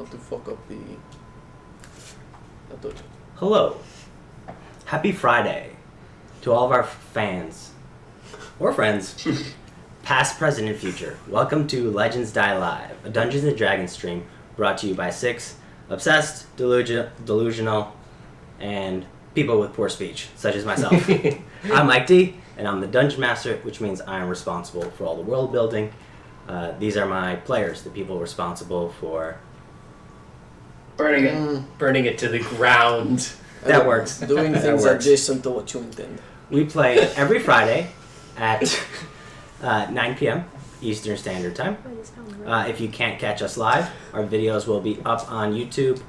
Not to fuck up the... Hello. Happy Friday to all of our fans or friends, past, present, and future. Welcome to Legends Die Live, a Dungeons & Dragons stream brought to you by 6 obsessed, delusional, and people with poor speech, such as myself. I'm Mike D, and I'm the Dungeon Master, which means I'm responsible for all the world building. These are my players, the people responsible for... Burning it to the ground. That works. Doing things adjacent to what you intend. We play every Friday at 9 p.m. Eastern Standard Time. If you can't catch us live, our videos will be up on YouTube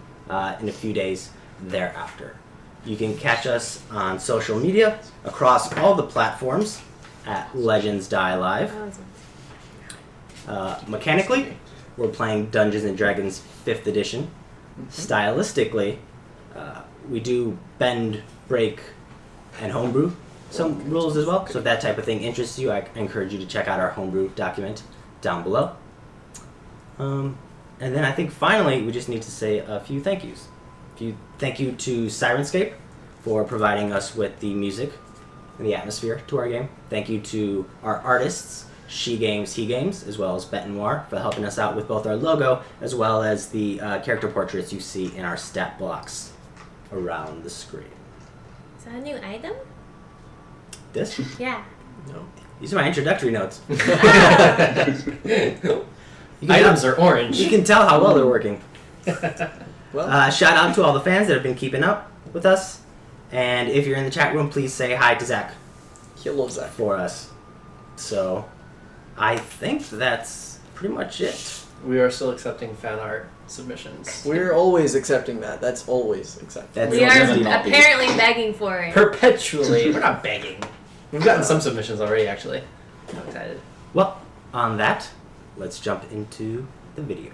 in a few days thereafter. You can catch us on social media across all the platforms at Legends Die Live. Mechanically, we're playing Dungeons & Dragons 5th edition. Stylistically, we do bend, break, and homebrew some rules as well. So if that type of thing interests you, I encourage you to check out our homebrew document down below. And then I think finally we just need to say a few thank yous. Thank you to Sirenscape for providing us with the music and the atmosphere to our game. Thank you to our artists, She Games, He Games, as well as Bet Noir, for helping us out with both our logo as well as the character portraits you see in our stat blocks around the screen. Is that a new item? This? Yeah. No. These are my introductory notes. Items are orange. You can tell how well they're working. Well, Shout out to all the fans that have been keeping up with us. And if you're in the chat room, please say hi to Zach. hello, Zach. For us. So, I think that's pretty much it. We are still accepting fan art submissions. We're always accepting that. That's always accepted. That's We all are Disney. apparently begging for it. Perpetually. We're not begging. We've gotten some submissions already, actually. I'm excited. Well, on that, let's jump into the video.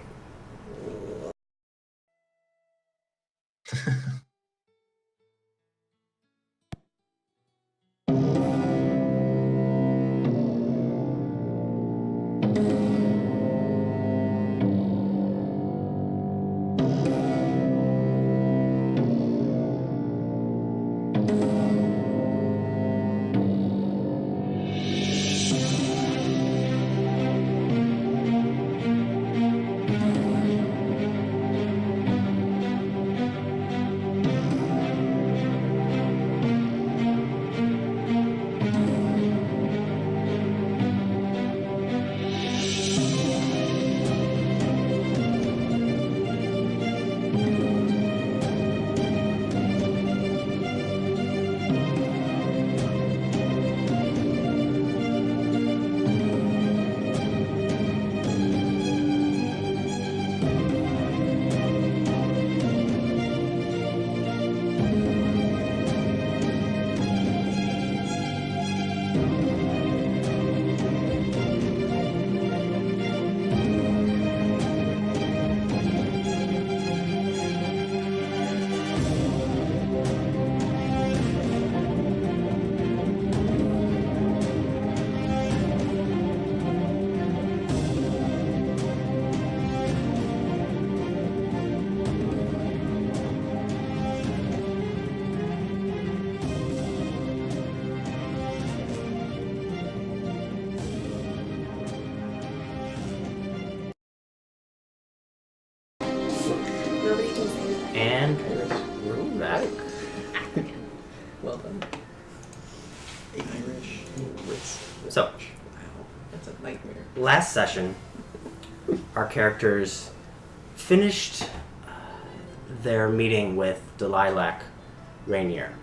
Nobody can say that. And we're back. Well done. Irish wrist. So, Wow, that's a nightmare. last session, our characters finished their meeting with Delilac Rainier,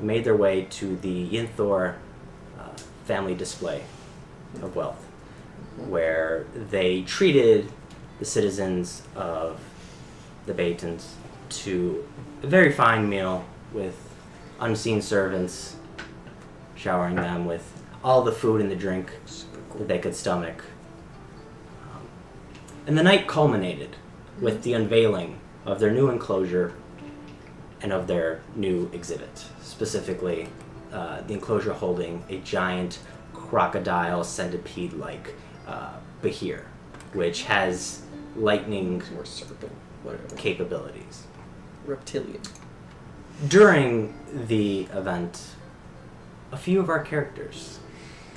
made their way to the Yinthor family display of wealth, where they treated the citizens of the Batons to a very fine meal with unseen servants showering them with all the food and the drink that they could stomach. And the night culminated with the unveiling of their new enclosure and of their new exhibit, specifically the enclosure holding a giant crocodile centipede-like behir, which has lightning More serpent. Whatever. capabilities. Reptilian. During the event, a few of our characters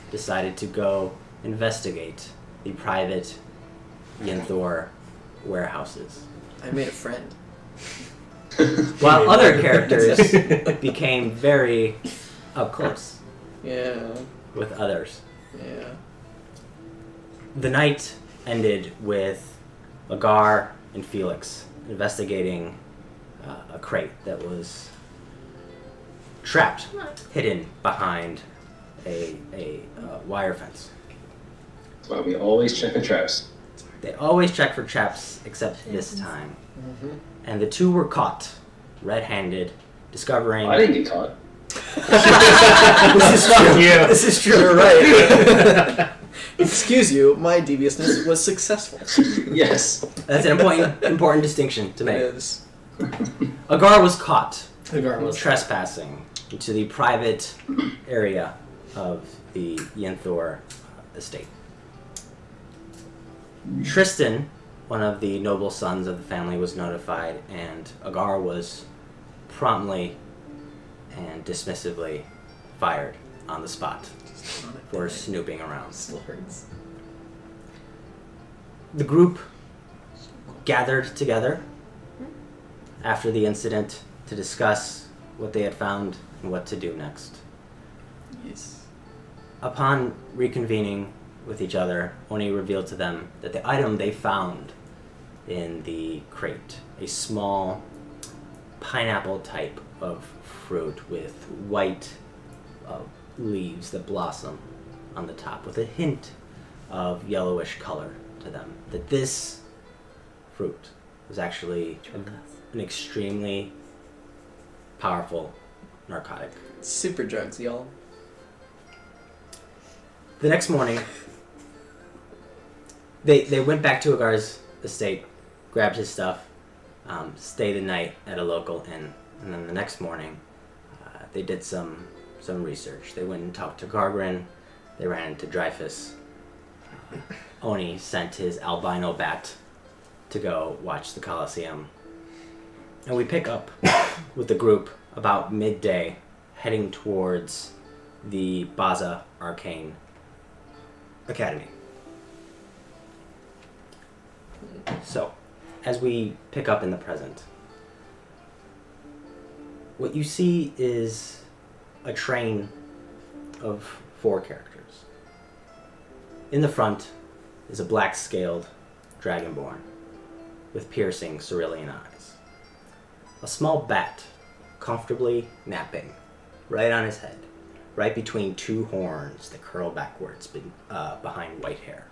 decided to go investigate the private Yenthor warehouses, I made a friend. while other characters became very up close Yeah. with others. Yeah. The night ended with Agär and Felix investigating a crate that was trapped, hidden behind a wire fence. That's why we always check the traps. They always check for traps except this time. Mm-hmm. And the two were caught red-handed, discovering... I didn't get caught. This is true. Yeah. This is true. You're right. Excuse you, my deviousness was successful. Yes. That's an important distinction to It make. is. Agär was caught Agär was trespassing into the private area of the Yenthor estate. Tristan, one of the noble sons of the family, was notified, and Agär was promptly and dismissively fired on the spot for snooping around. Still hurts. The group gathered together after the incident to discuss what they had found and what to do next. Yes. Upon reconvening with each other, Oni revealed to them that the item they found in the crate, a small pineapple type of fruit with white leaves that blossom on the top with a hint of yellowish color to them, that this fruit was actually an extremely powerful narcotic. Super drugs, y'all. The next morning, they went back to Agär's estate, grabbed his stuff, stayed the night at a local inn, and then the next morning, they did some research. They went and talked to Gargrin. They ran into Dreyfus. Oni sent his albino bat to go watch the Colosseum. And we pick up with the group about midday, heading towards the Baza Arcane Academy. So, as we pick up in the present, what you see is a train of 4 characters. In the front is a black-scaled dragonborn with piercing cerulean eyes. A small bat comfortably napping right on his head, right between 2 horns that curl backwards behind white hair.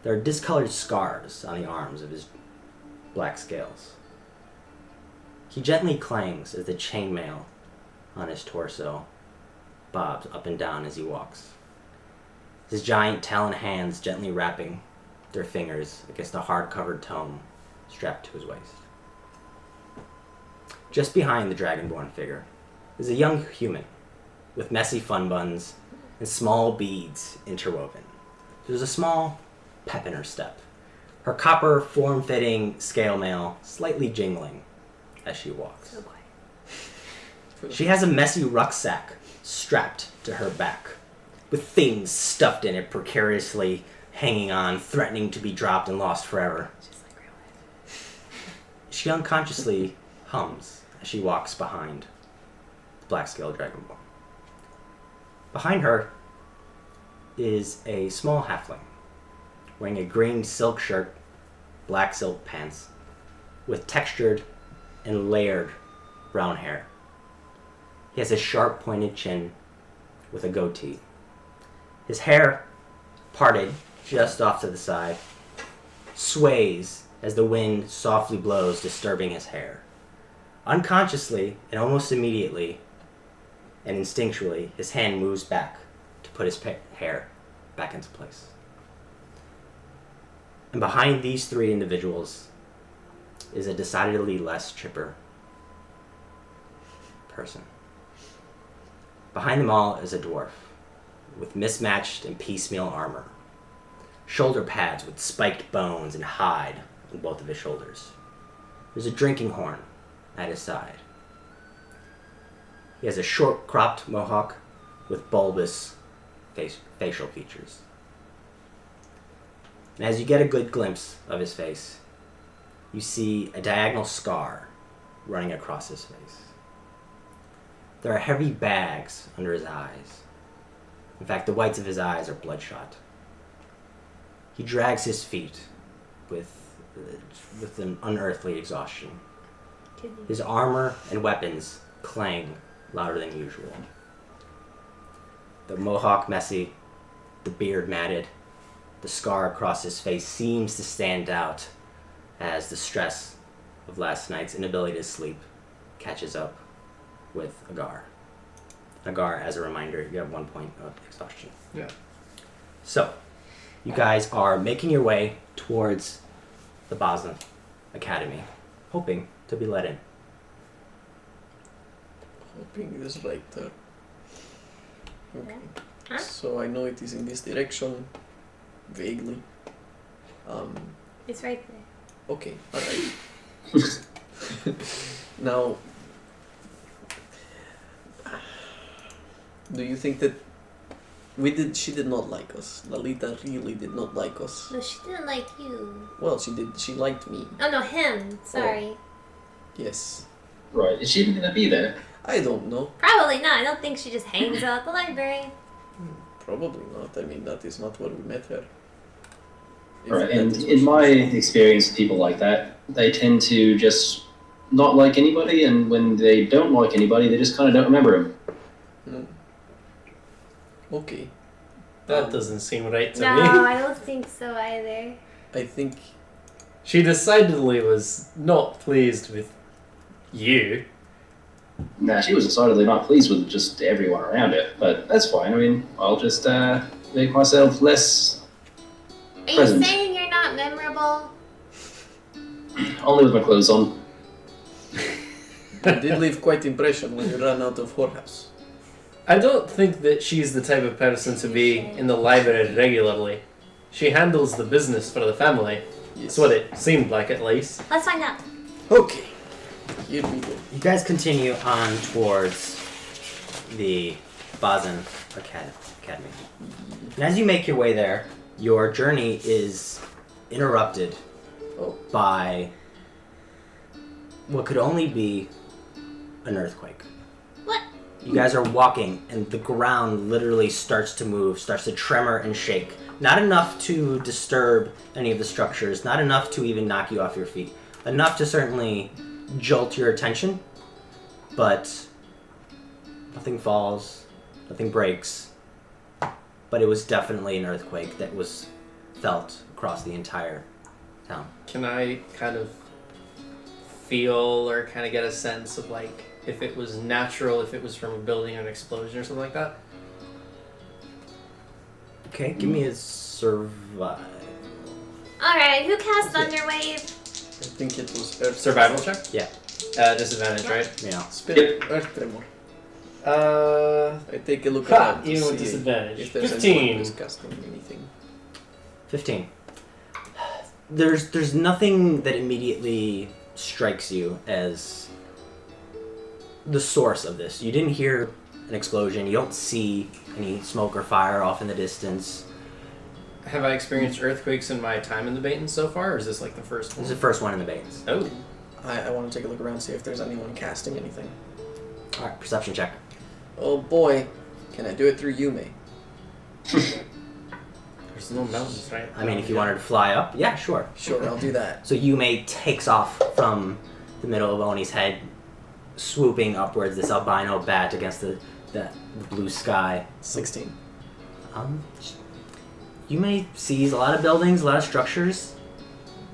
There are discolored scars on the arms of his black scales. He gently clangs as the chainmail on his torso bobs up and down as he walks. His giant talon hands gently wrapping their fingers against a hard-covered tome strapped to his waist. Just behind the dragonborn figure is a young human with messy fun buns and small beads interwoven. There's a small pep in her step, her copper form-fitting scale mail slightly jingling as she walks. Oh boy. She has a messy rucksack strapped to her back, with things stuffed in it precariously hanging on, threatening to be dropped and lost forever. Just like real life. She unconsciously hums as she walks behind the black-scaled dragonborn. Behind her is a small halfling, wearing a green silk shirt, black silk pants, with textured and layered brown hair. He has a sharp pointed chin with a goatee. His hair, parted just off to the side, sways as the wind softly blows, disturbing his hair. Unconsciously and almost immediately and instinctually, his hand moves back to put his hair back into place. And behind these 3 individuals is a decidedly less chipper person. Behind them all is a dwarf with mismatched and piecemeal armor, shoulder pads with spiked bones and hide on both of his shoulders, There's a drinking horn at his side. He has a short cropped mohawk with bulbous facial features. And as you get a good glimpse of his face, you see a diagonal scar running across his face. There are heavy bags under his eyes. In fact, the whites of his eyes are bloodshot. He drags his feet with an unearthly exhaustion. His armor and weapons clang louder than usual. The mohawk messy, the beard matted, the scar across his face seems to stand out as the stress of last night's inability to sleep catches up with Agär. Agär, as a reminder, you have 1 point of exhaustion. Yeah. So, you guys are making your way towards the Boston Academy, hoping to be let in. Hoping is right there. Okay. Huh? So I know it is in this direction, vaguely. It's right there. Okay, alright. Now, do you think that she did not like us? Lalita really did not like us. No, she didn't like you. Well, she did. She liked me. Oh no, him. Sorry. Yes. Right. Is she even gonna be there? I don't know. Probably not. I don't think she just hangs out at the library. Probably not. I mean, that is not where we met her. If Right. that And is what in she my was. experience with people like that, they tend to just not like anybody, and when they don't like anybody, they just kind of don't remember them. Hmm. Okay. That doesn't seem right to No, me. I don't think so either. I think She decidedly was not pleased with you. Nah, she was decidedly not pleased with just everyone around her, but that's fine. I mean, I'll just make myself less Are Present. you saying you're not memorable? only with my clothes on. you did leave quite impression when you ran out of whorehouse. I don't think that she's the type of person to be in the library regularly. She handles the business for the family. Yes. That's what it seemed like, at least. Let's find out. Okay. Here we go. You guys continue on towards the Boston Academy. And as you make your way there, your journey is interrupted Oh. by what could only be an earthquake. What? You guys are walking, and the ground literally starts to move, starts to tremor and shake. Not enough to disturb any of the structures, not enough to even knock you off your feet. Enough to certainly jolt your attention, but nothing falls, nothing breaks. But it was definitely an earthquake that was felt across the entire town. Can I kind of feel or kind of get a sense of, like, if it was natural, if it was from a building or an explosion or something like that? Okay, give me a survival. Alright, who cast Thunderwave? I think it was Earth. Survival check? Yeah. Disadvantage, right? Yeah. Spirit. Earth tremor. I take a look Ha! around to Even with see disadvantage. if there's anyone 15. who's casting anything. 15. There's nothing that immediately strikes you as the source of this. You didn't hear an explosion. You don't see any smoke or fire off in the distance. Have I experienced earthquakes in my time in the Baton so far, or is this like the first This one? is the first one in the base. Oh. I want to take a look around and see if there's anyone casting anything. Alright, perception check. Oh boy. Can I do it through Yume? There's no mountains, right? I mean, if you wanted to fly up, yeah, sure. Sure, I'll do that. So Yume takes off from the middle of Oni's head, swooping upwards, this albino bat against the blue sky. 16. Yume sees a lot of buildings, a lot of structures.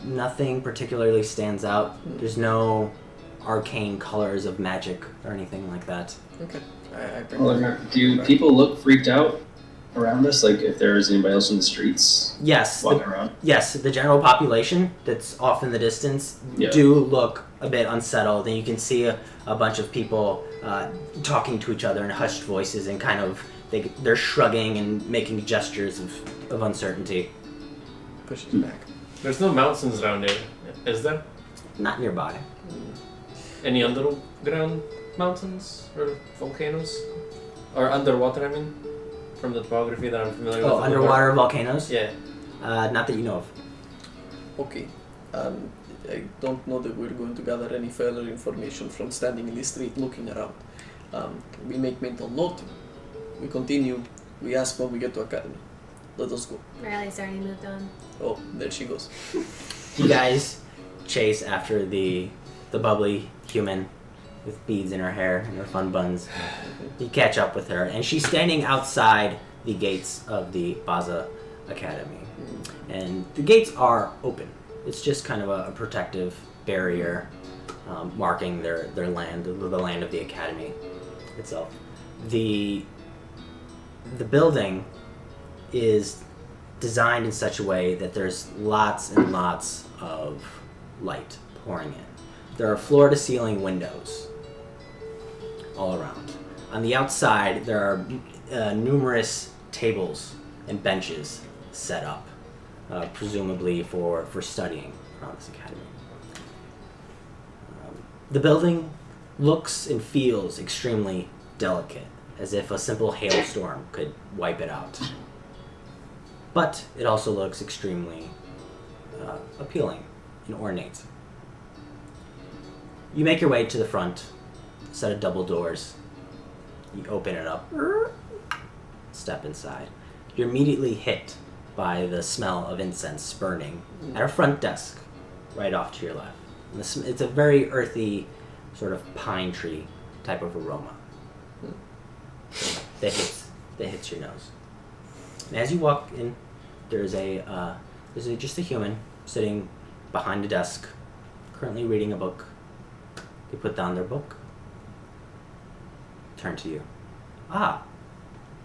Nothing particularly stands out. There's no arcane colors of magic or anything like that. Okay. I bring Well, do people look freaked out around us? Like if there's anybody else in the streets Yes, walking around? yes, the general population that's off in the distance Yeah. do look a bit unsettled, and you can see a bunch of people talking to each other in hushed voices, and kind of they're shrugging and making gestures of uncertainty. Push it back. There's no mountains around here, is there? not nearby. Any underground mountains or volcanoes? Or underwater, I mean? From the topography that I'm familiar with. Oh, underwater volcanoes? Yeah. Not that you know of. Okay. I don't know that we're going to gather any further information from standing in the street looking around. We make mental note. We continue. We ask when we get to Academy. Let us go. Riley's already moved on. Oh, there she goes. You guys chase after the bubbly human with beads in her hair and her fun buns. You catch up with her, and she's standing outside the gates of the Baza Academy. And the gates are open. It's just kind of a protective barrier marking their land, the land of the Academy itself. The building is designed in such a way that there's lots and lots of light pouring in. There are floor-to-ceiling windows all around. On the outside, there are numerous tables and benches set up, presumably for studying around this academy. The building looks and feels extremely delicate, as if a simple hailstorm could wipe it out. But it also looks extremely appealing and ornate. You make your way to the front, set of double doors. You open it up, step inside. You're immediately hit by the smell of incense burning at a front desk right off to your left. And it's a very earthy, sort of pine tree type of aroma that hits your nose. And as you walk in, there's just a human sitting behind a desk, currently reading a book. They put down their book, turn to you. Ah,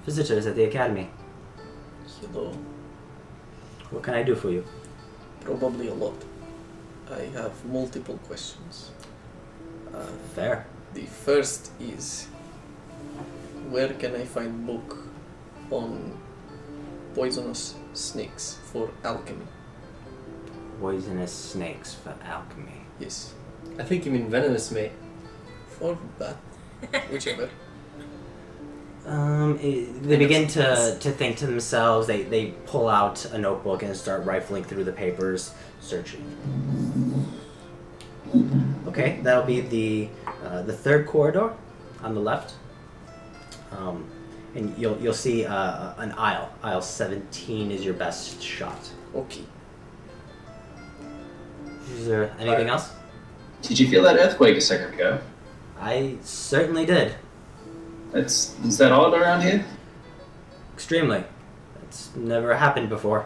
visitors at the academy. Hello. What can I do for you? Probably a lot. I have multiple questions. Fair. The first is, where can I find book on poisonous snakes for alchemy? Poisonous snakes for alchemy. Yes. I think you mean venomous, mate. For that, whichever. They begin to think to themselves. They pull out a notebook and start rifling through the papers, searching. Okay, that'll be the third corridor on the left, and you'll see an aisle. Aisle 17 is your best shot. Okay. Is there anything else? Did you feel that earthquake a second ago? I certainly did. Is that odd around here? Extremely. It's never happened before.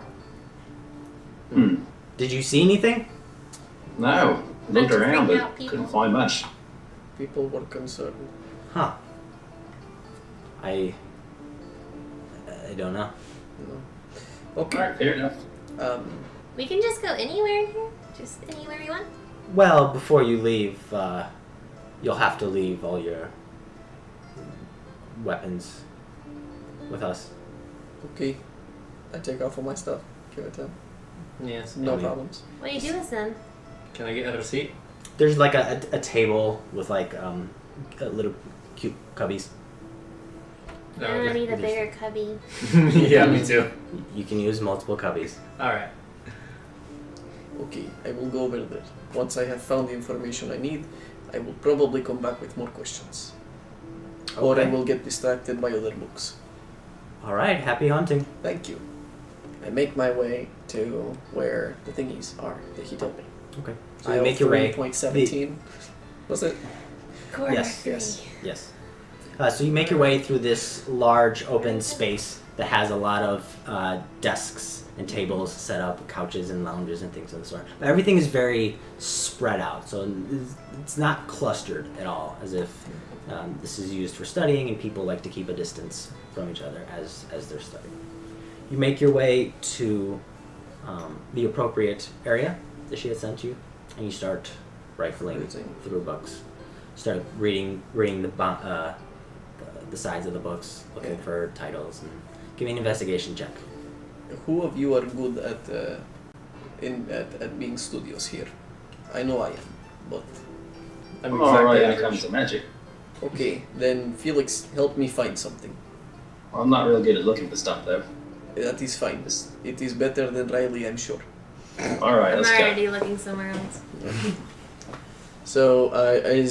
Hmm. Did you see anything? No. I looked Bunch of around, freaked but out people. couldn't find much. People were concerned. Huh. I don't know. No. Okay. Alright, fair enough. We can just go anywhere in here? Just anywhere we want? Well, before you leave, you'll have to leave all your weapons with us. Okay. I take off all my stuff. Give it to him. Yes. No Yeah. problems. What do you do with them? Can I get a receipt? There's like a table with like little cute cubbies. No, I okay. need a bigger cubby. Yeah, me too. You can use multiple cubbies. Alright. Okay, I will go over there. Once I have found the information I need, I will probably come back with more questions. Or I Okay. will get distracted by other books. All right. Happy hunting. Thank you. I make my way to where the thingies are that he told me. Okay. So you make your way. 3.17. Was it? Corner Yes, three. yes. Yes. So you make your way through this large open space that has a lot of desks and tables set up, couches and lounges and things of the sort. But everything is very spread out, so it's not clustered at all, as if this is used for studying and people like to keep a distance from each other as they're studying. You make your way to the appropriate area that she had sent you, and you start rifling Reading. through books. Start reading the sides of the books, looking Okay. for titles, and give me an investigation check. Who of you are good at being studious here? I know I am. but I'm I'm alright when it average. comes to magic. okay. Then Felix, help me find something. I'm not real good at looking for stuff though. That is fine. It is better than Riley, I'm sure. Alright, I'm let's go. already looking somewhere else. So,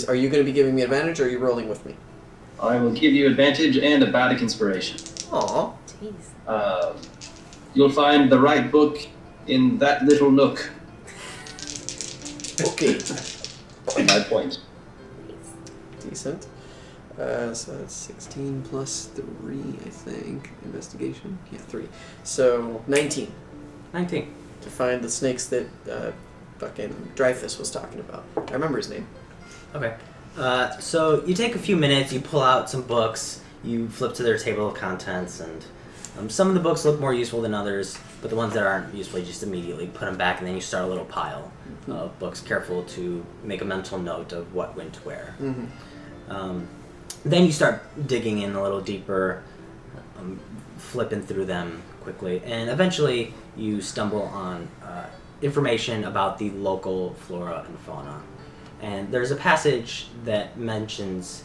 are you going to be giving me advantage, or are you rolling with me? I will give you advantage and a bardic inspiration. Aw. Jeez. You'll find the right book in that little nook. Okay. On my point. Decent. So that's 16 plus 3, I think. Investigation? Yeah, 3. So, 19. 19. To find the snakes that fucking Dreyfus was talking about. I remember his name. Okay. So you take a few minutes, you pull out some books, you flip to their table of contents, and some of the books look more useful than others, but the ones that aren't useful, you just immediately put them back, and then you start a little pile of books, careful to make a mental note of what went where. Mm-hmm. Then you start digging in a little deeper, flipping through them quickly, and eventually you stumble on information about the local flora and fauna. And there's a passage that mentions,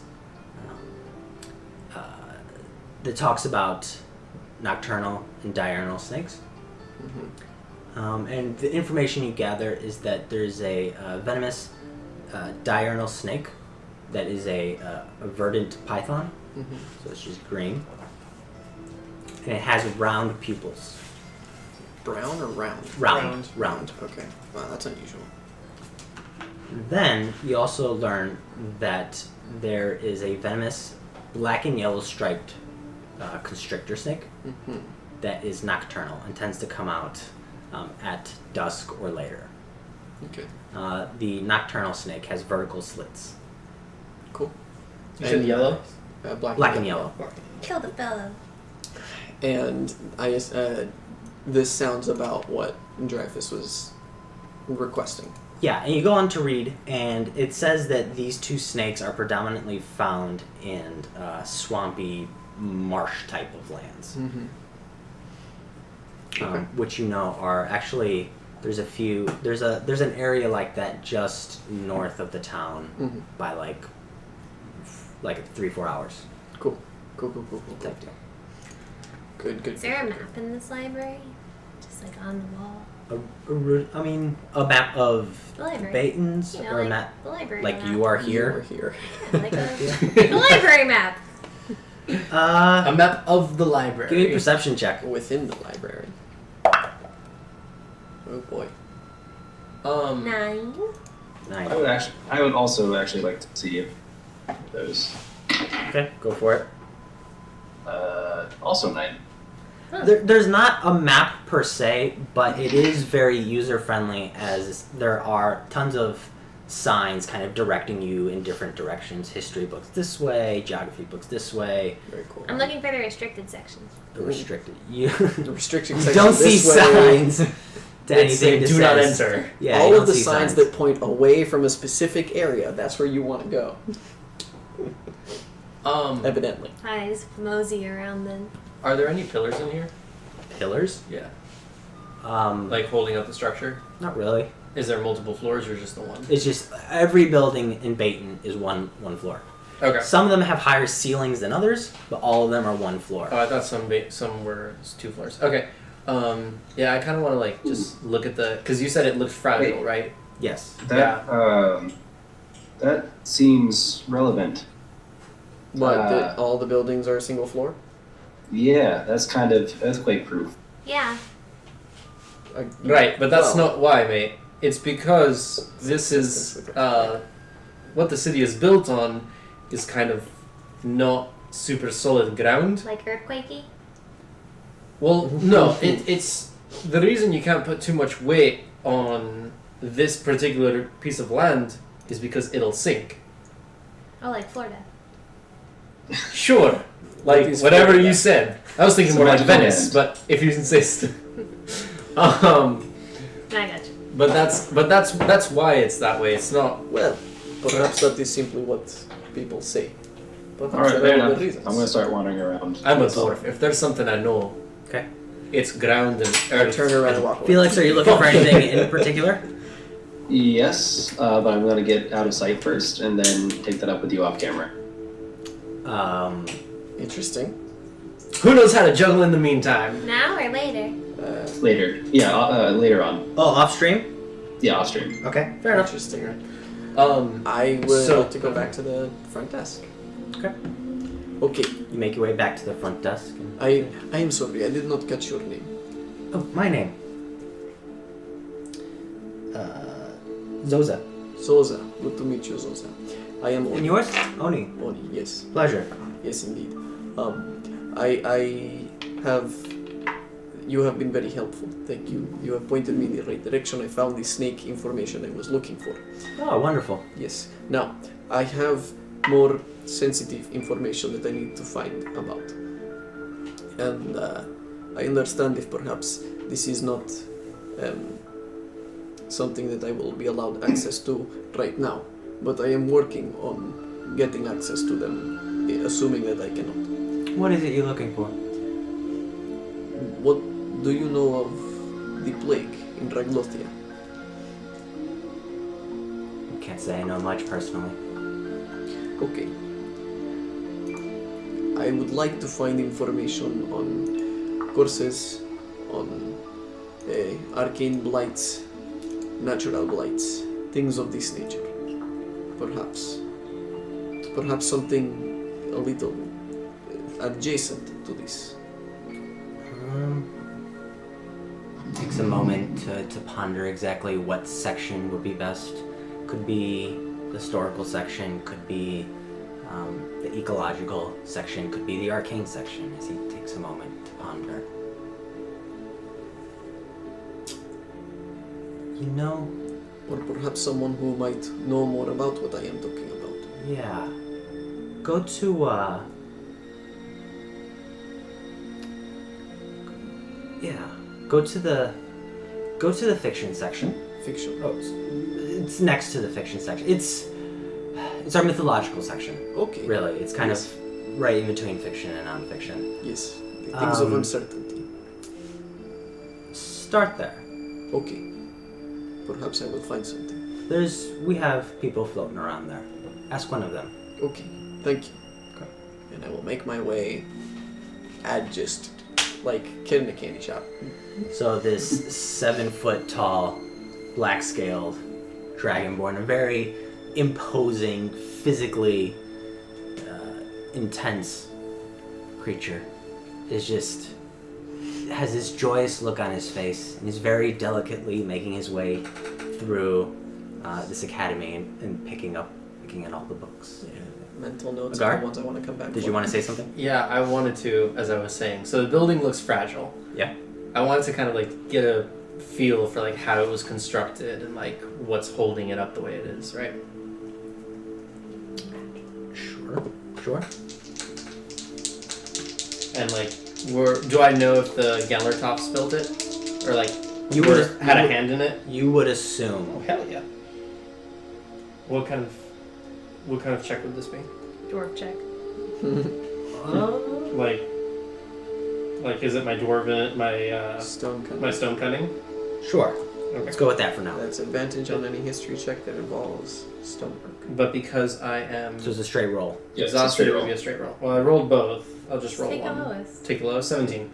that talks about nocturnal and diurnal snakes. Mm-hmm. And the information you gather is that there's a venomous diurnal snake that is a verdant python, Mm-hmm. so it's just green. And it has round pupils. Brown or round? Round. Round. Okay. Wow, that's unusual. Then you also learn that there is a venomous black and yellow striped constrictor snake Mm-hmm. that is nocturnal and tends to come out at dusk or later. Okay. The nocturnal snake has vertical slits. Cool. You said yellow? Black and yellow. Kill the fellow. And this sounds about what Dreyfus was requesting. Yeah, and you go on to read, and it says that these two snakes are predominantly found in swampy marsh type of lands, Mm-hmm. Okay. which you know are actually there's an area like that just north of the town Mm-hmm. by like 3-4 hours Cool. type deal. Good. Is there a map in this library? Just like on the wall? A map of The library. Batons You know, or a like map the library like map. you are You are here. here. Yeah, like the library map. A map of the library. Give me a perception check. Within the library. Oh boy. 9. 9. I would also actually like to see those. Okay, go for it. Also 9. There's not a map per se, but it is very user friendly as there are tons of signs kind of directing you in different directions. History books this way, geography books this way. Very cool. I'm looking for the restricted sections. The restricted. You The restriction section don't see this way. signs to They say anything that do not says- enter. Yeah, All you of don't the see signs that point away from a specific area, that's where you want to go. Evidently. I just mosey around then. Are there any pillars in here? Pillars. Yeah. Like Like holding up the structure? not really. Is there multiple floors or just the one? It's just every building in Baton is one floor. Okay. Some of them have higher ceilings than others, but all of them are one floor. Oh, I thought some were 2 floors. Okay. Yeah, I kind of want to like just look at the because you said it looked fragile, Wait. right? Yes. That seems relevant. What, that all the buildings are a single floor? Yeah, that's kind of earthquake proof. Yeah. Right, but that's Well, not why, mate. It's because this is what the city is built on is kind of not super solid ground. Like earthquakey? Well, no, it's the reason you can't put too much weight on this particular piece of land is because it'll sink. Oh, like Florida. Sure, like is whatever Florida? you said. I was thinking It's more a like magical Venice, land. but if you insist. I got you. But that's why it's that way. It's not. Well, perhaps that is simply what people say. Perhaps Alright, there fair are enough. good reasons. I'm gonna start wandering around. I'm a dwarf. If there's something I know, Okay. it's ground and I earth. turn around and walk away. Felix, are you looking for anything in particular? Yes, but I'm going to get out of sight first and then take that up with you off camera. Interesting. Who knows how to juggle in the meantime? Now or later? Later. Yeah, later on. Oh, off stream? Yeah, off stream. Okay, fair enough. Interesting, right? Um, I would So- like to go back to the front desk. Okay. Okay. You make your way back to the front desk. And... I am sorry, I did not catch your name. Oh, my name. Zoza. Zoza. Good to meet you, Zoza. I am And Oni. yours? Oni. Oni, yes. Pleasure. Yes, indeed. I have... You have been very helpful. Thank you. You have pointed me in the right direction. I found the snake information I was looking for. Oh, wonderful. Yes. Now, I have more sensitive information that I need to find about. And I understand if perhaps this is not something that I will be allowed access to right now. But I am working on getting access to them, assuming that I cannot. What is it you're looking for? What do you know of the plague in Draglothia? Can't say I know much personally. Okay. I would like to find information on courses, on arcane blights, natural blights, things of this nature. Perhaps something a little adjacent to this. Takes a moment to ponder exactly what section would be best. Could be the historical section, could be the ecological section, could be the arcane section, as he takes a moment to ponder. You know, Or perhaps someone who might know more about what I am talking about. yeah. Go to Go to the fiction section. Fiction. Oh, it's next to the fiction section. It's our mythological section. Okay. Really, it's kind Yes. of right in between fiction and non-fiction. Yes. The things of Um, uncertainty. Start there. Okay. Perhaps I will find something. We have people floating around there. Ask one of them. Okay. Thank you. Okay. And I will make my way just like kid in a candy shop. So this 7-foot tall, black-scaled dragonborn, a very imposing, physically intense creature, has this joyous look on his face, and he's very delicately making his way through this academy and picking at all the books. Yeah. Mental notes Agär? are the ones I want to come back Did for. you want to say something? yeah, I wanted to, as I was saying. So the building looks fragile. Yeah. I wanted to kind of like get a feel for like how it was constructed and like what's holding it up the way it is, right? Sure. And like, do I know if the Gellertops built it, or like You were- would- had you a would- hand in it? You would assume. Oh hell yeah! What kind of check would this be? Dwarf check. Like is it my dwarven Stone cutting. my stone cutting? Sure. Okay. Let's go with that for now. That's advantage on any history check that involves stonework. But because I am So it's a straight roll. Yeah, it's a exhausted, straight it would roll. be a straight roll. Well, I rolled both. I'll just roll Take the one. lowest. Take the lowest. 17.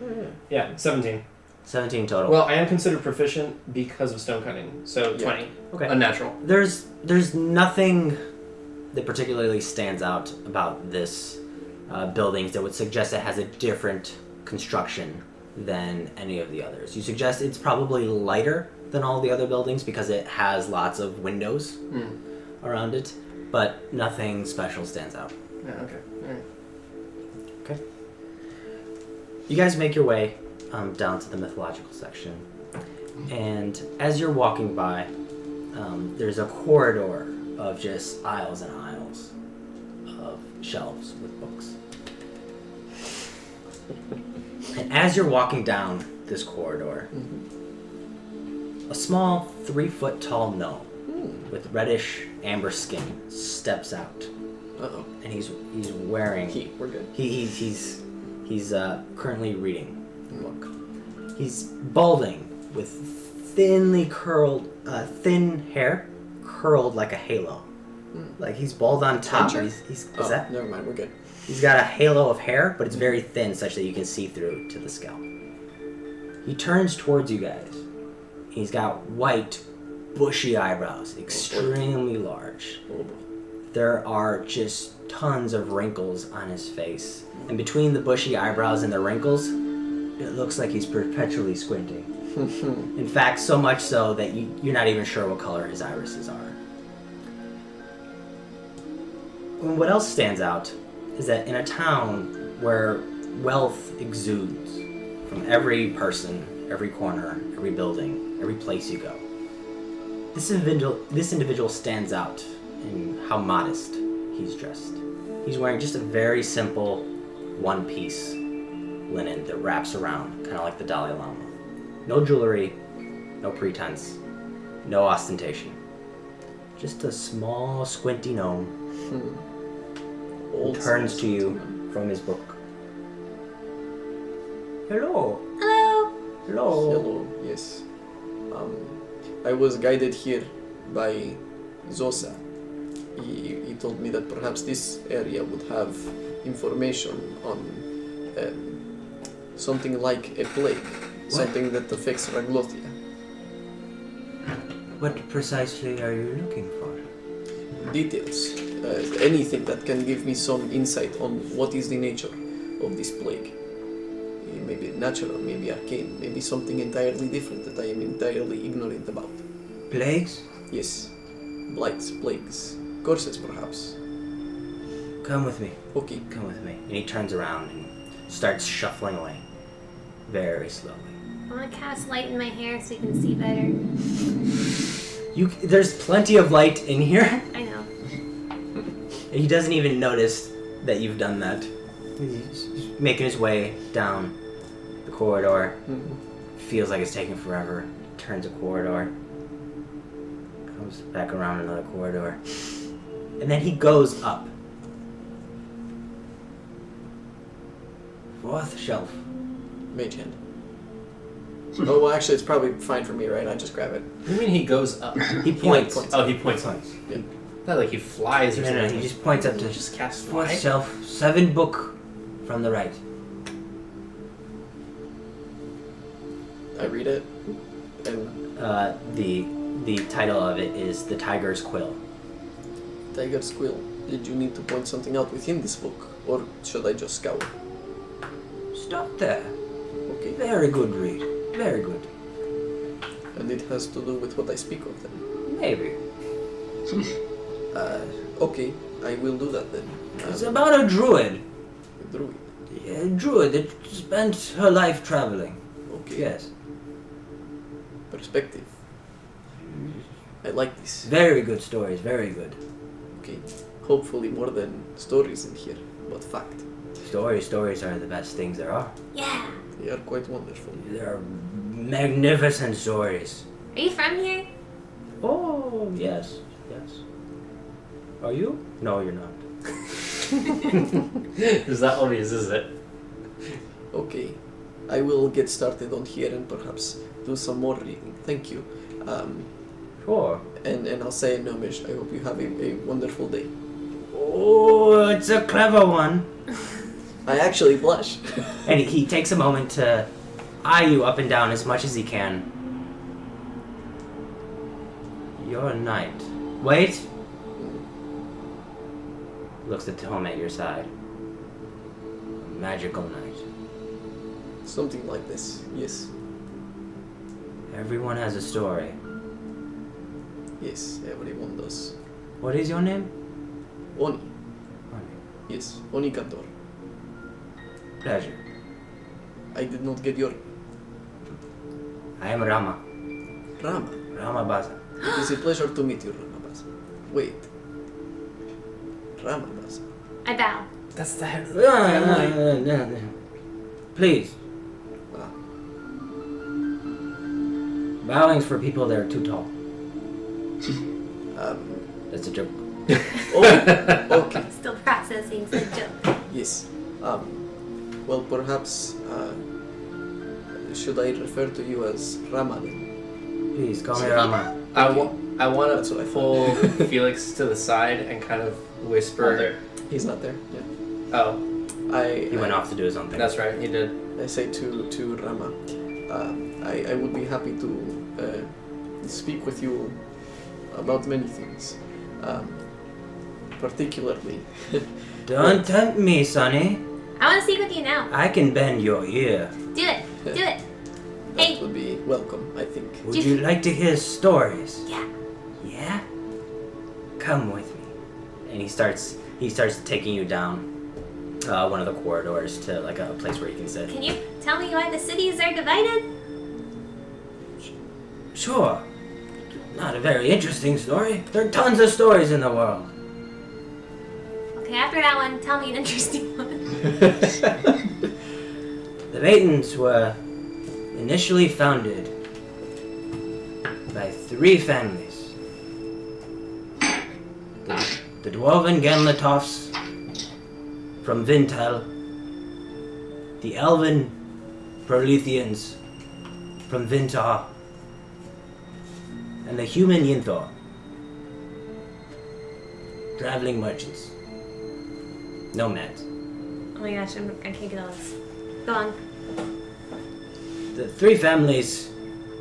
Yeah, 17. 17 total. Well, I am considered proficient because of stone cutting, so Yeah. 20. okay. Unnatural. There's nothing that particularly stands out about this building that would suggest it has a different construction than any of the others. You suggest it's probably lighter than all the other buildings because it has lots of windows around it, but nothing special stands out. Yeah, okay. Alright. You guys make your way down to the mythological section, and as you're walking by, there's a corridor of just aisles and aisles of shelves with books. And as you're walking down this corridor, a small 3-foot tall gnome with reddish amber skin steps out, Uh-oh. and he's wearing We're good. He's currently reading the book. He's balding with thin hair, curled like a halo. Like he's bald on top. Trencher? Is Oh, that? never mind. We're good. He's got a halo of hair, but it's very thin, such that you can see through to the scalp. He turns towards you guys. He's got white, bushy eyebrows, extremely large. Oh boy. There are just tons of wrinkles on his face. And between the bushy eyebrows and the wrinkles, it looks like he's perpetually squinting. In fact, so much so that you're not even sure what color his irises are. And what else stands out is that in a town where wealth exudes from every person, every corner, every building, every place you go, this individual stands out in how modest he's dressed. He's wearing just a very simple one-piece linen that wraps around, kind of like the Dalai Lama. No jewelry, no pretense, no ostentation. Just a small, squinty gnome who turns to you from his book. Hello. Hello. Hello. Hello. Yes. I was guided here by Zosa. He told me that perhaps this area would have information on something like a plague, something that affects Raglothia. What precisely are you looking for? Details, anything that can give me some insight on what is the nature of this plague. Maybe natural, maybe arcane, maybe something entirely different that I am entirely ignorant about. Plagues? Yes, blights, plagues, curses perhaps. Come with me. Okay. Come with me. And he turns around and starts shuffling away. Very slowly. I want to cast light in my hair so you can see better. There's plenty of light in here. I know. He doesn't even notice that you've done that. He's making his way down the corridor. Feels like it's taking forever. Turns a corridor. Comes back around another corridor. And then he goes up. Fourth shelf. Mage hand. Oh, well, actually, it's probably fine for me, right? I just grab it. What do you mean he goes up? He points. Oh, he points. Yeah. Not like he flies or No, something. he just points up to just cast fourth fly. shelf, 7 book from the right. I read it, and The title of it is The Tiger's Quill. Tiger's Quill. Did you need to point something out within this book, or should I just scour? Stop there. Okay. Very good read. Very good. And it has to do with what I speak of then. Maybe. Okay, I will do that then. It's about a druid. Druid. A druid that spent her life traveling. Okay. Yes. Perspective. I like this. Very good stories. Very good. Okay. Hopefully more than stories in here, but fact. Stories are the best things there are. Yeah. They are quite wonderful. They're magnificent stories. Are you from here? Oh, yes. Yes. Are you? No, you're not. Is that obvious, is it? Okay. I will get started on here and perhaps do some more reading. Thank you. Sure. And I'll say in homage, I hope you have a wonderful day. Oh, it's a clever one. I actually blush. And he takes a moment to eye you up and down as much as he can. You're a knight. Wait. Looks at Tom at your side. A magical knight. Something like this, yes. Everyone has a story. Yes, everyone does. What is your name? Oni. Yes, Oni Kantor. Pleasure. I did not get your I am Rama. Rama. Rama Baza. It is a pleasure to meet you, Ramabasa. Wait. Ramabasa. I bow. That's the head of No, the no, family. no, no, no. Please. Ah, Bowing's for people that are too tall. um, That's a joke. oh, okay. Still processing said joke. Yes. Well, perhaps, should I refer to you as Rama then? Please call me Rama. I want That's what to I pull Felix to the side and kind of whisper. There. He's not there. Yeah. Oh, He went off to do his own thing. that's right. He did. I say to Rama, I would be happy to speak with you about many things, particularly. Don't tempt me, Sonny. I want to speak with you now. I can bend your ear. Do it. Do it. That Hey. would be welcome, I think. Would you like to hear stories? Yeah. Yeah? Come with me. And he starts taking you down one of the corridors to like a place where you can sit. Can you tell me why the cities are divided? Sure. Not a very interesting story. There are tons of stories in the world. Okay, after that one, tell me an interesting one. The Maidens were initially founded by 3 families. The Dwarven Ganlatovs from Vintel, the Elven Prolethians from Vintar, and the human Yinthor. Traveling merchants. Nomads. Oh my gosh, I can't get all this. Go on. The 3 families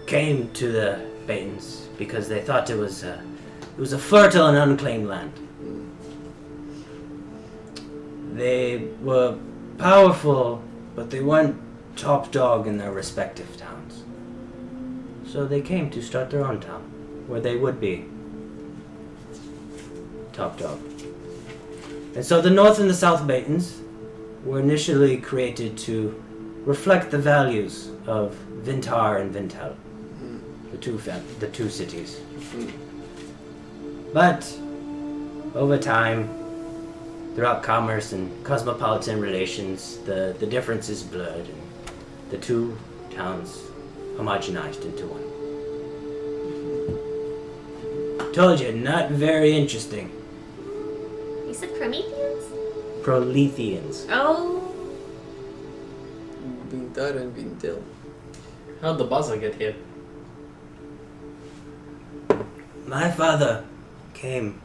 came to the Maidens because they thought it was a fertile and unclaimed land. They were powerful, but they weren't top dog in their respective towns. So they came to start their own town, where they would be top dog. And so the North and the South Maidens were initially created to reflect the values of Vintar and Vintel, the two cities. But over time, throughout commerce and cosmopolitan relations, the differences blurred and the 2 towns homogenized into one. Told you, not very interesting. You said Prometheans? Prolethians. Oh. Vintar and Vintel. How'd the buzzer get here? My father came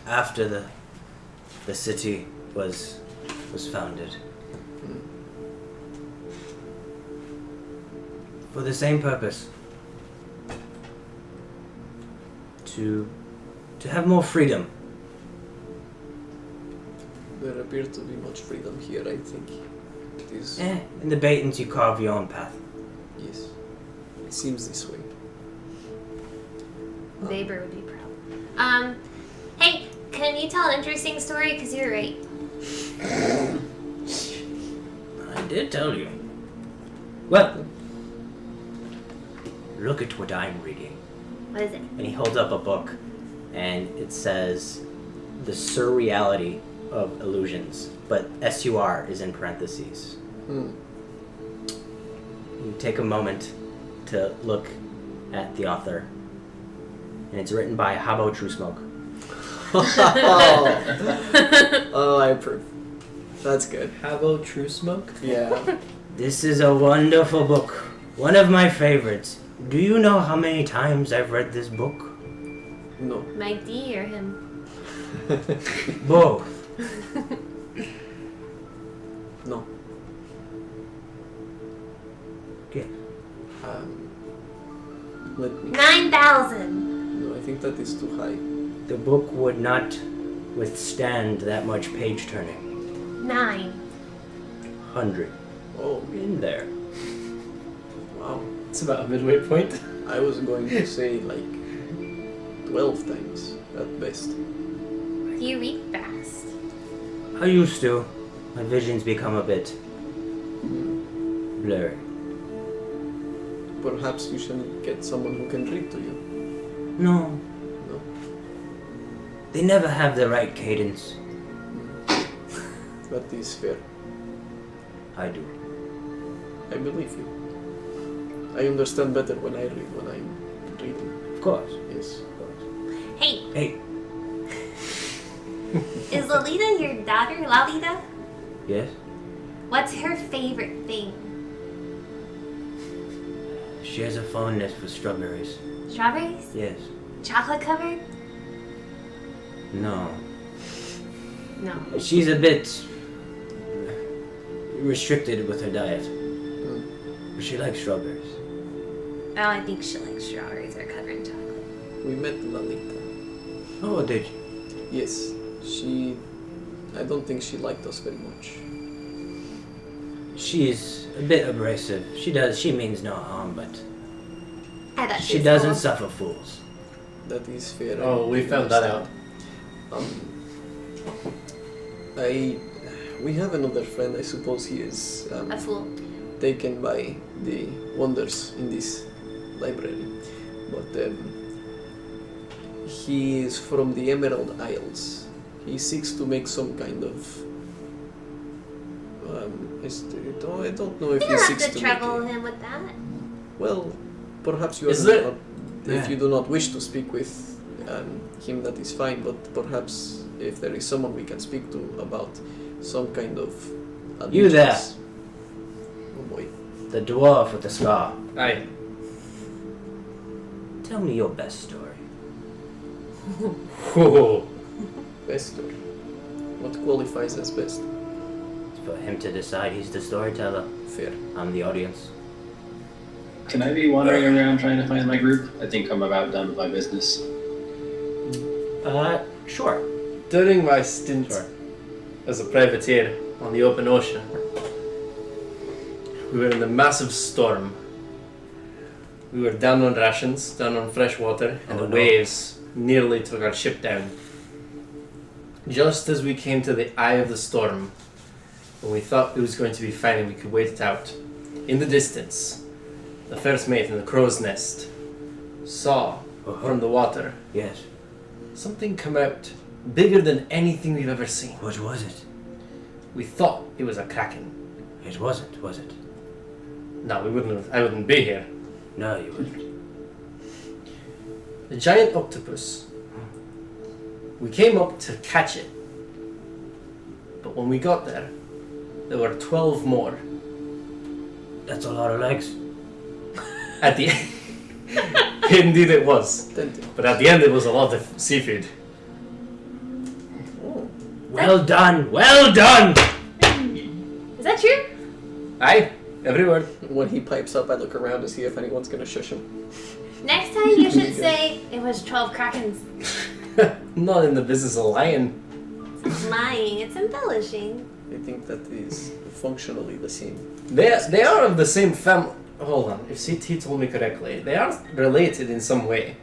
after the city was founded. For the same purpose. To have more freedom. There appears to be much freedom here, I think. It is. In the Baitons you carve your own path. Yes. It seems this way. Weber would be proud. Hey, can you tell an interesting story? Because you're right. I did tell you. Well, look at what I'm reading. What is it? And he holds up a book, and it says The Surreality of Illusions, but SUR is in parentheses. You take a moment to look at the author, and it's written by Habbo True Smoke. Oh, I approve. That's good. Habbo True Smoke? Yeah. This is a wonderful book, one of my favorites. Do you know how many times I've read this book? No. My D or him? Both. No. Okay. Let me. 9,000. No, I think that is too high. The book would not withstand that much page turning. 900. Oh, In there. wow. It's about a midway point. I was going to say like 12 times at best. You read fast. I used to. My visions become a bit blurry. Perhaps you should get someone who can read to you. No, No. they never have the right cadence. That is fair. I do. I believe you. I understand better when I read when I'm reading. Of course. Yes, of course. Hey, Hey, is Lolita your daughter, Lalita? yes? What's her favorite thing? She has a fondness for strawberries. Strawberries? Yes. Chocolate covered? No. No. She's a bit restricted with her diet. But she likes strawberries. Oh, I think she likes strawberries are covered in chocolate. We met Lalita. Oh, did you? Yes, she. I don't think she liked us very much. She's a bit abrasive. She means no harm, but I thought she was doesn't cool. suffer fools. That is fair. Oh, we found that out. We have another friend. I suppose he is A fool. taken by the wonders in this library, but he is from the Emerald Isles. He seeks to make some kind of. I don't know if You he don't seeks have to to make trouble it. him with that. Well, perhaps you Is are there- not. If you do not wish to speak with him, that is fine. But perhaps if there is someone we can speak to about some kind of. You there. allegiance. Oh boy. The dwarf with the scar. Aye. Tell me your best story. Whoa. Best story. What qualifies as best? It's for him to decide. He's the storyteller. Fair. I'm the audience. Can I be wandering around trying to find my group? I think I'm about done with my business. Sure. During my stint Sure. as a privateer on the open ocean, we were in a massive storm. We were down on rations, down on fresh water, and Oh, the no. waves nearly took our ship down. Just as we came to the eye of the storm, when we thought it was going to be fine and we could wait it out, in the distance, the first mate in the crow's nest saw from the water Yes. something come out bigger than anything we've ever seen. What was it? We thought it was a kraken. It wasn't, was it? No, I wouldn't be here. No, you wouldn't. A giant octopus. We came up to catch it. But when we got there, there were 12 more. That's a lot of legs. At the end, indeed it was. Tempting. But at the end, it was a lot of seafood. Oh. Well done! Well done! Is that true? Aye, every word. When he pipes up, I look around to see if anyone's gonna shush him. Next time you should say it was 12 krakens. Not in the business of lying. It's lying. It's embellishing. I think that is functionally the same. They are of the same family. Hold on, if CT told me correctly, they are related in some way.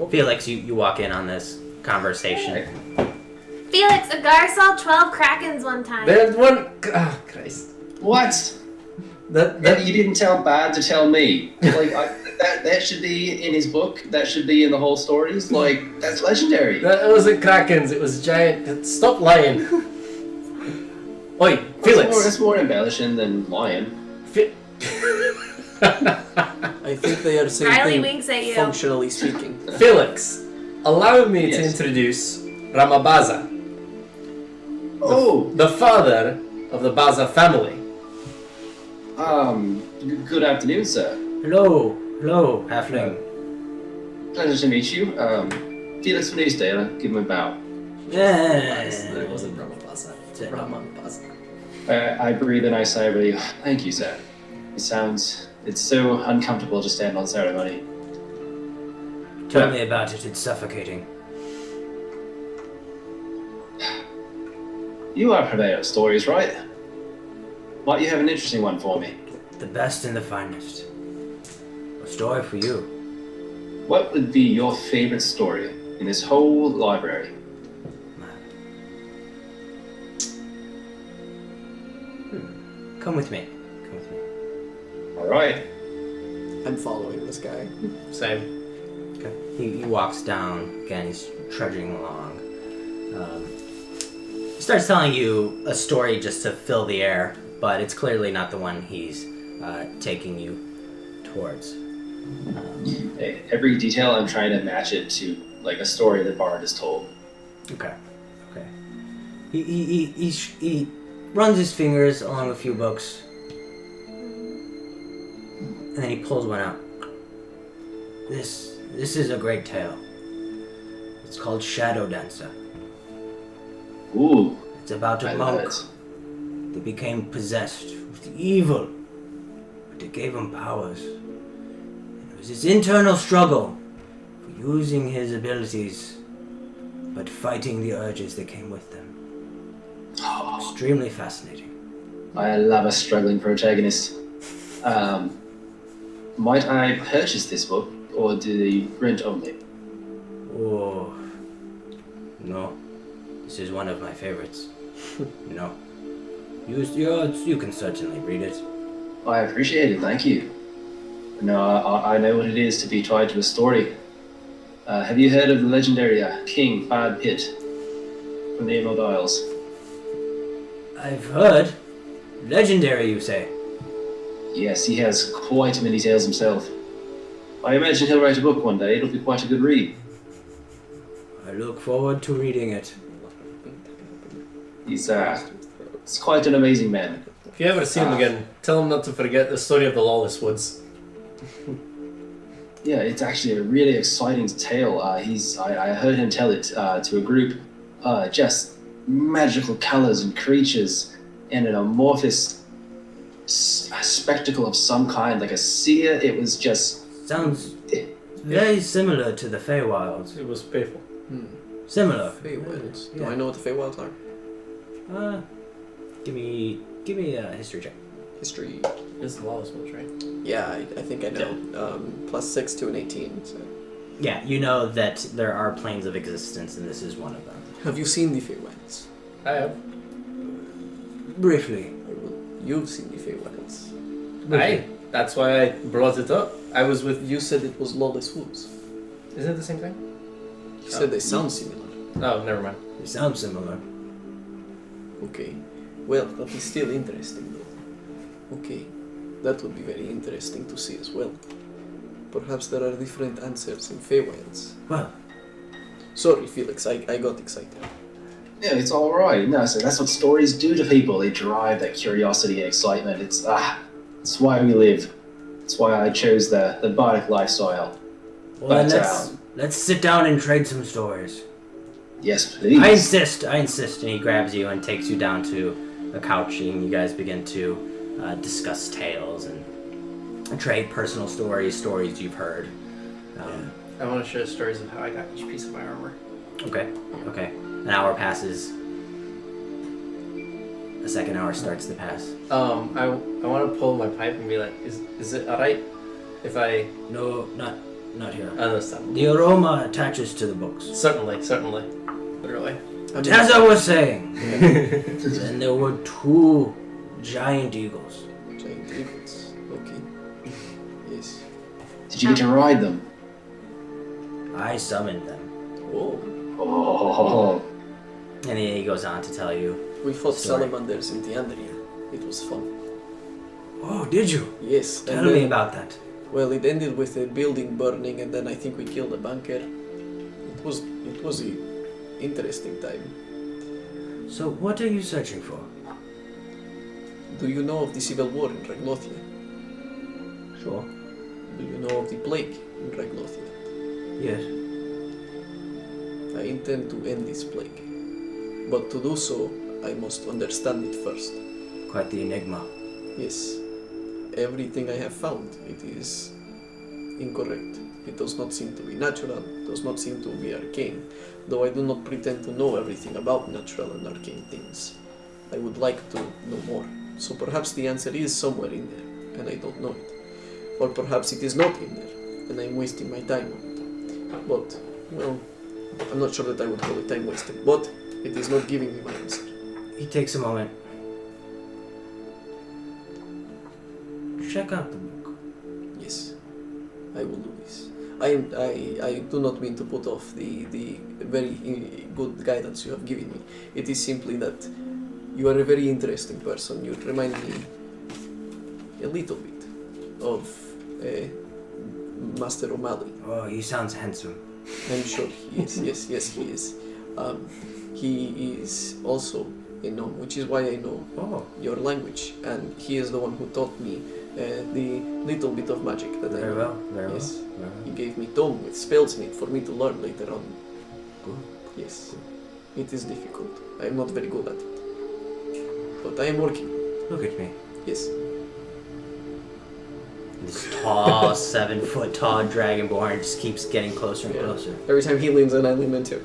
Felix, you walk in on this conversation. Felix, Agär saw 12 krakens one time. There's one. Oh, Christ. What? That You didn't tell Bad to tell me. Like that should be in his book. That should be in the whole stories. Like that's legendary. That wasn't krakens, it was giant. Stop lying. Oi, Felix. That's more embellishing than lying. I think they are saying Riley thing winks at you. functionally speaking. Felix, allow me to Yes. introduce Ramabaza, Oh, the father of the Baza family. good afternoon, sir. Hello, halfling. Pleasure to meet you. Felix from Newsdale. Give him a bow. It wasn't Ramapasa. Ramapasa. I breathe a nice sigh of relief. Thank you, sir. It's so uncomfortable to stand on ceremony. Tell me about it, it's suffocating. You are a purveyor of stories, right? Might you have an interesting one for me? The best and the finest. A story for you. What would be your favorite story in this whole library? Come with me. All right. I'm following this guy. Same. Okay. He walks down, again, he's trudging along. He starts telling you a story just to fill the air, but it's clearly not the one he's taking you towards. Every detail, I'm trying to match it to like a story that Bard has told. Okay. He runs his fingers along a few books. And then he pulls one out. This is a great tale. It's called Shadow Dancer. Ooh, It's about a I monk love it. that became possessed with evil, but it gave him powers. And it was his internal struggle for using his abilities, but fighting the urges that came with them. Extremely fascinating. I love a struggling protagonist. Might I purchase this book, or do the rent only? Oh, no. This is one of my favorites. No. You can certainly read it. I appreciate it, thank you. No, I know what it is to be tied to a story. Have you heard of the legendary King Bad Pitt from the Emerald Isles? I've heard. Legendary, you say? Yes, he has quite many tales himself. I imagine he'll write a book one day. It'll be quite a good read. I look forward to reading it. He's quite an amazing man. If you ever see him again, tell him not to forget the story of the Lawless Woods. Yeah, it's actually a really exciting tale. I heard him tell it to a group. Just magical colors and creatures, and an amorphous spectacle of some kind, like a seer. It was just Sounds very similar to the Feywilds. It was painful. Similar. Feywilds. Do Yeah. I know what the Feywilds are? Give me a history check. History. It's the Lawless Woods, right? Yeah, I think I know. +6 to an 18. So. Yeah, you know that there are planes of existence, and this is one of them. Have you seen the Feywilds? I have. Briefly. You've seen the Feywilds. Aye. That's why I brought it up. I was with. You said it was Lawless Woods. Isn't it the same thing? You said they sound similar. Oh, never mind. They sound similar. Okay. Well, that is still interesting though. Okay. That would be very interesting to see as well. Perhaps there are different answers in Feywilds. Well, Sorry, Felix, I got excited. Yeah, it's all right. No, so that's what stories do to people. They drive that curiosity and excitement. It's why we live. It's why I chose the bardic lifestyle. well But, then let's sit down and trade some stories. Yes, please. I insist. And he grabs you and takes you down to a couch, and you guys begin to discuss tales and trade personal stories you've heard. I want to share stories of how I got each piece of my armor. Okay. An hour passes. A second hour starts to pass. I want to pull my pipe and be like, is it alright if I No, not here. understand? The aroma attaches to the books. Certainly. Literally. But as I was saying, then there were two giant eagles. Giant eagles. Okay. Yes. Did you get to ride them? I summoned them. Oh. Oh. And he goes on to tell you, We fought Story. salamanders in Tiandria. It was fun. oh, did you? Yes. Tell and me then- about that. Well, it ended with a building burning, and then I think we killed a banker. It was a interesting time. So, what are you searching for? Do you know of the civil war in Ragnothia? Sure. Do you know of the plague in Ragnothia? Yes. I intend to end this plague, but to do so, I must understand it first. Quite the enigma. Yes, everything I have found, it is incorrect. It does not seem to be natural, does not seem to be arcane, though I do not pretend to know everything about natural and arcane things. I would like to know more, so perhaps the answer is somewhere in there, and I don't know it. Or perhaps it is not in there, and I'm wasting my time on it. But, well, I'm not sure that I would call it time wasted, but it is not giving me my answer. He takes a moment. Check out the book. Yes, I will do this. I do not mean to put off the very good guidance you have given me. It is simply that you are a very interesting person. You remind me a little bit of Master O'Malley. Oh, he sounds handsome. I'm sure he is. Yes, he is. He is also a gnome, which is why I know Oh. your language, and he is the one who taught me the little bit of magic that I Very know. well, very Yes. well. Very well. He gave me tome with spells in it for me to learn later on. Good. Yes. It is difficult. I am not very good at it. But I am working. Look at me. Yes. This tall, 7-foot tall dragonborn just keeps getting closer and Yeah. closer. Every time he leans in, I lean in too.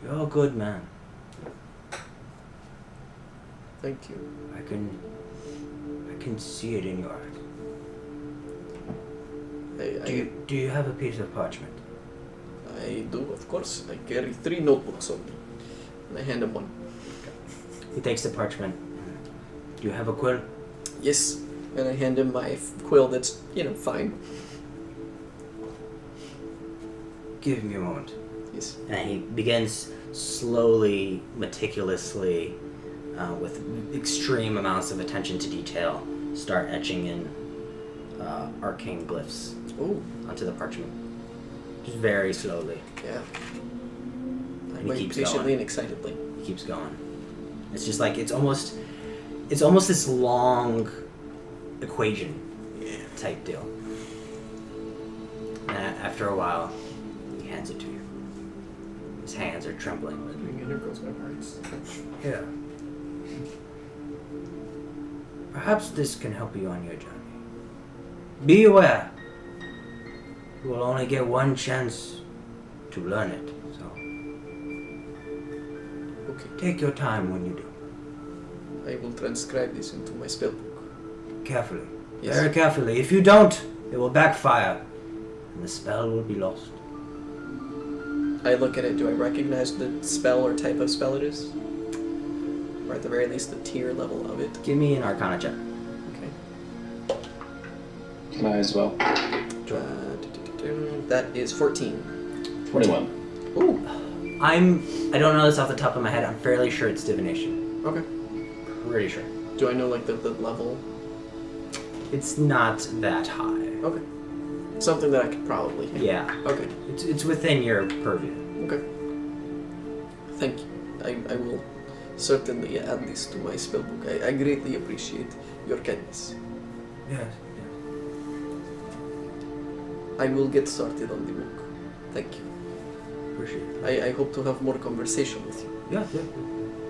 You're a good man. Thank you. I can see it in your eyes. Do you have a piece of parchment? I do, of course. I carry 3 notebooks on me. And I hand him one. He takes the parchment. Do you have a quill? Yes. And I hand him my quill that's, fine. Give me a moment. Yes. And he begins slowly, meticulously, with extreme amounts of attention to detail, start etching in arcane glyphs Oh, onto the parchment. Just very slowly. yeah. I he wait keeps patiently going. and excitedly. He keeps going. It's just like it's almost this long equation type deal. And after a while, he hands it to you. His hands are trembling. Here goes my parts. Here. Perhaps this can help you on your journey. Be aware. You will only get one chance to learn it, so Okay. take your time when you do. I will transcribe this into my spellbook. Carefully. Yes. Very carefully. If you don't, it will backfire, and the spell will be lost. I look at it. Do I recognize the spell or type of spell it is? Or at the very least, the tier level of it. Give me an Arcana check. Okay. Can I as well? That is 14. 21. Ooh. I don't know this off the top of my head. I'm fairly sure it's divination. Okay. Pretty sure. Do I know the level? It's not that high. Okay. Something that I could probably handle. Yeah. Okay. It's within your purview. Okay. Thank you. I will certainly add this to my spellbook. I greatly appreciate your kindness. Yes. I will get started on the book. Thank you. Appreciate it. I hope to have more conversation with you. Yeah.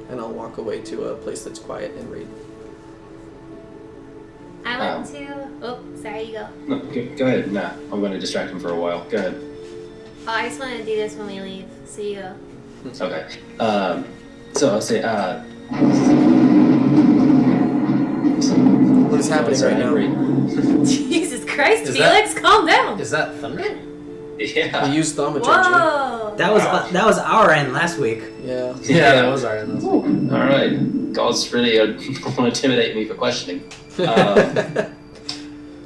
And I'll walk away to a place that's quiet and read. I went to. Oh, sorry, you go. No, go ahead. Nah, I'm going to distract him for a while. Go ahead. Oh, I just wanted to do this when we leave. So you go. Okay. So I'll say, What is happening sorry, right now? angry. Jesus Christ, Is Felix, calm down. Is that thunder? Yeah. We used thaumaturgy. Whoa. That was our end last week. Yeah. Yeah, that was our end. All right. God's really want to intimidate me for questioning.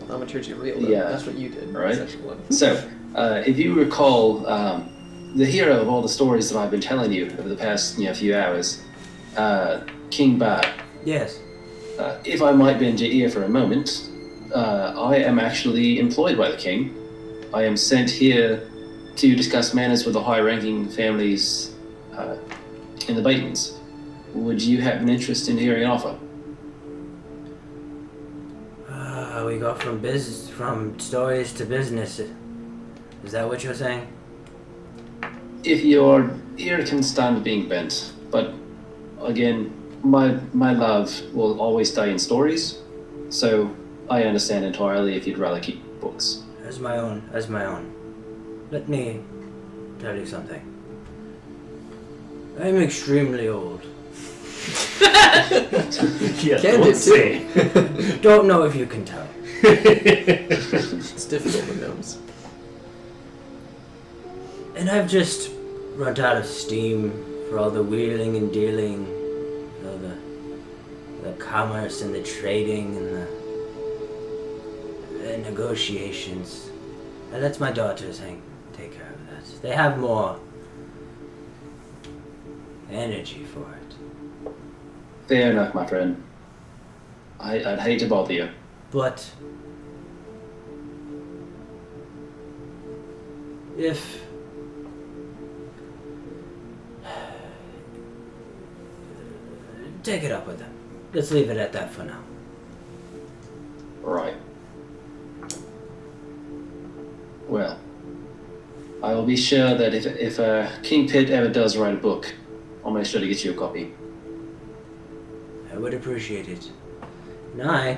Thaumaturgy real. Though. Yeah. That's what you did. Right. Section 1. So, if you recall, the hero of all the stories that I've been telling you over the past few hours, King Bad. Yes. If I might bend your ear for a moment, I am actually employed by the king. I am sent here to discuss matters with the high-ranking families in the Batons. Would you have an interest in hearing an offer? We go from stories to business. Is that what you're saying? If your ear can stand being bent, but again, my love will always stay in stories, so I understand entirely if you'd rather keep books. As my own. Let me tell you something. I'm extremely old. Yeah, Candid too. Don't know if you can tell. It's difficult with gnomes. And I've just run out of steam for all the wheeling and dealing, all the commerce and the trading and the negotiations. I let my daughters take care of that. They have more energy for it. Fair enough, my friend. I'd hate to bother you. But take it up with them. Let's leave it at that for now. Right. Well, I will be sure that if King Pitt ever does write a book, I'll make sure to get you a copy. I would appreciate it. And I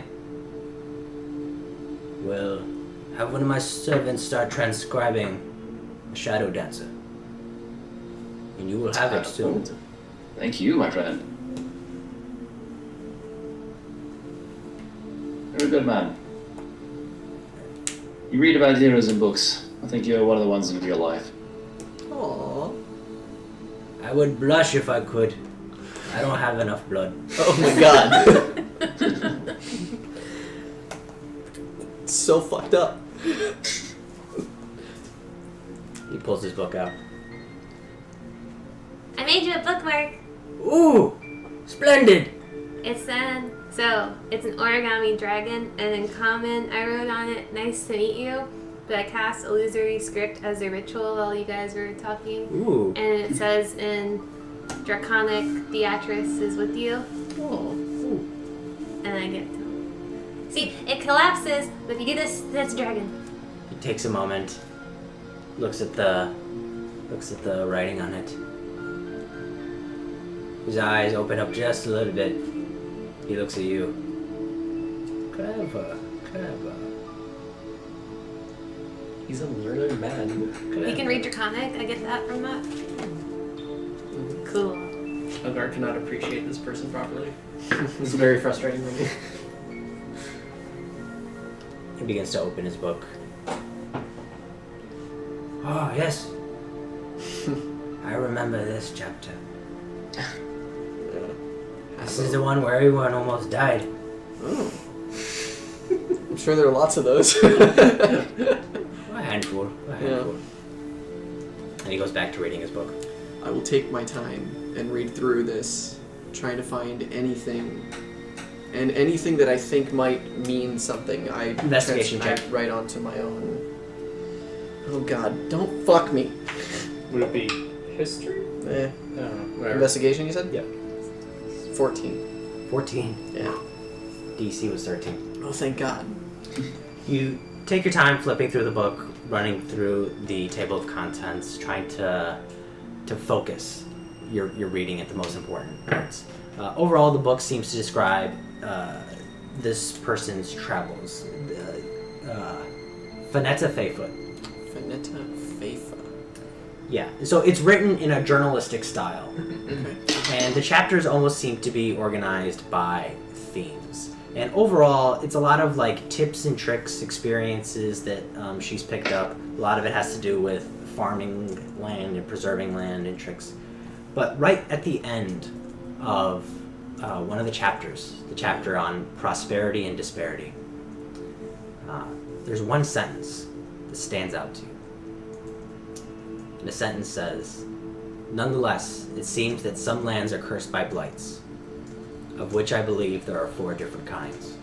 will have one of my servants start transcribing a shadow dancer. And you will have it soon. Thank you, my friend. You're a good man. You read about heroes in books. I think you're one of the ones in real life. Aww. I would blush if I could. I don't have enough blood. Oh my god. It's so fucked up. He pulls his book out. I made you a bookmark. Ooh! Splendid! It's an origami dragon, and in common, I wrote on it, "Nice to meet you," but I cast illusory script as a ritual while you guys were talking. Ooh. And it says in Draconic, Beatrice is with you, Oh. and I get to. See, it collapses, but if you do this, that's a dragon. He takes a moment, looks at the writing on it. His eyes open up just a little bit. He looks at you. Clever. He's a learned man. You can read Draconic, I get that from that. Cool. Agär cannot appreciate this person properly. This is very frustrating for me. He begins to open his book. Oh, yes. I remember this chapter. This is the one where everyone almost died. Oh. I'm sure there are lots of those. A handful. And he goes back to reading his book. I will take my time and read through this, trying to find anything, and anything that I think might mean something. Investigation check. I write onto my own. Oh god, don't fuck me. Would it be history? Whatever. Investigation, you said? Yep. 14. 14. Yeah. DC was 13. Oh, thank god. You take your time flipping through the book, running through the table of contents, trying to focus your reading at the most important parts. Overall, the book seems to describe this person's travels. Fanetta Fayfoot. Fanetta Fayfa. Yeah, so it's written in a journalistic style. Okay. And the chapters almost seem to be organized by themes. And overall, it's a lot of like tips and tricks, experiences that she's picked up. A lot of it has to do with farming land and preserving land and tricks. But right at the end of one of the chapters, the chapter on prosperity and disparity, there's one sentence that stands out to you. And the sentence says, "Nonetheless, it seems that some lands are cursed by blights, of which I believe there are 4 different kinds."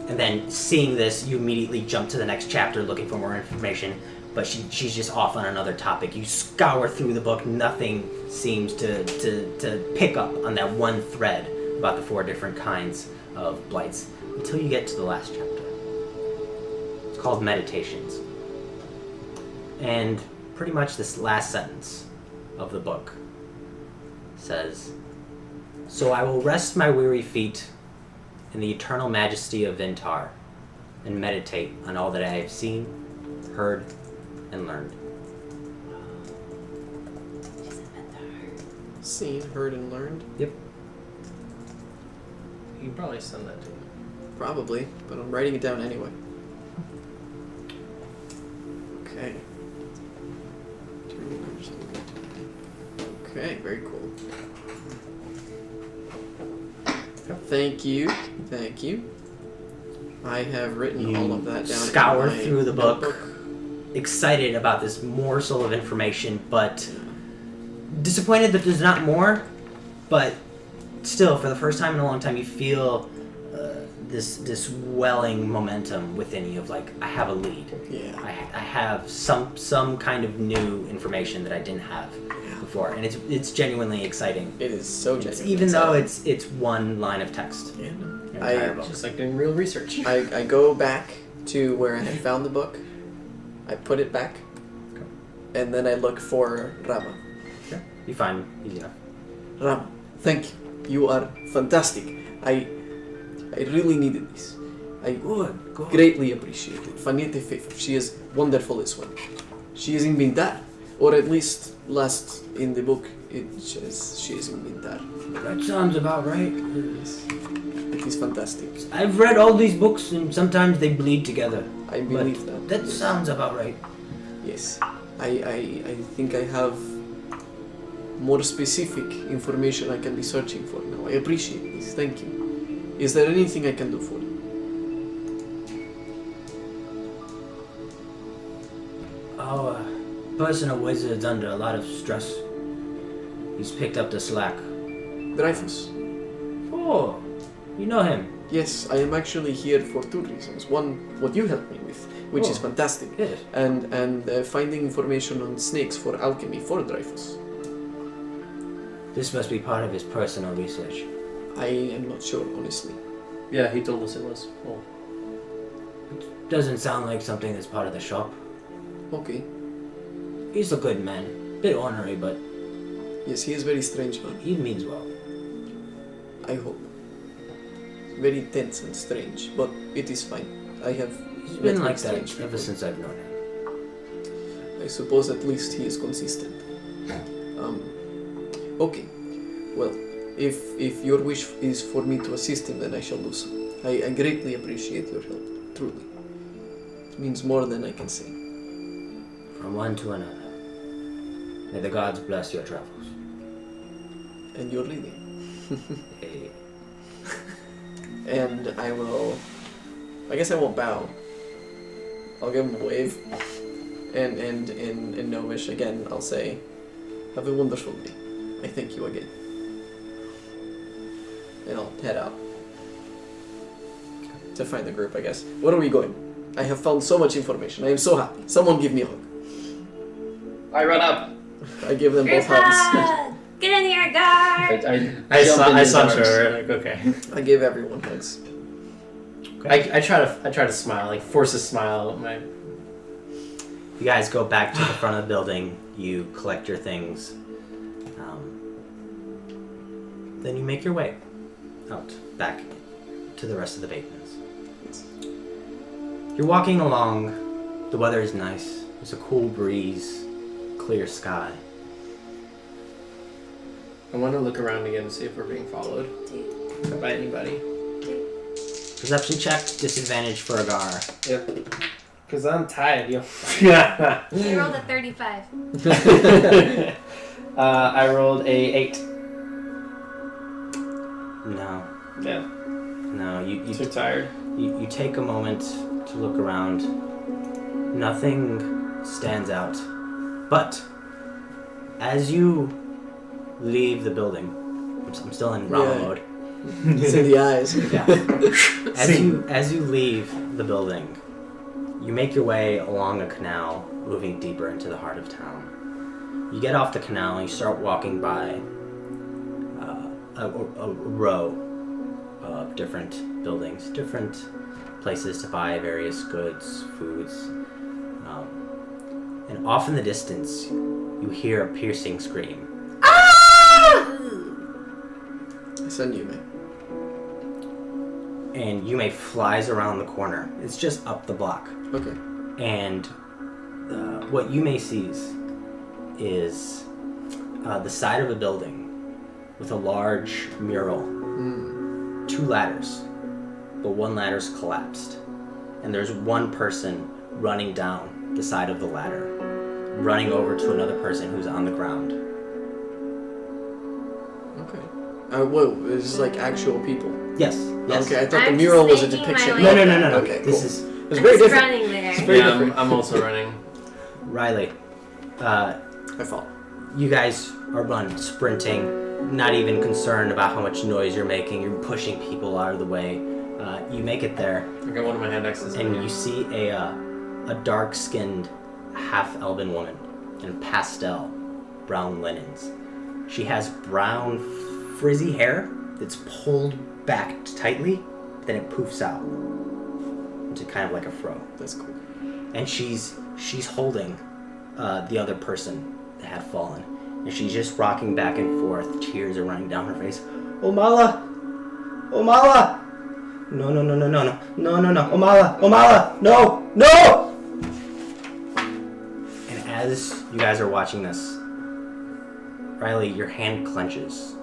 And then seeing this, you immediately jump to the next chapter looking for more information, but she's just off on another topic. You scour through the book, nothing seems to pick up on that one thread about the 4 different kinds of blights, until you get to the last chapter. It's called Meditations. And pretty much this last sentence of the book says, "So I will rest my weary feet in the eternal majesty of Vintar and meditate on all that I have seen, heard, and learned." Seen, heard, and learned? Yep. You can probably send that to me. Probably, but I'm writing it down anyway. Okay. Okay, very cool. Thank you. I have written all of that down. Scour in my through the book, notebook. excited about this morsel of information, but disappointed that there's not more. But still, for the first time in a long time, you feel this welling momentum within you of like, I have a lead. Yeah. I have some kind of new information that I didn't have before, and it's genuinely exciting. It is so genuine. Even though it's one line of text. Yeah, no. Your entire book. Just like doing real research. I go back to where I had found the book. I put it back. And then I look for Rama. Sure. You find easy enough. Rama, thank you. You are fantastic. I really needed this. I Good. greatly appreciate it. Fanete Fefa, she is wonderful as well. She is in Bintar. Or at least last in the book it says she is in Bintar. That sounds about right. Yes. It is fantastic. I've read all these books, and sometimes they bleed together. I believe that. That sounds about right. Yes. I think I have more specific information I can be searching for now. I appreciate this. Thank you. Is there anything I can do for you? Our personal wizard's under a lot of stress. He's picked up the slack. Dreyfus. Oh, you know him. Yes, I am actually here for two reasons. One, what you helped me with, which is Oh. fantastic. Yes. And finding information on snakes for alchemy for Dreyfus. This must be part of his personal research. I am not sure, honestly. Yeah, he told us it was. Oh. Doesn't sound like something that's part of the shop. Okay. He's a good man. Bit ornery, but Yes, he is very strange man. he means well. I hope. Very tense and strange, but it is fine. I have He's met been with like that strange ever people. since I've known him. I suppose at least he is consistent. Okay. Well, if your wish is for me to assist him, then I shall do so. I greatly appreciate your help, truly. It means more than I can say. From one to another. May the gods bless your travels. And your reading. Hey. And I guess I won't bow. I'll give him a wave. And in Gnomish again, I'll say, have a wonderful day. I thank you again. And I'll head out. To find the group, I guess. Where are we going? I have found so much information. I am so happy. Someone give me a hug. I run up. I give them both Group hugs. hug! Get in here, Agär! I jump saw in his arms. her. Like, okay. I give everyone hugs. I try to smile, like force a smile. My You guys go back to the front of the building. You collect your things. Then you make your way out back to the rest of the basements. You're walking along. The weather is nice. There's a cool breeze, clear sky. I want to look around again and see if we're being followed by anybody. Perception check, disadvantage for Agär. Yep. Cause I'm tired, yo. You rolled a 35. I rolled a 8. No, Yeah. no. Too tired. You take a moment to look around. Nothing stands out. But as you leave the building, I'm still in Rama Yeah. mode. It's in the eyes. Yeah. As you leave the building, you make your way along a canal, moving deeper into the heart of town. You get off the canal and you start walking by a row of different buildings, different places to buy various goods, foods. And off in the distance, you hear a piercing scream. It's on you, man. And Yume flies around the corner. It's just up the block. Okay. And what Yume sees is the side of a building with a large mural, 2 ladders, but one ladder's collapsed. And there's one person running down the side of the ladder, running over to another person who's on the ground. Okay. Whoa, this is like actual people. Yes. Okay, I thought I'm the mural was just a making my depiction. way No. Okay, This cool. is It's I'm very just different. running there. Very Yeah, different. I'm also running. Riley. I fall. You guys are sprinting, not even concerned about how much noise you're making. You're pushing people out of the way. You make it there, I got one of my hand axes. and you see a dark-skinned, half-elven woman in pastel brown linens. She has brown, frizzy hair that's pulled back tightly, but then it poofs out into kind of like a fro. That's cool. And she's holding the other person that had fallen, and she's just rocking back and forth. Tears are running down her face. Omala! Omala! No, no, no, no, no, no, no, no, no. Omala! Omala! No! No! And as you guys are watching this, Riley, your hand clenches.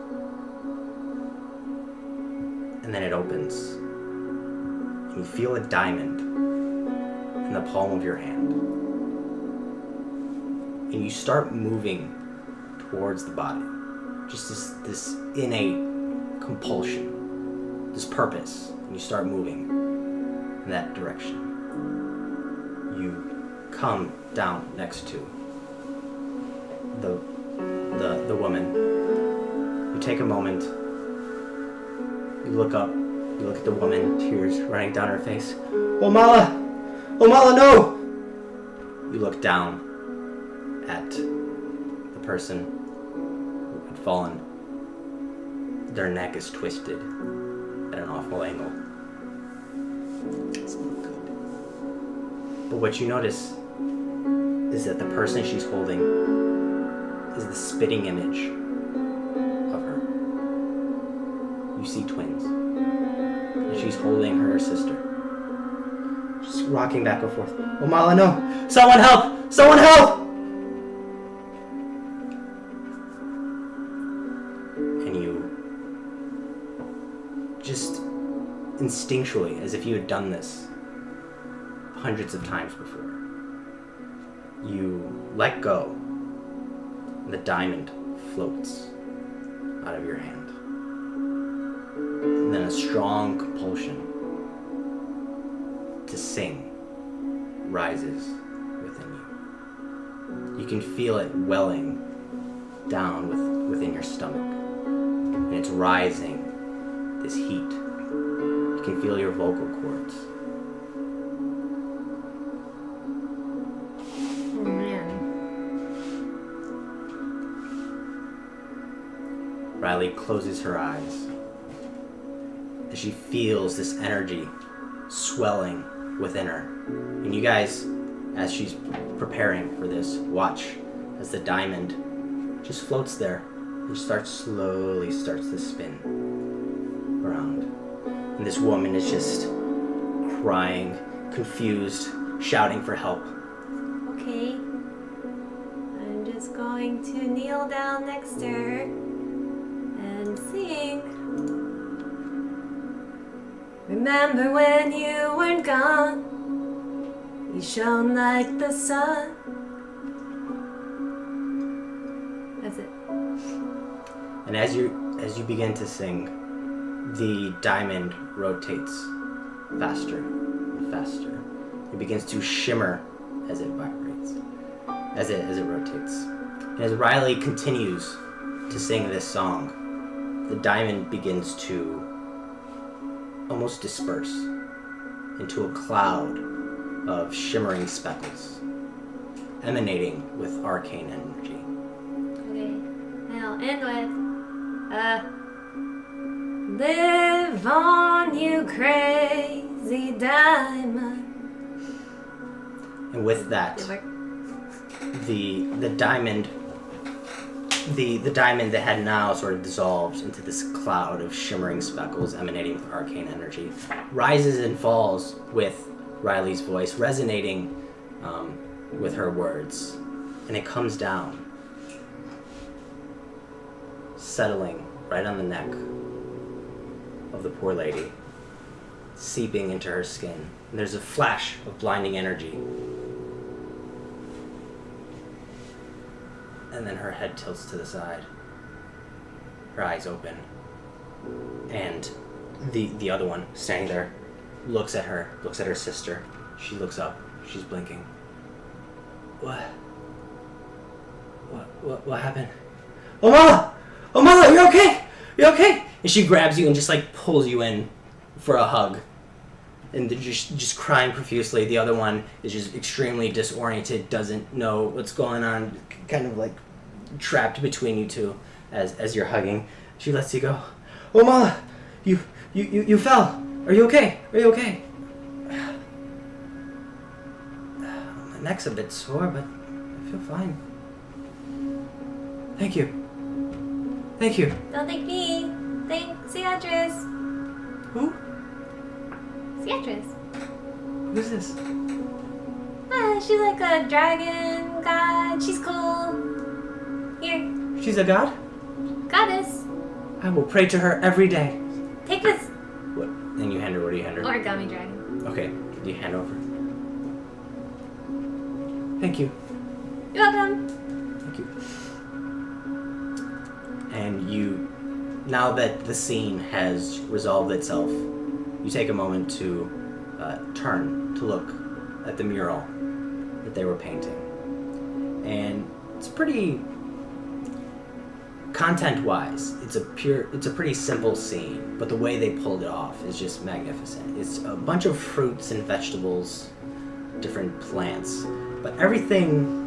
And then it opens. And you feel a diamond in the palm of your hand. And you start moving towards the body. Just this innate compulsion, this purpose. And you start moving in that direction. You come down next to the woman. You take a moment. You look up. You look at the woman, tears running down her face. Omala! Omala, no! You look down at the person who had fallen. Their neck is twisted at an awful angle. That's not good. But what you notice is that the person she's holding is the spitting image of her. You see twins. And she's holding her sister. Just rocking back and forth. Omala, no! Someone help! Someone help! And you just instinctually, as if you had done this hundreds of times before, you let go, and the diamond floats out of your hand. And then a strong compulsion to sing rises within you. You can feel it welling down within your stomach, and it's rising, this heat. You can feel your vocal cords. Oh man. Riley closes her eyes as she feels this energy swelling within her. And you guys, as she's preparing for this, watch as the diamond just floats there and slowly starts to spin around. And this woman is just crying, confused, shouting for help. Okay. I'm just going to kneel down next to her and sing. Remember when you weren't gone, you shone like the sun. That's it. And as you begin to sing, the diamond rotates faster and faster. It begins to shimmer as it vibrates, as it rotates. And as Riley continues to sing this song, the diamond begins to almost disperse into a cloud of shimmering speckles, emanating with arcane energy. Okay. I'll end with live on, you crazy diamond. And with that, Did it work? the diamond that had now sort of dissolved into this cloud of shimmering speckles emanating with arcane energy rises and falls with Riley's voice resonating with her words, and it comes down, settling right on the neck of the poor lady, seeping into her skin. And there's a flash of blinding energy. And then her head tilts to the side. Her eyes open. And the other one, standing there, looks at her sister. She looks up. She's blinking. What happened? Omala! Omala, you're okay? You're okay? And she grabs you and just like pulls you in for a hug. and they're just crying profusely. The other one is just extremely disoriented, doesn't know what's going on, kind of like trapped between you two as you're hugging. She lets you go. Oh, Mala, you fell. Are you okay? Are you okay? My neck's a bit sore, but I feel fine. Thank you. Thank you. Don't thank me. Thank Ciatrice. Who? Ciatrice. Who's this? She's like a dragon god. She's cool. Here, She's a god? goddess. I will pray to her every day. Take this. What? And you hand her, what do you hand her? Origami dragon. Okay, you hand over. Thank you. You're welcome. Thank you. And you, now that the scene has resolved itself, you take a moment to turn to look at the mural that they were painting. And it's pretty, content-wise, it's a pretty simple scene, but the way they pulled it off is just magnificent. It's a bunch of fruits and vegetables, different plants, but everything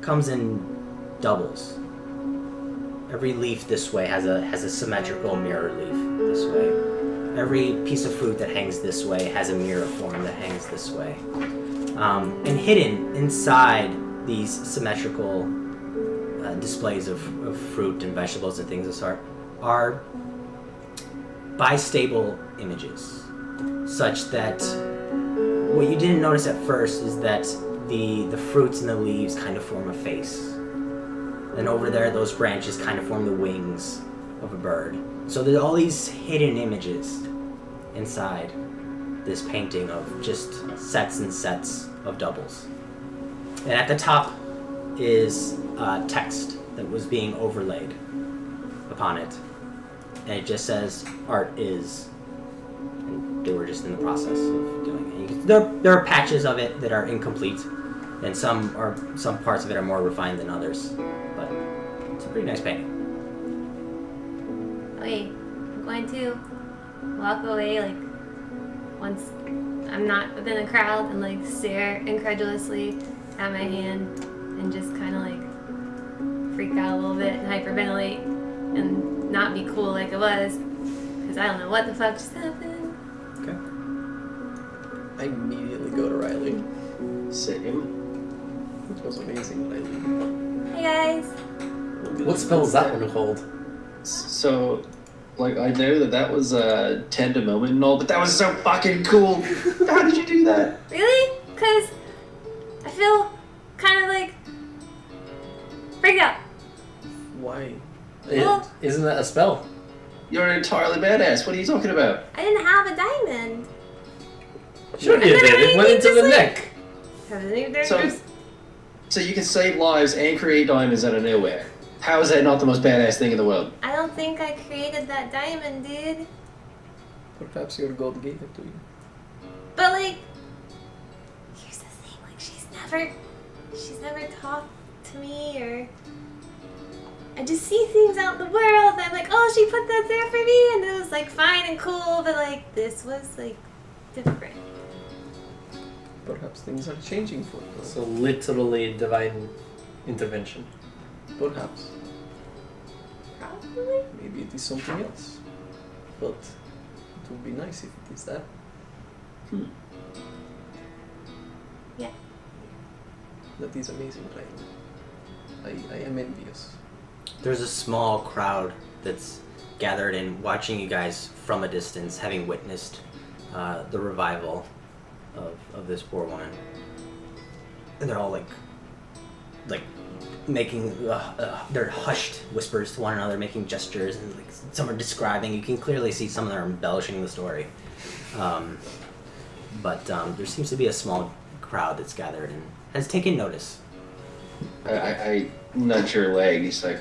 comes in doubles. Every leaf this way has a symmetrical mirror leaf this way. Every piece of fruit that hangs this way has a mirror form that hangs this way. And hidden inside these symmetrical displays of fruit and vegetables and things of sort are bistable images, such that what you didn't notice at first is that the fruits and the leaves kind of form a face. And over there, those branches kind of form the wings of a bird. So there's all these hidden images inside this painting of just sets and sets of doubles. And at the top is text that was being overlaid upon it. And it just says, art is. And they were just in the process of doing it. There are patches of it that are incomplete, and some parts of it are more refined than others. But it's a pretty nice painting. Okay, I'm going to walk away like once I'm not within a crowd and like stare incredulously at my hand and just kind of like freak out a little bit and hyperventilate and not be cool like it was because I don't know what the fuck just happened. Okay. I immediately go to Riley. Same. It was amazing, Riley. Hey guys. What spell is that one called? So, like, I know that was a tender moment and all, but that was so fucking cool. How did you do that? Really? Because I feel kind of like freaked out. Why? Well- Isn't that a spell? You're entirely badass. What are you talking about? I didn't have a diamond. Sure And you then did. I It went into just, the like- neck. So you can save lives and create diamonds out of nowhere. How is that not the most badass thing in the world? I don't think I created that diamond, dude. Perhaps your god gave it to you. But like, here's the thing: like, she's never talked to me, or I just see things out in the world. And I'm like, oh, she put that there for me, and it was like fine and cool. But like, this was like different. Perhaps things are changing for you. So literally divine intervention. Perhaps. Probably. Maybe it is something else. But it would be nice if it is that. Yeah. That is amazing, Riley. I am envious. There's a small crowd that's gathered and watching you guys from a distance, having witnessed the revival of this poor woman. And they're all like making they're hushed whispers to one another, making gestures, and like some are describing. You can clearly see some of them are embellishing the story. But there seems to be a small crowd that's gathered and has taken notice. I nudge your leg. He's like,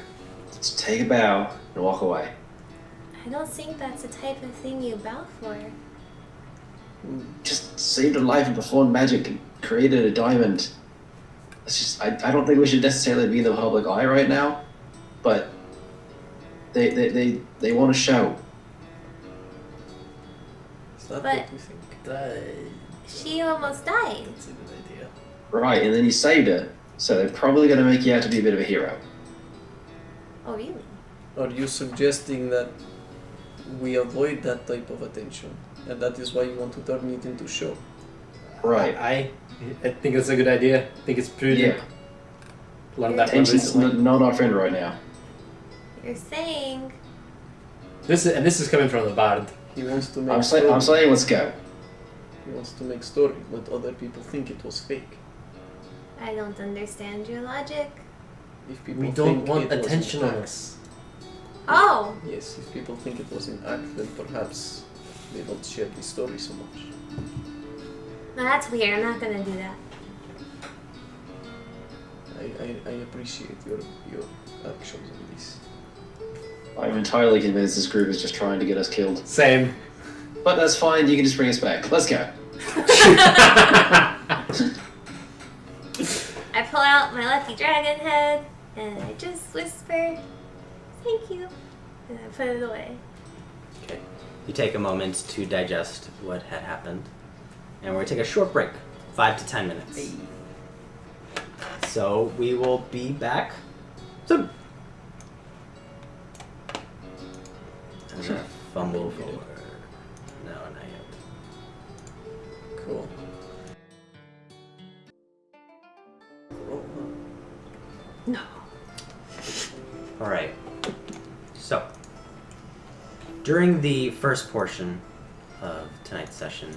let's take a bow and walk away. I don't think that's the type of thing you bow for. Just saved a life and performed magic and created a diamond. It's just, I don't think we should necessarily be in the public eye right now, but they want to show. that But- what you think? She almost died. That's a good idea. Right, and then you saved her, so they're probably going to make you out to be a bit of a hero. Oh, really? Are you suggesting that we avoid that type of attention, and that is why you want to turn it into show? Right. I think it's a good idea. I think it's prudent. Yeah. Learned that one Attention's recently. not our friend right now. You're saying This is coming from the bard. He wants to make I'm story. saying let's go. He wants to make story, let other people think it was fake. I don't understand your logic. If people We think don't want it was attention in on act- us. Oh, Yes, if people think it was in act, then perhaps they don't share the story so much. no, that's weird. I'm not gonna do that. I appreciate your actions on this. I'm entirely convinced this group is just trying to get us killed. Same. But that's fine, you can just bring us back. Let's go. I pull out my lucky dragon head and I just whisper, "Thank you," and I put it away. Okay. You take a moment to digest what had happened, and we're going to take a short break, 5 to 10 minutes. So we will be back soon. I'm going to fumble forward. No, not yet. Cool. No. All right. So, during the first portion of tonight's session,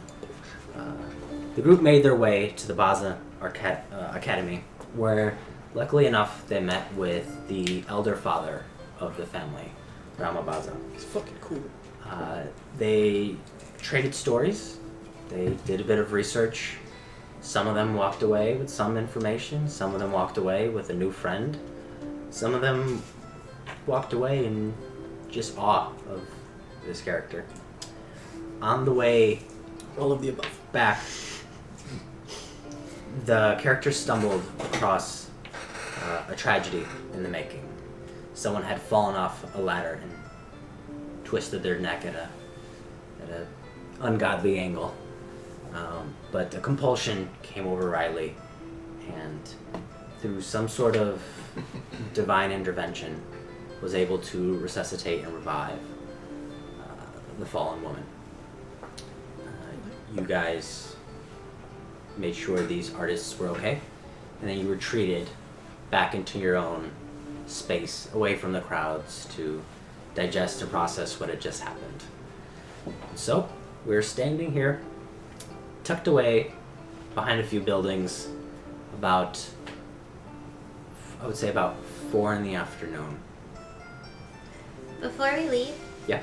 the group made their way to the Baza Academy, where, luckily enough, they met with the elder father of the family, Rama Baza. It's fucking cool. They traded stories. They did a bit of research. Some of them walked away with some information. Some of them walked away with a new friend. Some of them walked away in just awe of this character. On the way All of the above. back, the character stumbled across a tragedy in the making. Someone had fallen off a ladder and twisted their neck at a ungodly angle. But a compulsion came over Riley, and through some sort of divine intervention, was able to resuscitate and revive the fallen woman. You guys made sure these artists were okay, and then you retreated back into your own space, away from the crowds, to digest and process what had just happened. So, we're standing here, tucked away behind a few buildings, about, I would say about 4 in the afternoon. Before we leave, Yeah.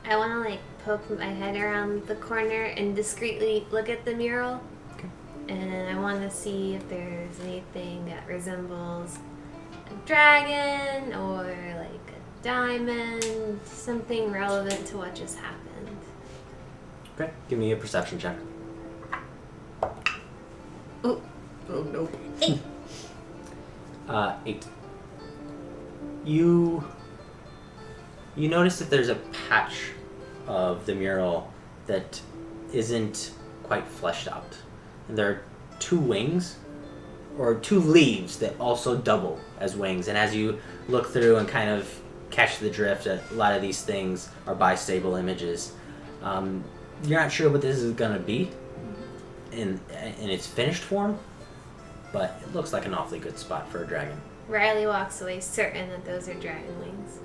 I want to like poke my head around the corner and discreetly look at the mural. Okay. And I want to see if there's anything that resembles a dragon or like a diamond, something relevant to what just happened. Okay, give me a perception check. Oh nope. 8. You notice that there's a patch of the mural that isn't quite fleshed out. And there are 2 wings, or 2 leaves that also double as wings. And as you look through and kind of catch the drift, a lot of these things are bistable images. You're not sure what this is going to be in its finished form, but it looks like an awfully good spot for a dragon. Riley walks away certain that those are dragon wings.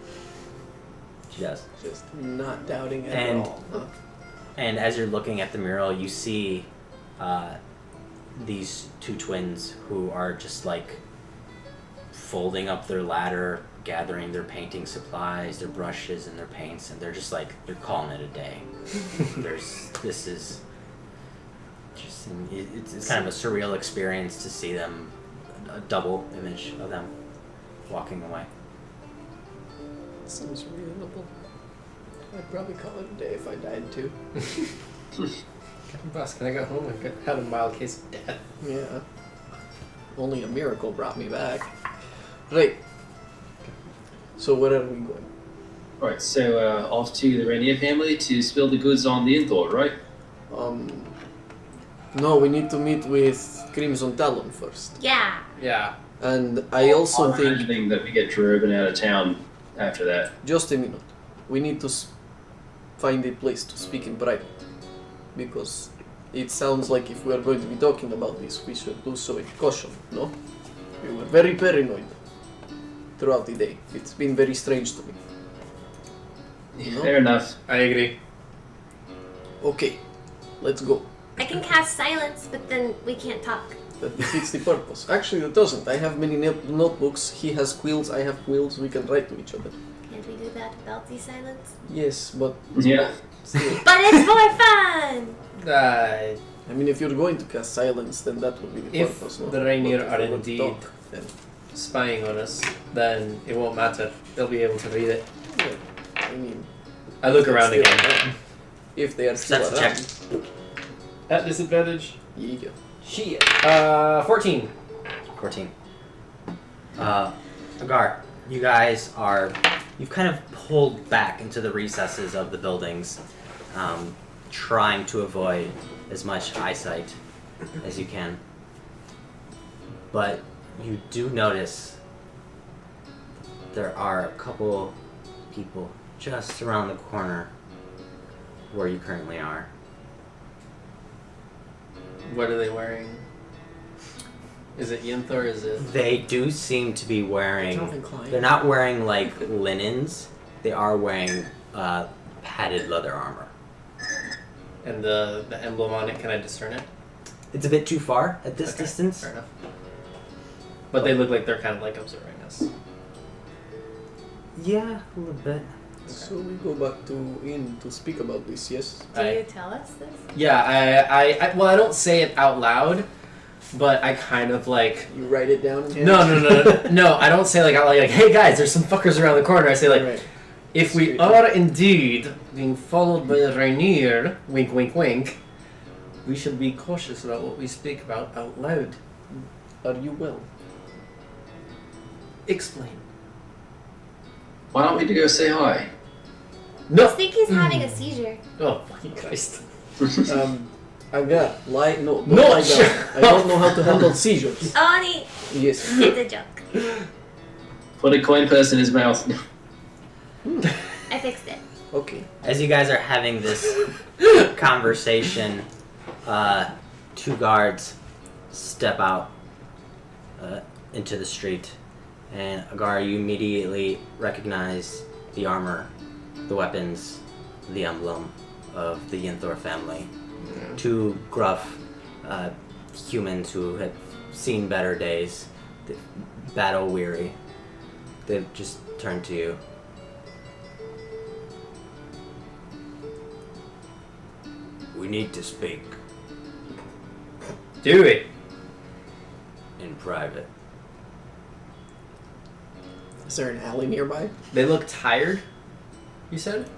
She does. Just not doubting it And- at all. Huh? And as you're looking at the mural, you see these 2 twins who are just like folding up their ladder, gathering their painting supplies, their brushes and their paints, and they're just like, they're calling it a day. This is just, it's kind of a surreal experience to see them, a double image of them walking away. Seems reasonable. I'd probably call it a day if I died too. Boss, can I go home? I had a mild case of death. Yeah. Only a miracle brought me back. Right. So where are we going? Right, so off to the Rainier family to spill the goods on the Inthor, right? No, we need to meet with Crimson Talon first. Yeah. Yeah. And I also I'm think, imagining that we get driven out of town after that. just a minute, we need to find a place to speak in private. Because it sounds like if we are going to be talking about this, we should do so with caution, no? We were very paranoid throughout the day. It's been very strange to me. No? Fair enough. I agree. Okay, let's go. I can cast silence, but then we can't talk. That defeats the purpose. Actually, it doesn't. I have many notebooks. He has quills, I have quills. We can write to each other. Can't we do that without the silence? Yes, but Yeah. still. But it's more fun! I mean, if you're going to cast silence, then that would be the If purpose. No? the Rainier But if are we're going to indeed talk, then spying on us, then it won't matter. They'll be able to read it. yeah, I mean, I look if they're around still again. around. If they are still Perception around. check. At disadvantage. Yeah. Shit. 14. 14. Agär, you guys you've kind of pulled back into the recesses of the buildings, trying to avoid as much eyesight as you can. But you do notice there are a couple people just around the corner where you currently are. What are they wearing? Is it Yinthor? Is it? They do seem to be wearing. Calvin Klein. They're not wearing like linens. They are wearing padded leather armor. And the emblem on it, can I discern it? It's a bit too far at this Okay, distance. Fair enough. But they look like they're kind of like observing us. Yeah, a little bit. So we go back to inn to speak about this, yes? Do you tell us this? Yeah, I well, I don't say it out loud, but I kind of like. You write it down in hand? No, I don't say like out loud, like, hey guys, there's some fuckers around the corner. I say like, Right. if we are indeed being followed by the Rainier, wink, wink, wink, we should be cautious about what we speak about out loud. Are you well? Explain. Why don't we go say hi? I No. think he's having a seizure. Oh, fucking Christ. Agär, lie, no, don't No, lie down. shut I don't know how to handle seizures. Oni! Yes. It's a joke. Put a coin purse in his mouth. I fixed it. Okay. As you guys are having this conversation, two guards step out into the street, and Agär, you immediately recognize the armor, the weapons, the emblem of the Yinthor family. Two gruff humans who had seen better days, battle weary. They've just turned to you. We need to speak Do it. in private. Is there an alley nearby? They look tired, you said?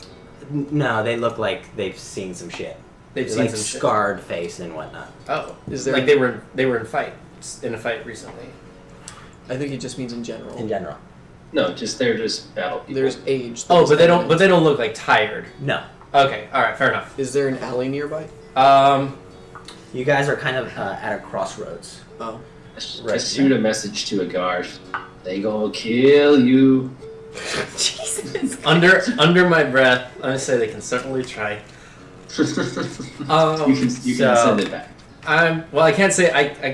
No, they look like they've seen some shit. They've They're seen like some shit. scarred face and whatnot. Oh. Is there Like they were in a fight recently. I think it just means in general. In general, No, they're just battle people. There's age. Oh, there's but they don't element. look like tired. no. Okay, alright, fair enough. Is there an alley nearby? You guys are kind of at a crossroads. Oh. I shoot a message to Agär. They gonna kill you. Jesus. Under my breath, I say they can certainly try. You Um, can so- send it back. well, I can't say I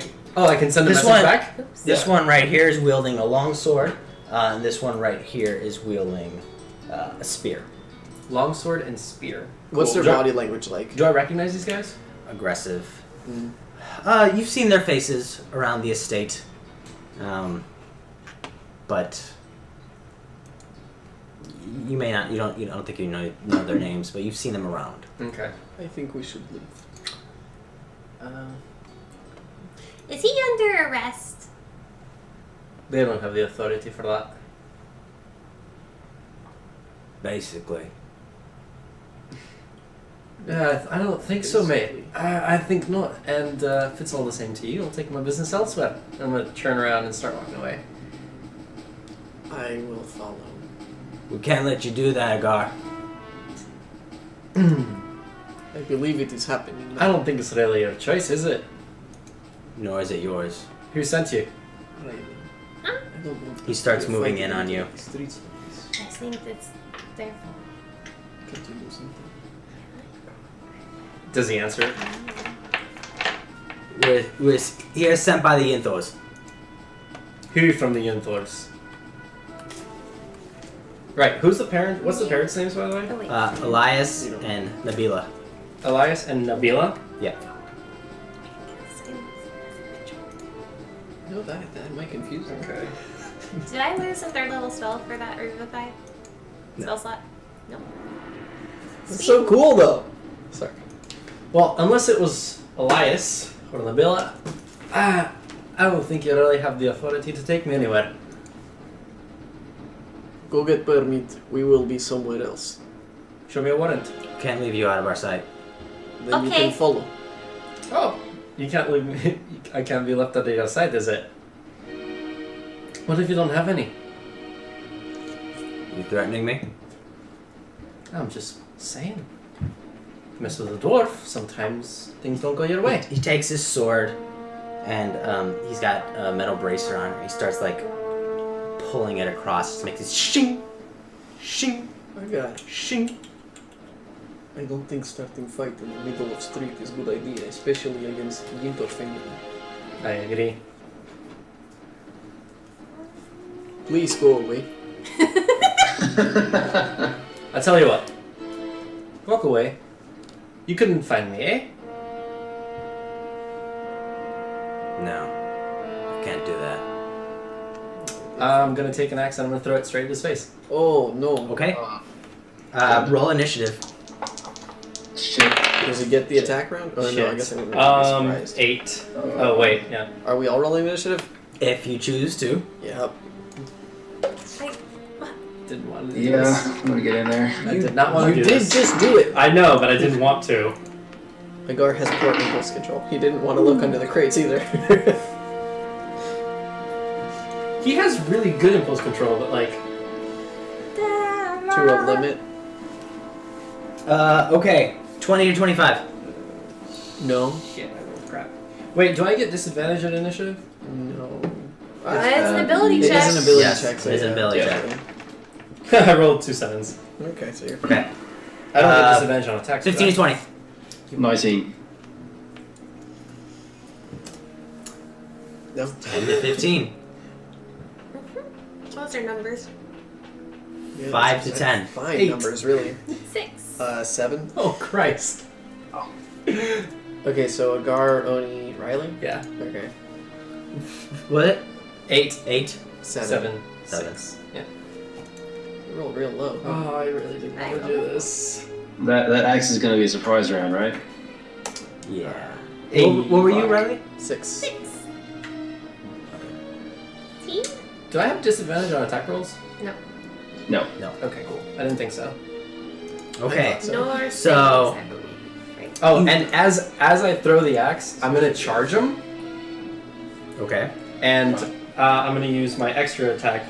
can send the This message one- back. Oops. This one right here is wielding a long sword, and this one right here is wielding a spear. Longsword and spear. What's Cool. their body language like? Do I recognize these guys? Aggressive. Mm. You've seen their faces around the estate, but you may not. You don't think you know their names, but you've seen them around. Okay. I think we should leave. Is he under arrest? They don't have the authority for that. Basically. Yeah, I don't think so, mate. Basically. I think not. And if it's all the same to you, I'll take my business elsewhere. I'm gonna turn around and start walking away. I will follow. We can't let you do that, Agär. I believe it is happening I now. don't think it's really your choice, is it? Nor is it yours. Who sent you? I don't want He starts to moving fight in on you. the streets like this. I think it's their fault. Can't you do something? Does he answer it? We're here sent by the Inthors. Who from the Unthors? Right, who's the parent? What's the parents' names, by the way? Oh wait. Elias and Nabila. Elias and Nabila? Yeah. No, that might confuse them. Okay. Did I lose a third level spell for that Revivify No. spell slot? No. It's so cool though. Sorry. Well, unless it was Elias or Nabila, I don't think you really have the authority to take me anywhere. Go get permit. We will be somewhere else. Show me a warrant. Can't leave you out of our sight. Then you Okay. can follow. Oh, you can't leave me. I can't be left at the outside, is it? What if you don't have any? You threatening me? I'm just saying. Mess with a dwarf, sometimes things don't go your way. He takes his sword, and he's got a metal bracer on. He starts like pulling it across. Just makes this shing, shing, My God. shing. I don't think starting fight in the middle of street is a good idea, especially against Gintor family. I agree. Please go away. I tell you what. Walk away. You couldn't find me, eh? No, I can't do that. I'm gonna take an axe and I'm gonna throw it straight at his face. Oh no. Okay. Roll initiative. Shit. Does he get the attack round? Oh no, I Shit. guess I wouldn't be surprised. 8. Oh wait, yeah. Are we all rolling initiative? If you choose to. Yep. Didn't want to do Yeah, this. I'm gonna get in there. I did not want to You do did this. just do it. I know, but I didn't want to. Agär has poor impulse control. He didn't want to look under the crates either. He has really good impulse control, but like, To a limit. Okay. 20 to 25. No. shit, I rolled crap. Wait, do I get disadvantage at initiative? No. It's an ability It check. is an ability Yes, check. So it is an yeah. ability Yeah. check. I rolled 2 7s. Okay, so you're Okay. I don't get Uh, disadvantage on attacks. 15 to 20. 19. no. 10 to 15. Those are numbers. Yeah, 5 that's to 10. Fine 8. numbers, really. 6. 7. Oh Christ. Okay, so Agär, Oni, Riley. Yeah. Okay. What? 8. 8. 7. 7. 6. Yeah. You rolled real low. Oh, I really didn't want to do this. That axe is gonna be a surprise round, right? Yeah. Hey, What were you, fuck. Riley? 6. 6. Team? Do I have disadvantage on attack rolls? No. Okay, cool. I didn't think so. Okay. So- Nor so- six, I believe. Right. Oh, and as I throw the axe, I'm gonna charge him, Okay. and I'm gonna use my extra attack.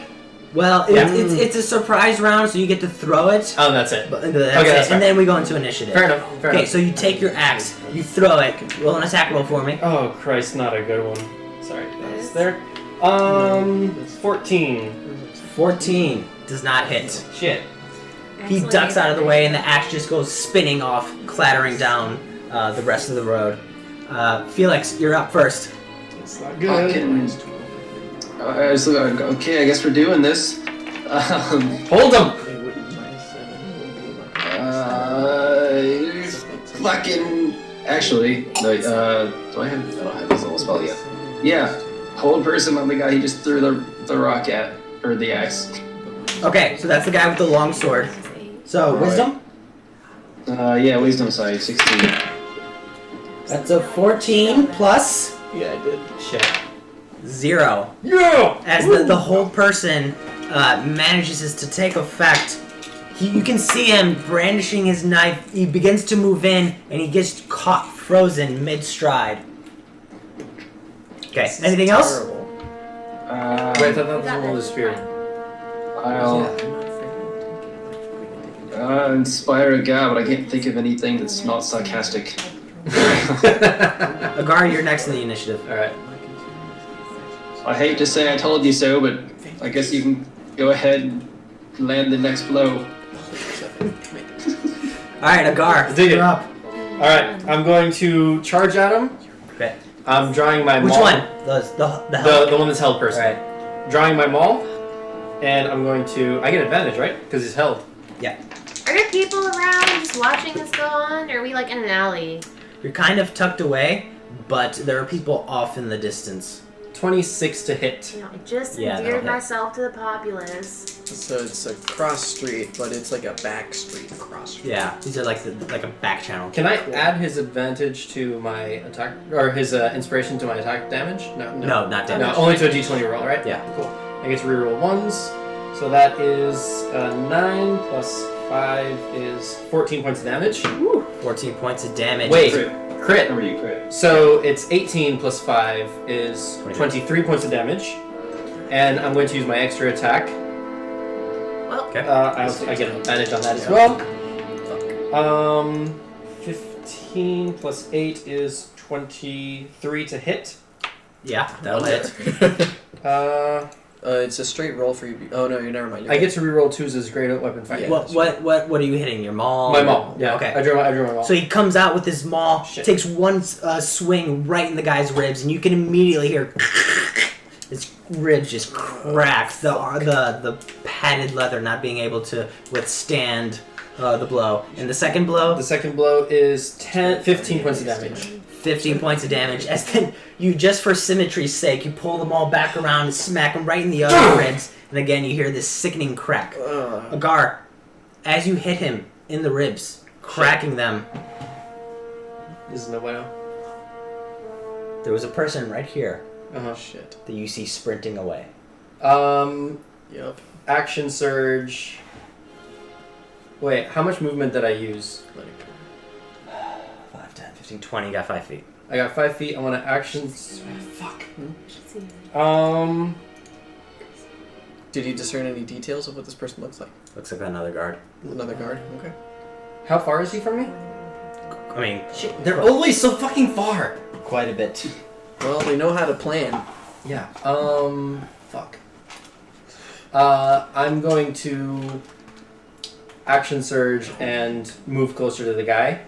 Well, Yeah. it's a surprise round, so you get to throw it. Oh, that's it. But that's Okay, it. that's fair. And then we go into initiative. Fair enough. Fair Okay, enough. so you take your axe, you throw it, roll an attack roll for me. Oh Christ, not a good one. Sorry, that's there. 14. 14 does not hit. Shit. He Excellent. ducks out of the way, and the axe just goes spinning off, clattering down the rest of the road. Felix, you're up first. It's not Fucking. Okay, I guess we're doing this. Hold him. It wouldn't minus 7. It would be Fucking. Actually, no, do I have? I don't have his little spell yet. Yeah, hold person on the guy he just threw the rock at, or the axe. Okay, so that's the guy with the long sword. So, Alright. wisdom? Yeah, wisdom side, 16. That's a 14 plus Yeah, I did. Shit. 0. Yeah. As the whole person manages to take effect, you can see him brandishing his knife. He begins to move in, and he gets caught frozen mid-stride. Okay, This is anything else? terrible. Wait, I thought that was one of the spirit. I'll. Yeah, I'm not afraid. inspire Agär, but I can't think of anything that's not sarcastic. Agär, you're next in the initiative. All right. I hate to say I told you so, but I guess you can go ahead and land the next blow. Alright, Agär, Dig it. you're up. All right. I'm going to charge at him. Okay. I'm drawing my Which maul. one? The one that's held person. Alright. Drawing my maul, and I'm going to. I get advantage, right? Because he's held. Yeah. Are there people around just watching this go on? Or are we like in an alley? You're kind of tucked away, but there are people off in the distance. 26 to hit. You know, I just Yeah, that'll endeared hit. myself to the populace. So it's a cross street, but it's like a back street cross street. Yeah, these are like a back channel. Can I add his advantage to my attack, or his inspiration to my attack damage? No. No, not No, damage. only to a d20 roll, right? Yeah. Cool. I get to reroll ones. So that is 9 plus 5 is 14 points of damage. 14 points of damage. Wait, crit. Remember you crit. So it's 18 plus 5 is 23 points of damage. And I'm going to use my extra attack. Well, Okay. I get an advantage on that as well. 15 plus 8 is 23 to hit. Yeah, that'll hit. It's a straight roll for you. Oh no, you're never mind. I get to reroll 2s as great weapon fighting. Yeah. What are you hitting? Your maul? My maul. Yeah. Okay. I drew my maul. So he comes out with his maul, Shit. takes one swing right in the guy's ribs, and you can immediately hear his ribs just crack. The padded leather not being able to withstand the blow. And the second blow, The second blow is 15 points of damage. 15 points of damage. As then you, just for symmetry's sake, you pull them all back around and smack him right in the other ribs. And again, you hear this sickening crack. Agär, as you hit him in the ribs, cracking them, This is no bueno. there was a person right here Uh-huh. Shit. that you see sprinting away. Yep. Action surge. Wait, how much movement did I use? Let it go. 5, 10, 15, 20, got 5 feet. I got 5 feet. I want to action. Fuck. let's see. Did you discern any details of what this person looks like? Looks like another guard. Another guard. Okay. How far is he from me? I mean, They're always so fucking far. quite a bit. Well, they know how to plan. Yeah. Fuck. I'm going to action surge and move closer to the guy.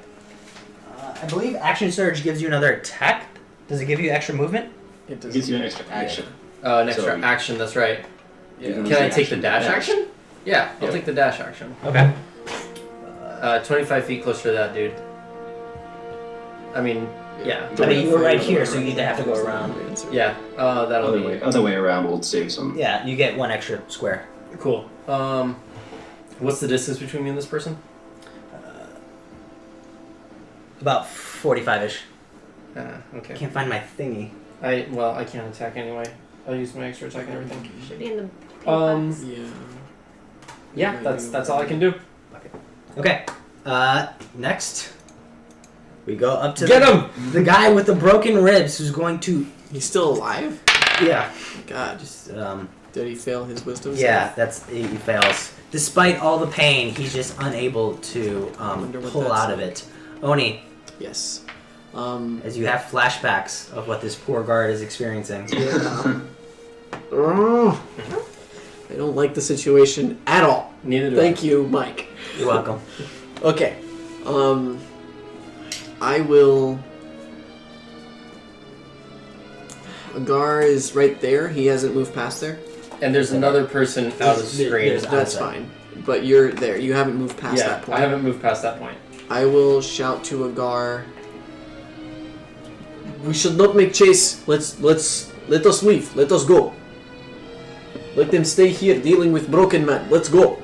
I believe Action Surge gives you another attack. Does it give you extra movement? It does. Gives you an extra action. An extra So- action. That's right. Yeah. Can I take the dash action? Yeah, I'll Yeah. take the dash action. Okay. 25 feet closer to that dude. I mean, yeah. I mean, you were right here, so you'd have to go around. Yeah, that'll be Other way around will save some. Yeah, you get one extra square. cool. What's the distance between me and this person? About 45-ish. Okay. Can't find my thingy. I can't attack anyway. I'll use my extra attack and everything. Should be in the Um, pink box. Yeah. Yeah, that's all I can do. Okay. Next, we go up to Get him! the guy with the broken ribs who's going to. He's still alive? Yeah. God. Just Did he fail his wisdom? Yeah, he fails. Despite all the pain, he's just unable to Wonder what pull that's out of like. it. Oni, Yes. as you have flashbacks of what this poor guard is experiencing. Yeah. I don't like the situation at all. Neither do Thank you, Mike. You're welcome. Okay. I will. Agär is right there. He hasn't moved past there. And there's another person out of the screen. There's- That's fine. But you're there. You haven't moved past Yeah, that point. I haven't moved past that point. I will shout to Agär. We should not make chase. Let us leave. Let us go. Let them stay here dealing with broken men. Let's go.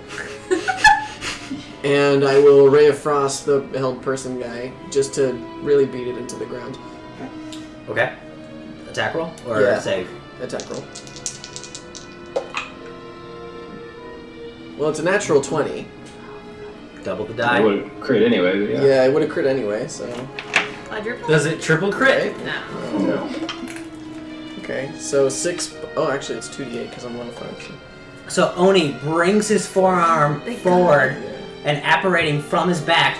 And I will Ray of Frost the held person guy just to really beat it into the ground. Okay. Attack roll or Yeah. save? Attack roll. Well, it's a natural 20. Double the I die. would crit anyway. But Yeah, I would have crit anyway, so. Quadruple? Does it triple crit? No. No. Okay, so 6. Oh, actually, it's 2d8 because I'm level 5. So Oni brings his forearm Thank forward, and apparating from his back,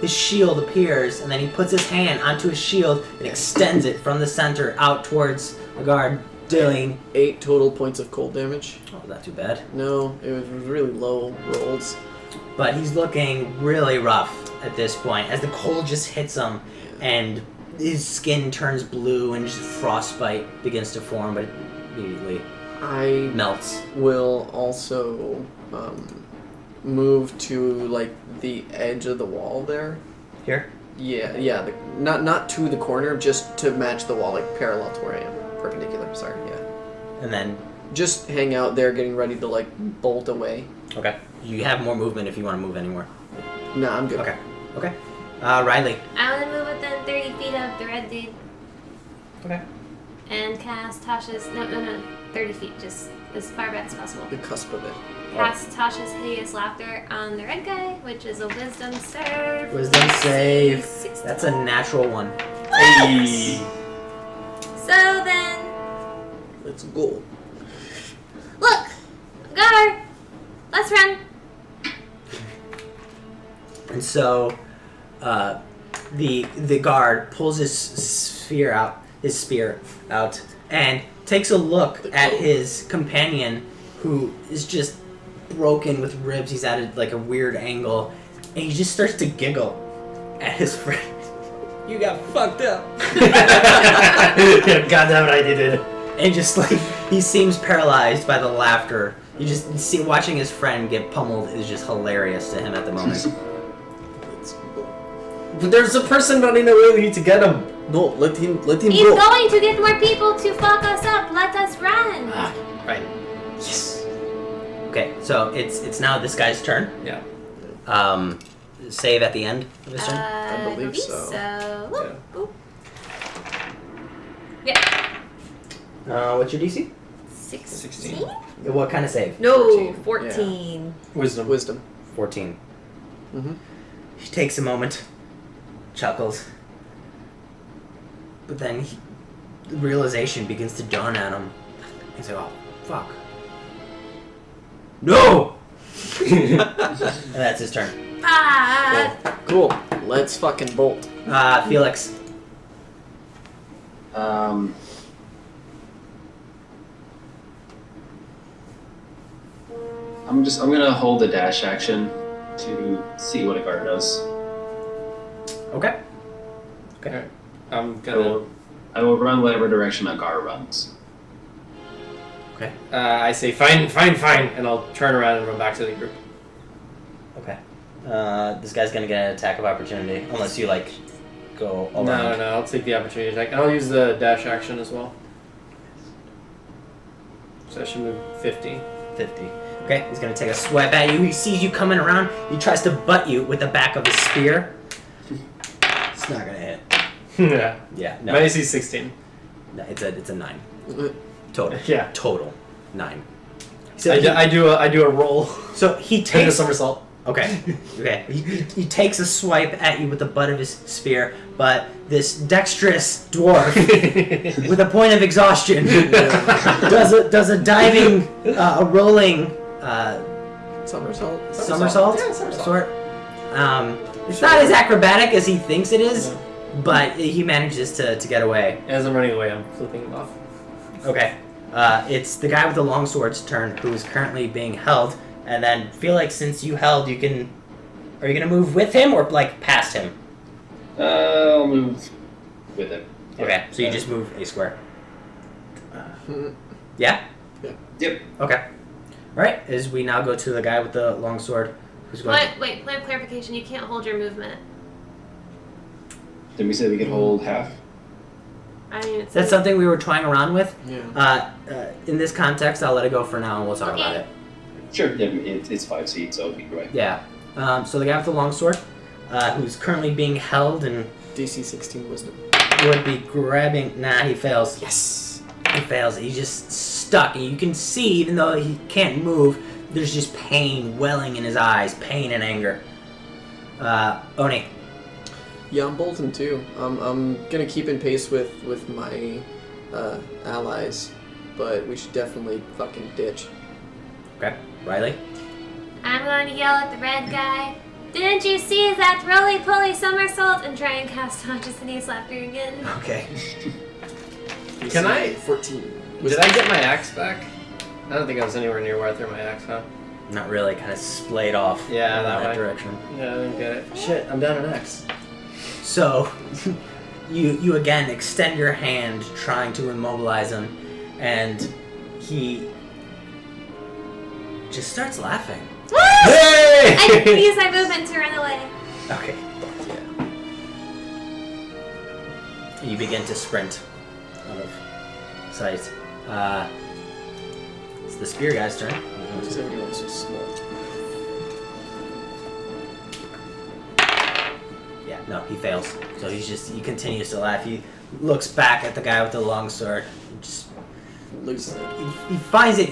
his shield appears, and then he puts his hand onto his shield and extends it from the center out towards Agär, dealing 8 total points of cold damage. Oh, not too bad. No, it was really low rolls. But he's looking really rough at this point as the cold just hits him, and his skin turns blue and just frostbite begins to form, but it immediately I melts. will also move to like the edge of the wall there. Here? Yeah. Not to the corner, just to match the wall, like parallel to where I am, perpendicular. Sorry, yeah. And then, Just hang out there, getting ready to like bolt away. okay. You have more movement if you want to move anywhere. No, I'm good. Okay. Riley. I want to move within 30 feet of the red dude Okay. and cast Tasha's. No. 30 feet, just as far back as possible. The cusp of it. Cast Tasha's hideous laughter on the red guy, which is a wisdom save. Wisdom save. 16. That's a natural one. Hey. So then, Let's go. look, Agär, let's run. And so, the guard pulls his spear out, and takes a look at his companion, who is just broken with ribs. He's at like a weird angle, and he just starts to giggle at his friend. You got fucked up. God damn it, I did it. And just like he seems paralyzed by the laughter. You just see watching his friend get pummeled is just hilarious to him at the moment. Let's go. But there's a person running away. We need to get him. No, let him He's go. going to get more people to fuck us up. Let us run. Right. Yes. Okay, so it's now this guy's turn. Yeah. Save at the end of his turn. I believe so. Whoop, whoop. Yeah. What's your DC? 16? What kind of save? No, 14. 14. Wisdom. 14. Mm-hmm. He takes a moment, chuckles, but then the realization begins to dawn on him. He's like, oh, fuck. No! And that's his turn. Ah! Cool. Let's fucking bolt. Felix. I'm gonna hold the dash action to see what Agär does. Okay. Alright. I'm I gonna. I will run whatever direction Agär runs. Okay. I say fine, and I'll turn around and run back to the group. Okay. This guy's gonna get an attack of opportunity, unless you, like, go around. No, I'll take the opportunity attack. And I'll use the dash action as well. So I should move 50. 50. Okay, he's gonna take a swipe at you. He sees you coming around. He tries to butt you with the back of his spear. It's not gonna hit. Yeah. Yeah, no. My AC is 16. No, it's a 9. Total. Yeah. Total. 9. So I do a roll. So he Take a takes. somersault. Okay. Okay. He takes a swipe at you with the butt of his spear, but this dexterous dwarf with a point of exhaustion does a diving, a rolling Somersault. somersault Yeah, somersault. sort. It's not as acrobatic as he thinks it is, No. but he manages to get away. As I'm running away, I'm flipping him off. Okay. It's the guy with the long sword's turn, who is currently being held. And then Felix, since you held, you can. Are you gonna move with him or like past him? I'll move with him. Okay, so you just move a square. Yeah. Yep. Okay. All right. As we now go to the guy with the long sword, who's going. Wait, point of clarification. You can't hold your movement. Then we said we could hold half. I mean, it's That's something we were toying around with. Yeah. In this context, I'll let it go for now, and we'll talk about it. Sure. Yeah, it's 5 seats, so either way. Yeah. So the guy with the long sword, who's currently being held and DC 16 wisdom. would be grabbing. Nah, he fails. Yes. He fails. He's just stuck, and you can see, even though he can't move, there's just pain welling in his eyes, pain and anger. Oni. Yeah, I'm bolting too. I'm gonna keep in pace with my allies, but we should definitely fucking ditch. Okay. Riley. I'm going to yell at the red guy. Didn't you see that roly-poly somersault? And try and cast Conscious Denise Laughter again. Okay. Can I? 14. Did I get my axe back? I don't think I was anywhere near where I threw my axe, huh? Not really. Kind of splayed off. Yeah, in that way. direction. Yeah, I didn't get it. Shit, I'm down an axe. So, you again extend your hand, trying to immobilize him, and he just starts laughing. Hey! I can use my movement to run away. Okay. Yeah. You begin to sprint out of sight. It's the spear guy's turn. Because everyone's so small. Yeah, no, he fails. So he continues to laugh. He looks back at the guy with the long sword. And just Loses it. he finds it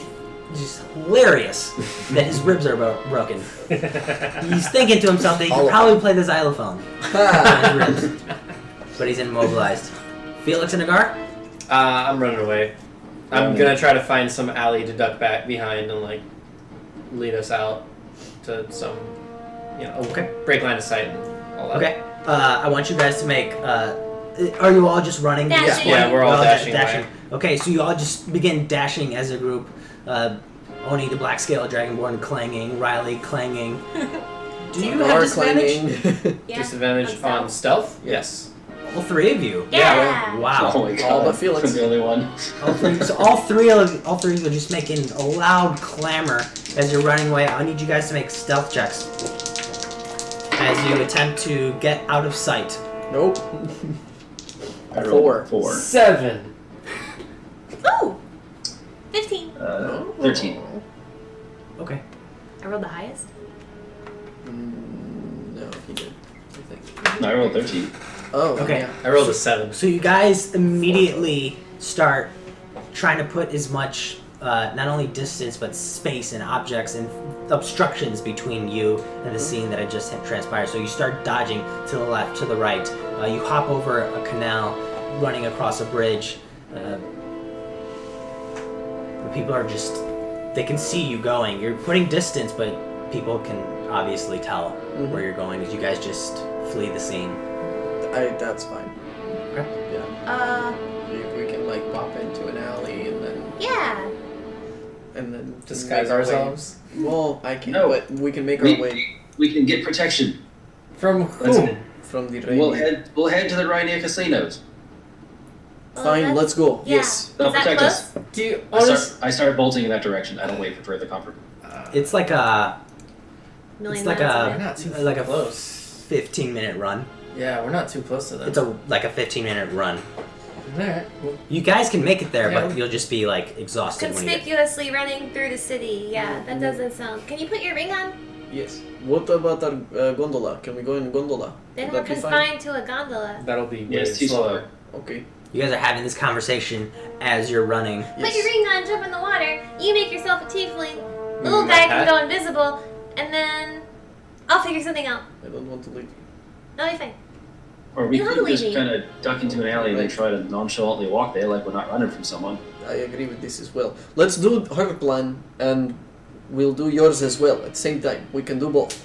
just hilarious that his ribs are broken. He's thinking to himself that he could probably play the xylophone on his ribs, but he's immobilized. Felix and Agär? I'm running away. I'm gonna try to find some alley to duck back behind and like lead us out to some, Okay. break line of sight and all that. Okay. I want you guys to make. Are you all just running? Dashing. This way? Yeah, we're all dashing away. Okay, so you all just begin dashing as a group. Oni the Black Scale Dragonborn clanging, Riley clanging. Do you have disadvantage? Yeah. Disadvantage on stealth? Yes. All three of you. Yeah. Wow. Oh my god. All but Felix. I'm the only one. All three of you are just making a loud clamor as you're running away. I need you guys to make stealth checks as you attempt to get out of sight. Nope. I rolled 4. 7. Ooh! 15. 13. Okay. I rolled the highest. No, he did. I think. No, I rolled 13. Oh, Okay. yeah. I rolled a 7. So you guys immediately start trying to put as much, not only distance, but space and objects and obstructions between you and the scene that had just had transpired. So you start dodging to the left, to the right. You hop over a canal, running across a bridge. The people are just, they can see you going. You're putting distance, but people can obviously tell where you're going as you guys just flee the scene. That's fine. Okay. Yeah. We can like pop into an alley and then Disguise make our way. ourselves? Well, I can, No. but we can make our way We can get protection. From That's whom? it. from the We'll rain. head to the Rainier casinos. Fine, that's- let's go. Yeah. Yes. They'll Is that protect close? us. Do you I start bolting in that direction. I don't wait for further comfort. It's like a, Million it's like miles a, away. not too like a close. 15-minute run. Yeah, we're not too close to them. It's like a 15-minute run. Alright. Well, You guys can make it there, Yeah. but you'll just be like exhausted when you get. Conspicuously running through the city. Yeah, that doesn't sound. Can you put your ring on? Yes. What about our gondola? Can we go in gondola? Then Would we're that be fine? confined to a gondola. that'll be Yeah, way it's too slow. Okay. You guys are having this conversation as you're running. Yes. Put your ring on, jump in the water. You make yourself a tiefling. Mm, Little my guy hat? can go invisible, and then I'll figure something out. I don't want to leave. That'll be fine. Or we You could have just leaving. kind of duck into an alley and then Right. try to nonchalantly walk there like we're not running from someone. I agree with this as well. Let's do her plan and we'll do yours as well at the same time. We can do both.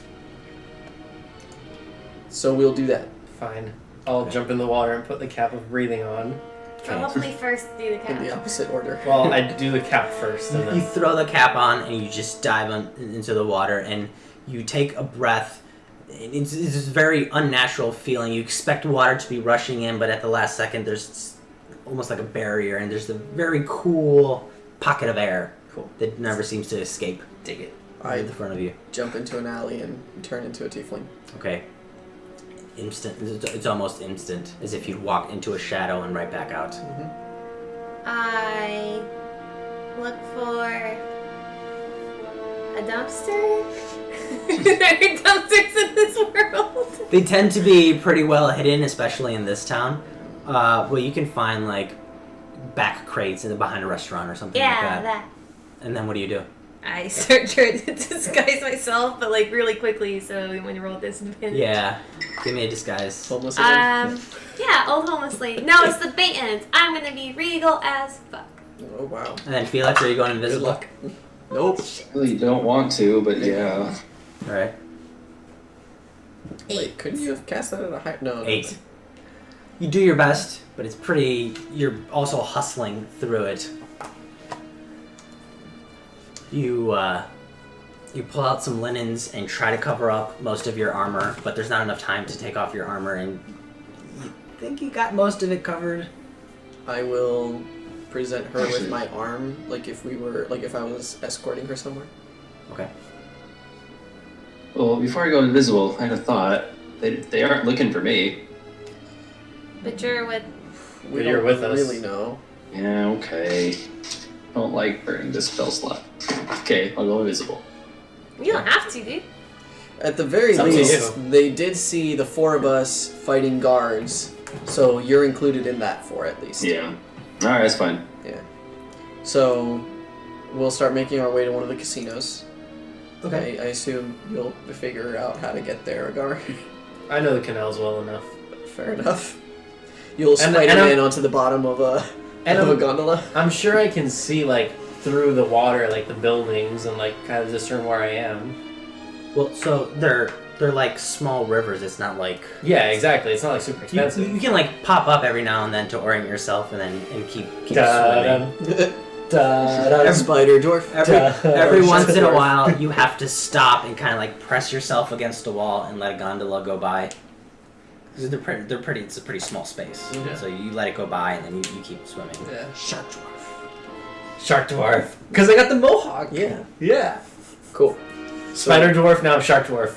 So we'll do that. Fine. I'll jump in the water and put the cap of breathing on. I'll hopefully first do the In the cap. opposite order. Well, I do the cap first, and You then throw the cap on and you just dive into the water and you take a breath. It's this very unnatural feeling. You expect water to be rushing in, but at the last second there's almost like a barrier and there's a very cool pocket of air Cool. that never seems to escape dig it. in the front of you. Jump into an alley and turn into a tiefling. Okay. Instant. It's almost instant, as if you'd walk into a shadow and right back out. I look for a dumpster. There are dumpsters in this world. They tend to be pretty well hidden, especially in this town. Well, you can find like back crates behind a restaurant or something like Yeah, that. that. And then what do you do? I start trying to disguise myself, but like really quickly. So when you roll disadvantage. Yeah, give me a disguise. Homeless again? Yeah, old homeless lady. No, it's the bait ends. I'm gonna be regal as fuck. Oh wow. And then Felix, are you going Good invisible? luck. Nope. Really don't want to, but yeah. All right. Wait, couldn't you have cast that at a high? No. 8. You do your best, but it's pretty. You're also hustling through it. You pull out some linens and try to cover up most of your armor, but there's not enough time to take off your armor, and you think you got most of it covered. I will present her with my arm, like if I was escorting her somewhere. Okay. Well, before I go invisible, I had a thought. They aren't looking for me. But you're with. We You're don't with us. really know. Yeah, okay. Don't like burning this spell slot. Okay, I'll go invisible. You don't have to, dude. At the very It's up to least, you. they did see the 4 of us fighting guards, so you're included in that 4 at least. Yeah. Alright, that's fine. Yeah. So we'll start making our way to one of the casinos. Okay. I assume you'll figure out how to get there, Agär. I know the canals well enough. Fair enough. You'll And Spider-Man I'm- onto the bottom of a I'm- gondola. I'm sure I can see like through the water, like the buildings, and like kind of discern where I am. Well, so they're like small rivers. It's not like Yeah, exactly. It's not like super you expensive. can like pop up every now and then to orient yourself, and then keep swimming. Da-dum. Spider dwarf. Every once in a Dwarf. while, you have to stop and kind of like press yourself against a wall and let a gondola go by. 'Cause they're pretty. It's a pretty small space, Yeah. so you let it go by and then you keep swimming. Yeah. Shark dwarf. Shark dwarf. Because I got the mohawk. Yeah. Yeah. Cool. Spider dwarf, now I'm shark dwarf.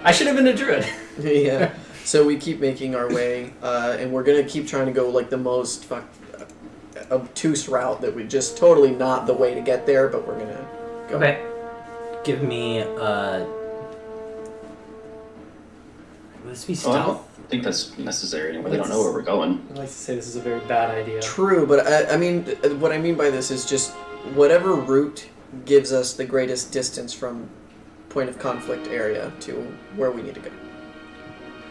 I should have been a druid. Yeah. So we keep making our way, and we're gonna keep trying to go like the most obtuse route that we just totally not the way to get there, but we're gonna go. Okay. Give me would this be Oh, I stealth? don't think that's necessary anyway. They don't know where we're going. I'd like to say this is a very bad idea. True, but I mean, what I mean by this is just whatever route gives us the greatest distance from point of conflict area to where we need to go.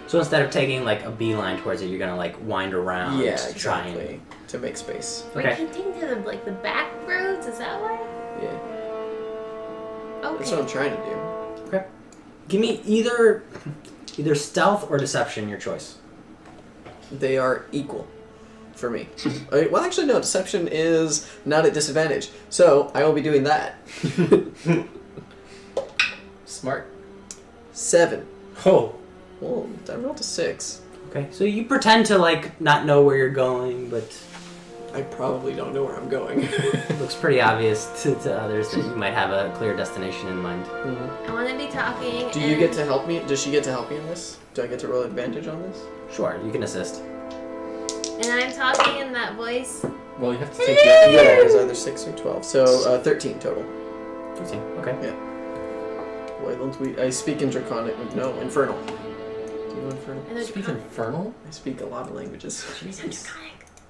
So instead of taking like a beeline towards it, you're gonna like wind around. Yeah, to try and- exactly. To make space. Okay. We're keeping to the back roads. Is that why? Yeah, Okay. that's what I'm trying to do. Give me either stealth or deception, your choice. They are equal for me. Well, actually, no. Deception is not at disadvantage, so I will be doing that. Smart. 7. Oh. Oh, I rolled a 6. Okay. So you pretend to like not know where you're going, but I probably don't know where I'm going. it looks pretty obvious to others that you might have a clear destination in mind. I want to be talking. Do you get to help me? Does she get to help me in this? Do I get to roll advantage on this? Sure, you can assist. And I'm talking in that voice. Well, you have to take Yeah, your. it's either 6 or 12. So 13 total. 13. Okay. Why don't we? I speak in Draconic. No, Infernal. Do you know Infernal? And there's Speak infernal? I speak a lot of languages. Jesus.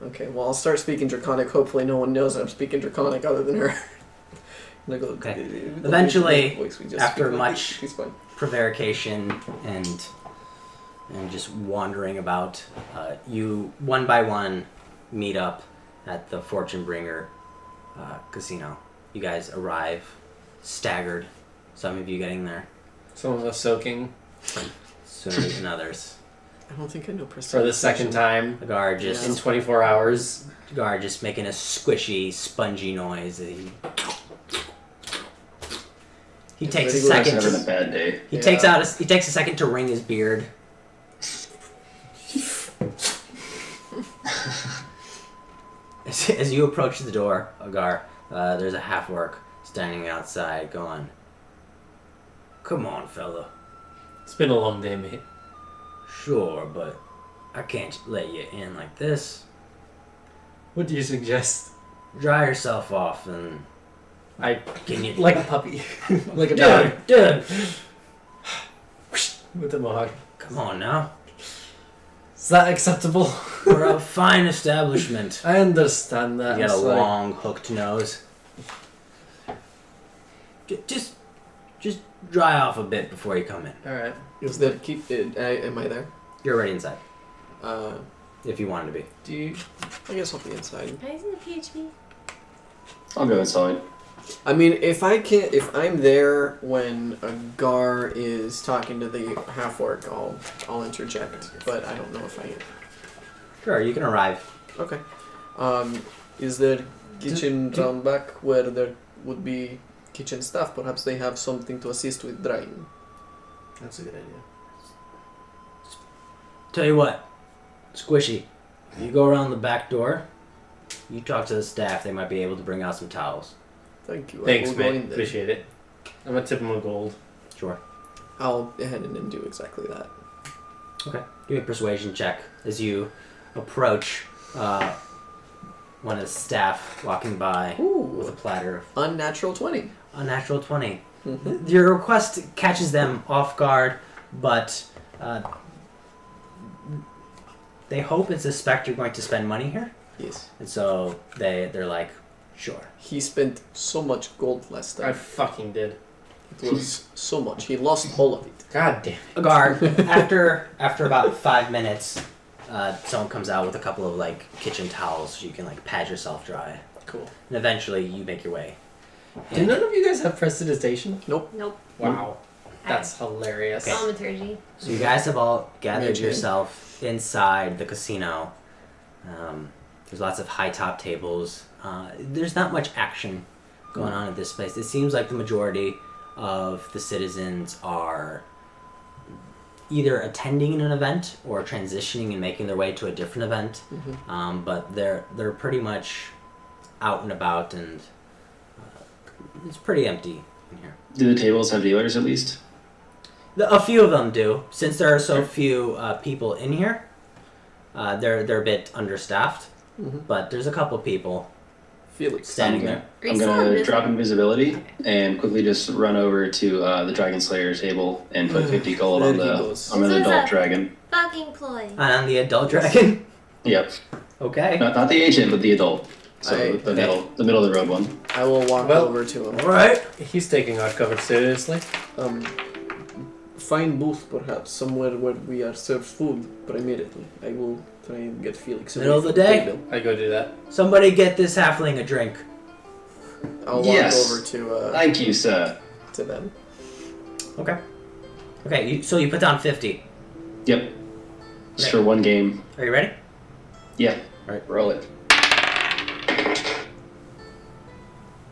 Okay, well, I'll start speaking Draconic. Hopefully, no one knows I'm speaking Draconic other than her. Okay. Eventually, voice we just after speak, much- she's fine. Prevarication and just wandering about, you one by one meet up at the Fortune Bringer casino. You guys arrive staggered. Some of you getting there Some of us soaking sooner than others. I don't think I know for the second time Agar just in 24 hours. Agar just making a squishy, spongy noise. He takes a Pretty good. second. Having a bad day. He Yeah. he takes a second to wring his beard. As you approach the door, Agar, there's a half-orc standing outside going, "Come on, fella. It's been a long day, mate. Sure, but I can't let you in like this. What do you suggest? Dry yourself off and I can you like a puppy, like a dog dude, with the mohawk. come on now. Is that acceptable? We're a fine establishment." I understand that. You got a I'm sorry. long hooked nose. Just dry off a bit before you come in. All right. Is that keep? Am I there? You're already inside, Uh, if you wanted to be. do you? I guess I'll be inside. Can I see the PHP? I'll go inside. I mean, if I'm there when Agär is talking to the half-orc, I'll interject. But I don't know if I am. Sure, you can arrive. Okay. Is there kitchen round back where there would be kitchen staff? Perhaps they have something to assist with drying. That's a good idea. Tell you what, Squishy, you go around the back door, you talk to the staff, they might be able to bring out some towels. Thank you. Thanks, I will go mate. in there. Appreciate it. I'm gonna tip him a gold. Sure. I'll go ahead and do exactly that. Okay. Give me a persuasion check as you approach one of the staff walking by with a platter. Unnatural 20. Unnatural 20. Mm-hmm. Your request catches them off guard, but they hope and suspect you're going to spend money here. Yes. And so they're like, sure. He spent so much gold last I time. fucking did. It was so much. He lost all of it. God damn it. Agär, after about 5 minutes, someone comes out with a couple of like kitchen towels so you can like pad yourself dry. Cool. And eventually you make your way. Do none of you guys have prestidigitation? Nope. Nope. Wow. That's hilarious. Thaumaturgy. So you guys have all gathered Imagine. yourself inside the casino. There's lots of high top tables. There's not much action going on at this place. It seems like the majority of the citizens are either attending an event or transitioning and making their way to a different event. Mm-hmm. But they're pretty much out and about, and it's pretty empty in here. Do the tables have dealers at least? A few of them do. Since there are so few people in here, they're a bit understaffed. Mm-hmm. But there's a couple people Felix. standing there. Are you I'm still gonna invisible? drop invisibility and quickly just run over to the Dragon Slayer table and put 50 gold There on he the goes. on an This is adult a- dragon. Fucking ploy. And on the adult dragon. Yep. Okay. Not the agent, but the adult. So I- the middle of the road one. I will walk Well- over to him. All right. He's taking our cover seriously. Find booth perhaps somewhere where we are served food primarily. I will try and get Felix away Middle of from the day? table. I go do that. Somebody get this halfling a drink. I'll walk Yes. over to Thank you, sir. them. Okay. Okay. So you put down 50. Yep. Just Okay. for one game. Are you ready? Yeah. Right. Roll it.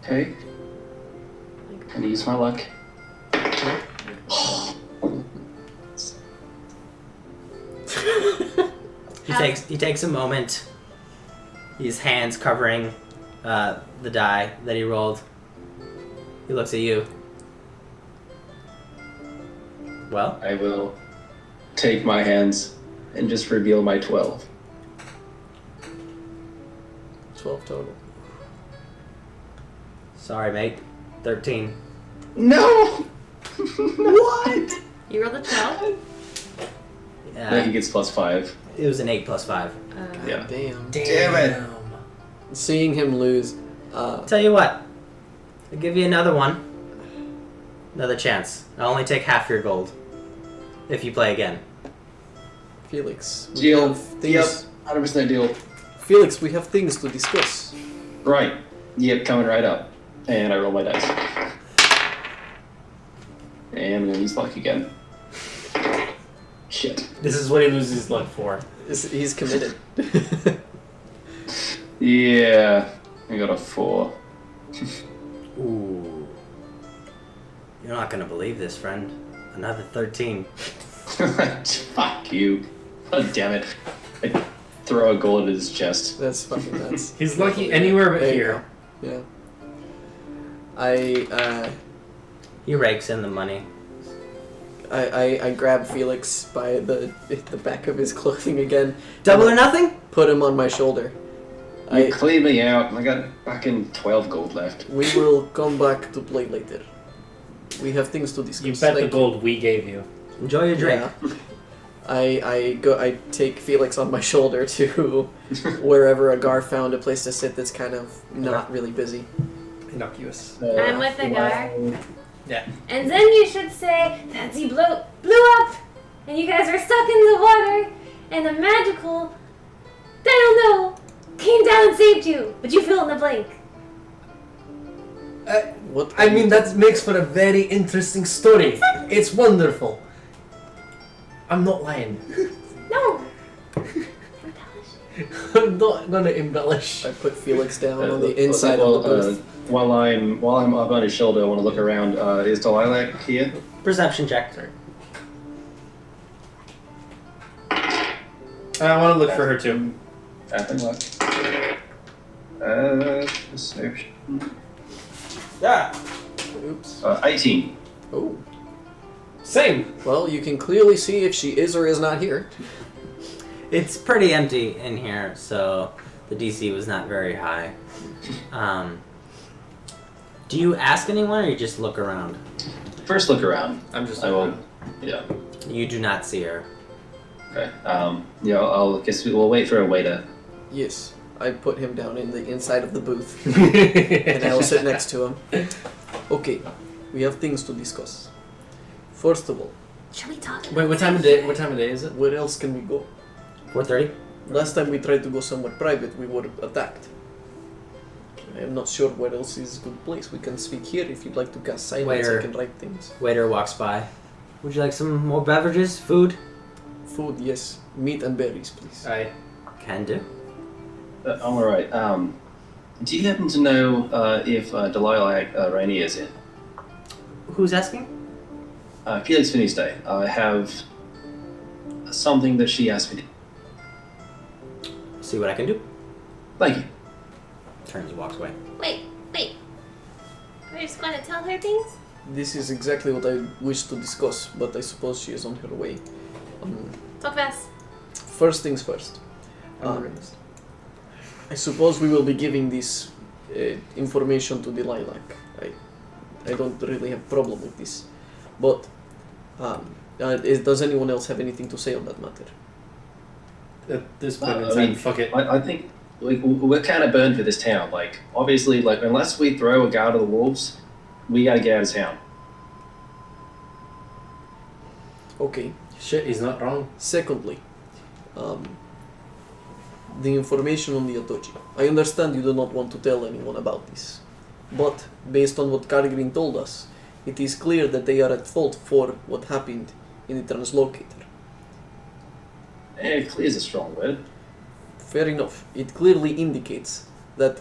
Okay. Gonna use my luck. He takes a moment. His hands covering the die that he rolled. He looks at you. Well, I will take my hands and just reveal my 12. 12 total. sorry, mate. 13. No! What? You rolled a 12? Then he gets +5. It was an 8 plus 5. Yeah. Damn. Damn it. Seeing him lose. Tell you what, I'll give you another one. Another chance. I'll only take half your gold if you play again. Felix. We Deal. have things. Yep. 100% deal. Felix, we have things to discuss. Right. Yep, coming right up. And I roll my dice. And I'm gonna use luck again. Shit. This is what he loses luck for. He's committed. Yeah. I got a 4. Ooh. You're not gonna believe this, friend. Another 13. Fuck you. God damn it. I throw a gold at his chest. That's fucking nuts. He's lucky anywhere but There you here. go. Yeah. He rakes in the money. I grab Felix by the back of his clothing again. Double or nothing? Put him on my shoulder. You cleaned me out, and I got fucking 12 gold left. We will come back to play later. We have things to discuss. You bet the Thank gold we gave you. Enjoy your drink. Yeah. I take Felix on my shoulder to wherever Agär found a place to sit that's kind of not really busy. Innocuous. I'm with Agär. Yeah. And then you should say that he blew up, and you guys were stuck in the water, and the magical, I don't know, came down and saved you, but you fill in the blank. What? I mean, that makes for a very interesting story. It's wonderful. I'm not lying. No. I'm not gonna embellish. I put Felix down on the inside of the booth. While I'm up on his shoulder, I want to look around. Is Delilah here? Perception check. I want to look for her too. Luck. Perception. Yeah. Oops. 18. Oh. Same. Well, you can clearly see if she is or is not here. It's pretty empty in here, so the DC was not very high. Do you ask anyone, or you just look around? First look around. I'm just. I will. Yeah. You do not see her. Okay. Yeah. I'll guess we'll wait for a waiter. Yes. I put him down in the inside of the booth, and I will sit next to him. Okay, we have things to discuss. First of all, Should we talk? Wait, what time of day? What time of day is it? where else can we go? 4:30. Last time we tried to go somewhere private, we were attacked. I am not sure where else is a good place. We can speak here if you'd like to cast silence. Waiter. I can write things. Waiter walks by. Would you like some more beverages? Food? Food, yes. Meat and berries, please. Aye. Can do. I'm alright. Do you happen to know if Delilah Rainier is in? Who's asking? Felix Finiste. I have something that she asked me to. See what I can do. Thank you. Turns and walks away. Wait. We're just going to tell her things? This is exactly what I wish to discuss, but I suppose she is on her way. Talk fast. First things first. I suppose we will be giving this information to the Lilac. I don't really have a problem with this. But does anyone else have anything to say on that matter? At this point in I time, mean, fuck it. I think we're kind of burned for this town. Like, obviously, like unless we throw a guard to the wolves, we gotta get out of town. Okay. Shit, he's not wrong. Secondly, the information on the Atochi. I understand you do not want to tell anyone about this, but based on what Kargrin told us, it is clear that they are at fault for what happened in the translocator. Clear is a strong word. Fair enough. It clearly indicates that,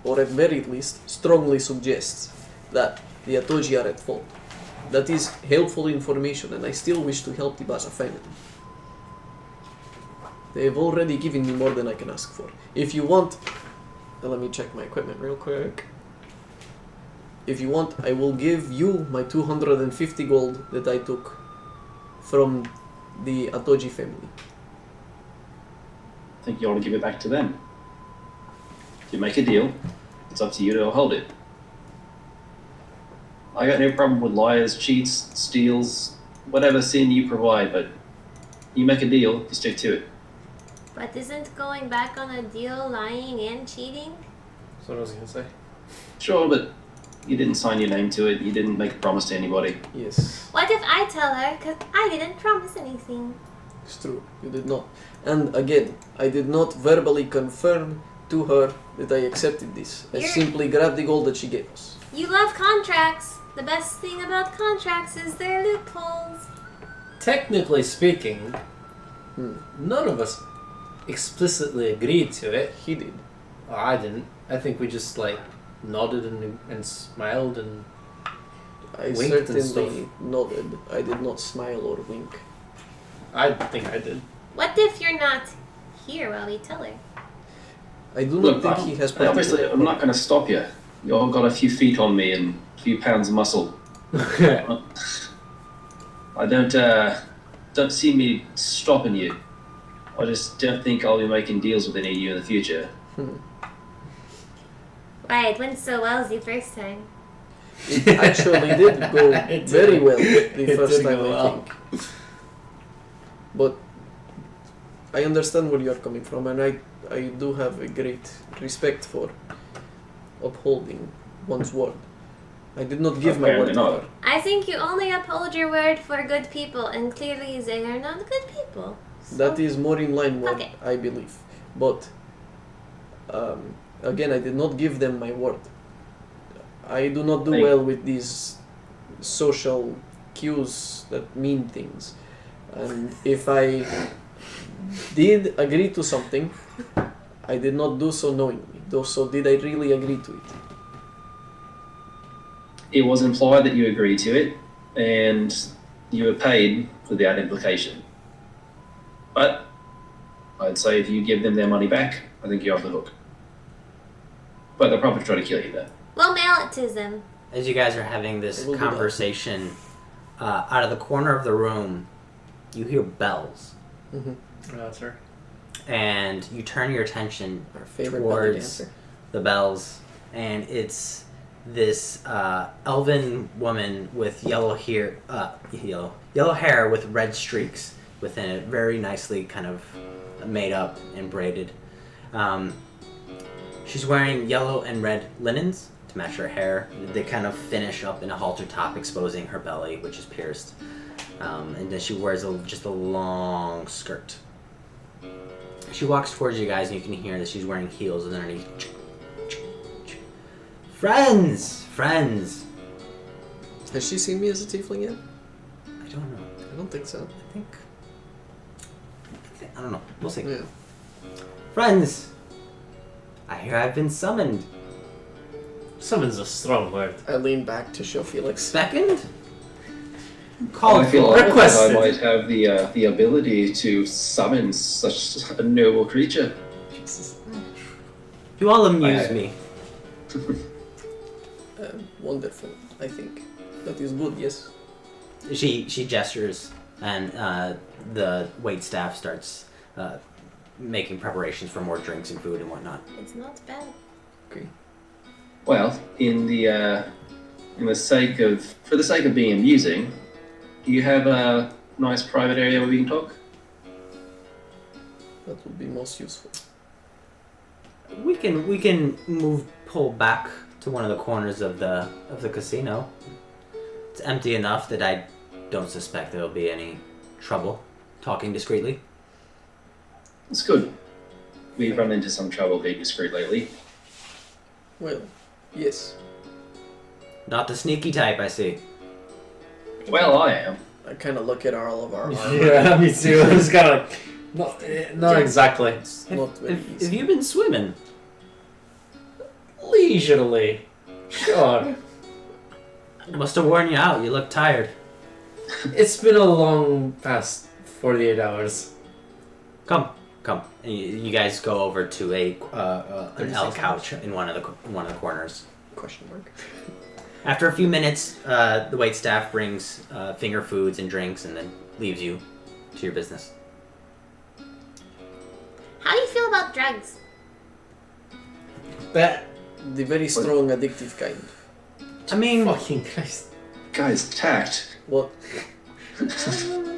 or at very least, strongly suggests that the Atoji are at fault. That is helpful information, and I still wish to help the Baza family. They have already given me more than I can ask for. If you want... let me check my equipment real quick. If you want, I will give you my 250 gold that I took from the Atoji family. I think you ought to give it back to them. If you make a deal, it's up to you to hold it. I got no problem with liars, cheats, steals, whatever sin you provide, but you make a deal, you stick to it. But isn't going back on a deal lying and cheating? That's what I was gonna say. Sure, but you didn't sign your name to it, you didn't make a promise to anybody. Yes, What if I tell her? Because I didn't promise anything. it's true. You did not. And again, I did not verbally confirm to her that I accepted this. I You're- simply grabbed the gold that she gave us. You love contracts. The best thing about contracts is their loopholes. Technically speaking, Hmm. none of us explicitly agreed to it. He did. Oh, I didn't. I think we just like nodded and smiled and I Winked and certainly stuff. nodded. I did not smile or wink. I think I did. What if you're not here while we tell her? I do not Look, think he has obviously, particular- I'm not going to stop you. You all got a few feet on me and a few pounds of muscle. I don't see me stopping you. I just don't think I'll be making deals with any of you in the future. Right, it went so well the first time. It actually did go It did. very well the It first did time, go I well. think. But I understand where you are coming from, and I do have a great respect for upholding one's word. I did not give my Apparently word to not. her. I think you only uphold your word for good people, and clearly they are not good people. So- That is more in line with Okay. I believe. But again, I did not give them my word. I do not do Thank- well with these social cues that mean things. And if I did agree to something, I did not do so knowingly. So did I really agree to it? It was implied that you agreed to it, and you were paid for that implication. But I'd say if you give them their money back, I think you're off the hook. But they'll probably try to kill you, though. We'll mail it to them. As you guys are having this We'll do that. conversation, out of the corner of the room, you hear bells, Mm-hmm. Oh, that's her. and you turn your attention Our favorite belly towards dancer. the bells, and it's this elven woman with yellow hair with red streaks within it, very nicely kind of made up and braided. She's wearing yellow and red linens to match her hair. They kind of finish up in a halter top, exposing her belly, which is pierced. And then she wears just a long skirt. She walks towards you guys, and you can hear that she's wearing heels underneath. Friends! Friends! Has she seen me as a tiefling yet? I don't know. I don't think so. I don't know. We'll see. Yeah. Friends! I hear I've been summoned. Summon's a strong word. I lean back to show Felix. Second? Called I feel for. like Requested. I might have the ability to summon such a noble creature. You all amuse I- me. Wonderful, I think. That is good, yes. She gestures, and the wait staff starts making preparations for more drinks and food and whatnot. It's not bad. Okay. Well, for the sake of being amusing, do you have a nice private area where we can talk? That would be most useful. We can pull back to one of the corners of the casino. It's empty enough that I don't suspect there'll be any trouble talking discreetly. It's good. We've run into some trouble being discreet lately. Well, yes. Not the sneaky type, I see. Well, I am. I kind of look at all of our armor. Yeah, me too. I was kind of like, not exactly. It's not very Have easy. you been swimming? Leisurely. Sure. Must have worn you out. You look tired. It's been a long past 48 hours. Come. And you guys go over to an L couch in one of the corners. Question mark. After a few minutes, the wait staff brings finger foods and drinks, and then leaves you to your business. How do you feel about drugs? That The very strong addictive kind. I mean, fucking Christ. Guys, tact. What?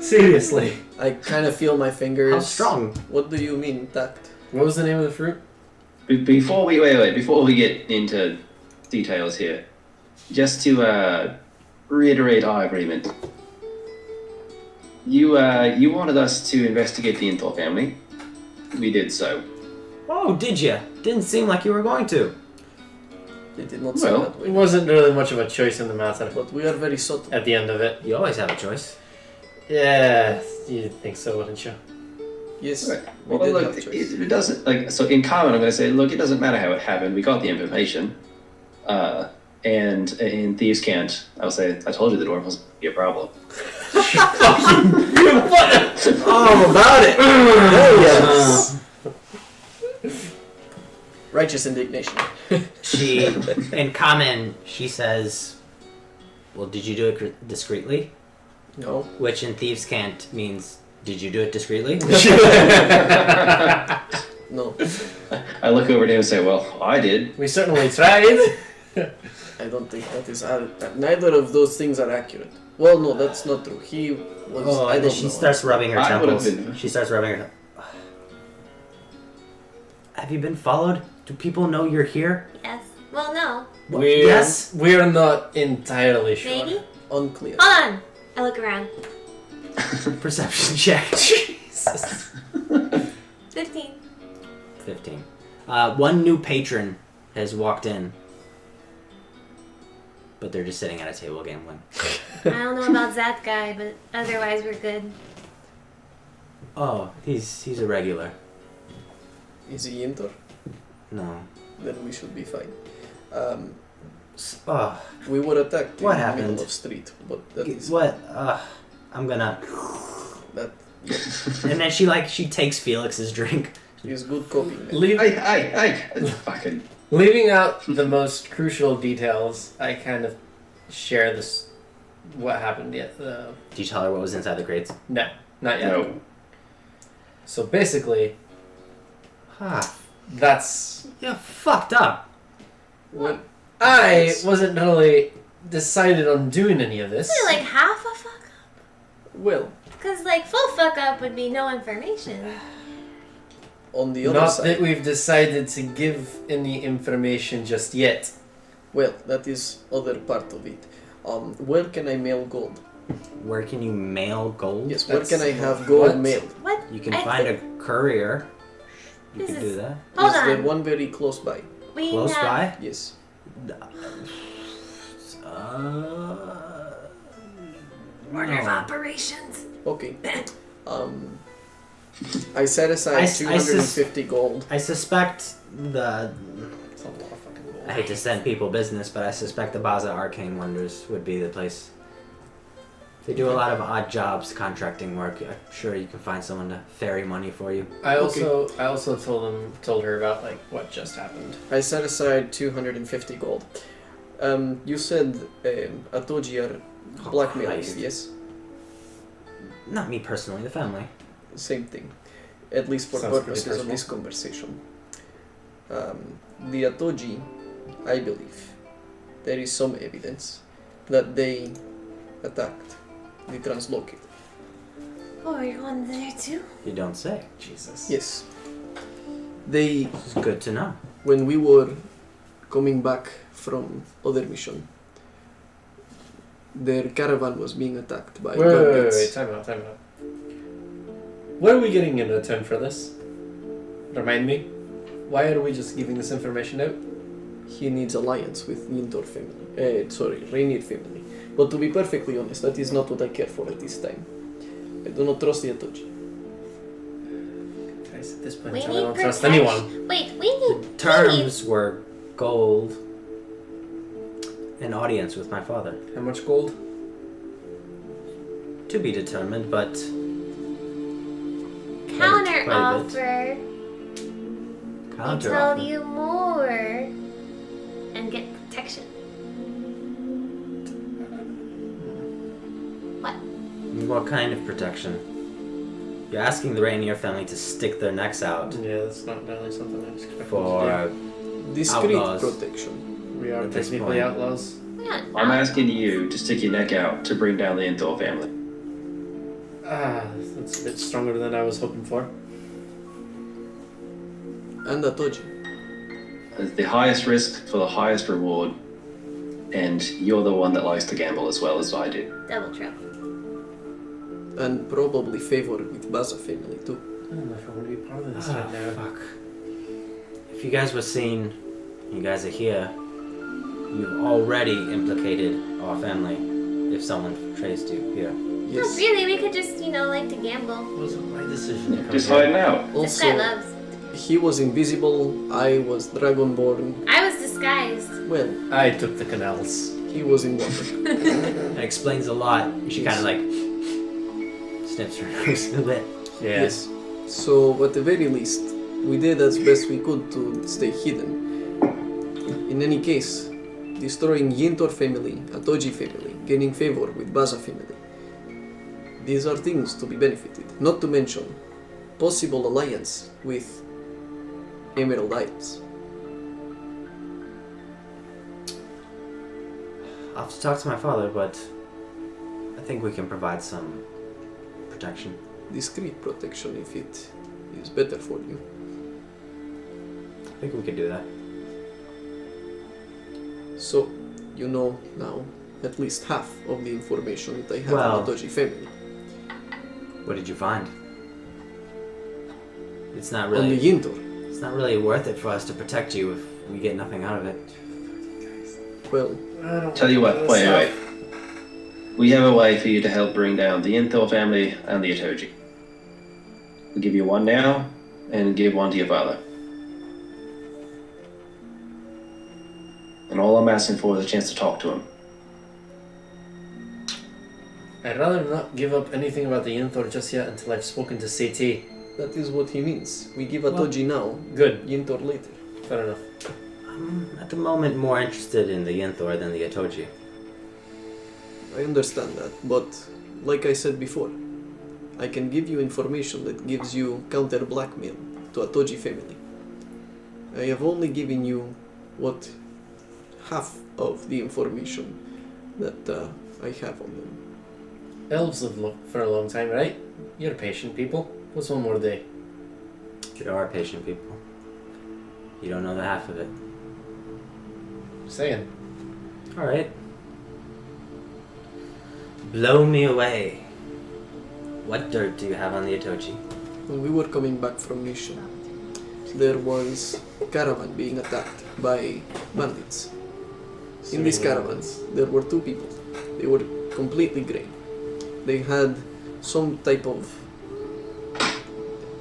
Seriously. I kind of feel my fingers. how strong? What do you mean, tact? What was the name of the fruit? Before we get into details here, just to reiterate our agreement, you wanted us to investigate the Inthor family. We did so. Oh, did you? Didn't seem like you were going to. They did not say Well, that It way. wasn't really much of a choice in the matter But we are very subtle. at the end of it. You always have a choice. Yeah, you'd think so, wouldn't you? Yes, Right. we Well, did look, have choice. it doesn't like so. In common, I'm going to say, look, it doesn't matter how it happened. We got the information, and in Thieves' Cant, I'll say, I told you the dwarf wasn't be a problem. Oh, about it. Yes. Righteous indignation. She, in common, she says, "Well, did you do it discreetly?" No. Which in Thieves' Cant means, "Did you do it discreetly?" No. I look over to him and say, well, I did. We certainly tried. I don't think that is. Neither of those things are accurate. Well, no, that's not true. He was. Oh, I and don't then she know. starts rubbing her I would've temples. been- She starts rubbing her. Have you been followed? Do people know you're here? Yes. Well, no. Yes. We're not entirely sure. Maybe. Unclear. Hold on. I look around. Perception check. Jesus. 15. 15. One new patron has walked in. but they're just sitting at a table gambling. I don't know about that guy, but otherwise we're good. Oh, he's a regular. Is he Yintor? No. Then we should be fine. Oh, We were attacked What in the happened? middle of street, but that is what? I'm gonna. that And then she takes Felix's drink. is good coping. man. Hey! Fucking. Leaving out the most crucial details, I kind of share this. What happened yet? Did you tell her what was inside the crates? No, not yet. No. So basically, Ah, that's you're fucked up. Well, I wasn't really decided on doing any of this. Is it like half a fuck up? well, Because like full fuck up would be no information. on the other Not side, that we've decided to give any information just yet. well, that is other part of it. Where can I mail gold? Where can you mail gold? Yes, where can I That's- have gold what? mailed? What? You can I find a courier. You This can is- do that. Hold is there on. one very close by? We Close have by? Yes. order of No. operations. Okay. I set aside I 250 gold. I suspect the. It's a lot of fucking gold. I hate to send people business, but I suspect the Baza Arcane Wonders would be the place. They do a lot of odd jobs, contracting work. I'm sure you can find someone to ferry money for you. I also told her about like what just happened. I set aside 250 gold. You said Atoji are blackmailing you, Christ. yes? Not me personally, the family. Same thing. At least for Sounds pretty purposes of personal. this conversation. The Atoji, I believe, there is some evidence that they attacked the translocate. Oh, are you going there too? You don't say. Jesus. Yes. They, It's good to know. when we were coming back from other mission, their caravan was being attacked by Wait, bandits. time out. What are we getting in return for this? Remind me. Why are we just giving this information out? He needs alliance with Yintor family. Rainier family. But to be perfectly honest, that is not what I care for at this time. I do not trust the Atoji. Guys, at this point, We I need don't trust protection. anyone. Wait, we need Terms were gold. An audience with my father. How much gold? To be determined, but counter quite a bit. offer. We counter tell offer. you more and get protection. What kind of protection? You're asking the Rainier family to stick their necks out Yeah, that's not really something I was expecting for to Discreet Outlaws. protection. do. We are at this technically point. outlaws. Yeah, I'm asking you to stick your neck out to bring down the Inthor family. Ah, that's a bit stronger than I was hoping for. And Atoji. It's the highest risk for the highest reward, and you're the one that likes to gamble as well as I do. double trouble. And probably favor with Baza family too. I don't know if I want to be part of this Oh, right now. fuck. If you guys were seen, you guys are here, you've already implicated our family if someone traced you here. Not Yes. really, we could just, like to gamble. It wasn't my decision to come Just here. hiding out. This guy Also, loves. he was invisible, I was dragonborn. I was disguised. Well, I took the canals. he was in water. That explains a lot. She kind of like snips her nose a bit. Yes. So, at the very least, we did as best we could to stay hidden. In any case, destroying Yintor family, Atoji family, gaining favor with Baza family. These are things to be benefited. Not to mention, possible alliance with Emerald Isles. I'll have to talk to my father, but I think we can provide some protection. Discreet protection if it is better for you. I think we could do that. So, you know now at least half of the information that I have Well- on the Atoji family. What did you find? It's not On the really. Yintor. It's not really worth it for us to protect you if we get nothing out of it. Well, I don't Tell you want what, this wait, stuff. wait. We have a way for you to help bring down the Inthor family and the Itoji. We'll give you one now, and give one to your father. And all I'm asking for is a chance to talk to him. I'd rather not give up anything about the Inthor just yet until I've spoken to Seti. that is what he means. We give Atoji now, Good. Yintor later. Fair enough. I'm at the moment more interested in the Yinthor than the Itoji. I understand that, but like I said before, I can give you information that gives you counter blackmail to Atoji family. I have only given you what half of the information that I have on them. Elves live for a long time, right? You're patient people. What's one more day? There are patient people. You don't know the half of it. Saying. Alright. Blow me away. What dirt do you have on the Itoji? When we were coming back from mission, there was a caravan being attacked by bandits. In this caravan, there were two people. They were completely grey. They had some type of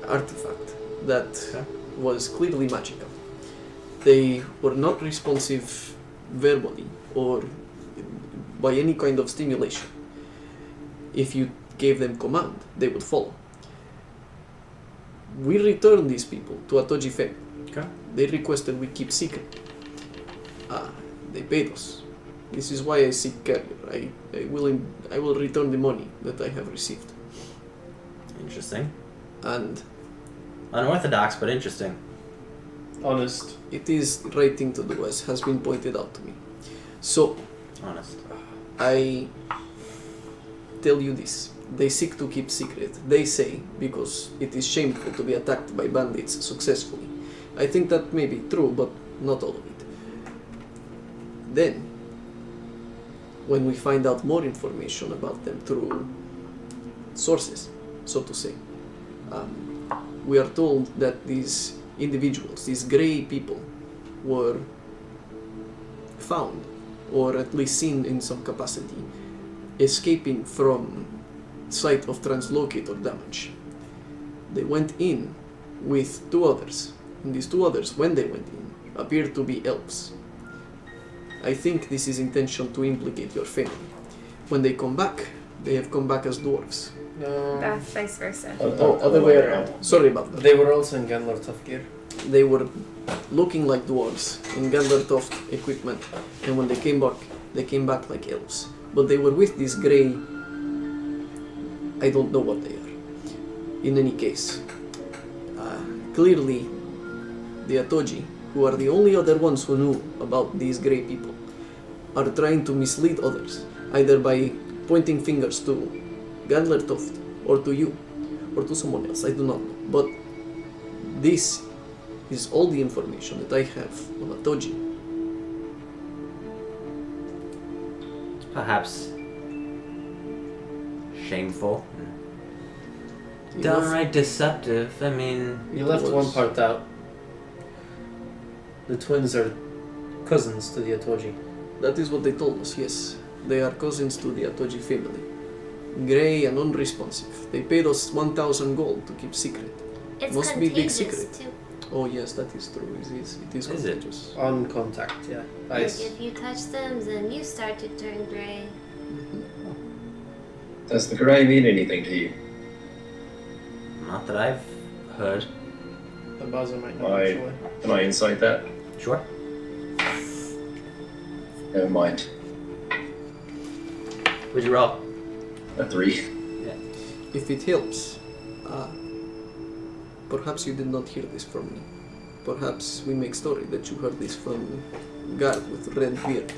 artifact that was clearly magical. They were not responsive verbally or by any kind of stimulation. If you gave them command, they would follow. We returned these people to Atoji family. Okay. They requested we keep secret. They paid us. This is why I seek carrier. I will return the money that I have received. Interesting. And Unorthodox, but interesting. Honest. it is the right thing to do, as has been pointed out to me. So, Honest. I tell you this. They seek to keep secret. They say, because it is shameful to be attacked by bandits successfully. I think that may be true, but not all of it. Then, when we find out more information about them through sources, so to say, we are told that these individuals, these grey people, were found, or at least seen in some capacity, escaping from site of translocator damage. They went in with two others, and these two others, when they went in, appeared to be elves. I think this is intention to implicate your family. When they come back, they have come back as dwarves. No. That's vice versa. Oh, other way around. Sorry about that. They were also in Gandalf Tough Gear. They were looking like dwarves in Gandertoft equipment, and when they came back like elves. But they were with these grey. I don't know what they are. In any case, clearly, the Atoji, who are the only other ones who knew about these grey people, are trying to mislead others, either by pointing fingers to Gandlertoft, or to you, or to someone else. I do not know. But this is all the information that I have on Atoji. Perhaps shameful. Enough. Downright deceptive. I mean, You left was- one part out. The twins are cousins to the Atoji. That is what they told us, yes. They are cousins to the Atoji family. Grey and unresponsive. They paid us 1,000 gold to keep secret. It's Must be big contagious secret. too. Oh yes, that is true. It is Is it? contagious. On contact, yeah. Like Ice. if you touch them, then you start to turn gray. Does the grey mean anything to you? not that I've heard. The buzzer might not Right. actually. Can I insight that? Sure. Never mind. Would you roll? A 3. If it helps, perhaps you did not hear this from me. Perhaps we make story that you heard this from Guard with red beard.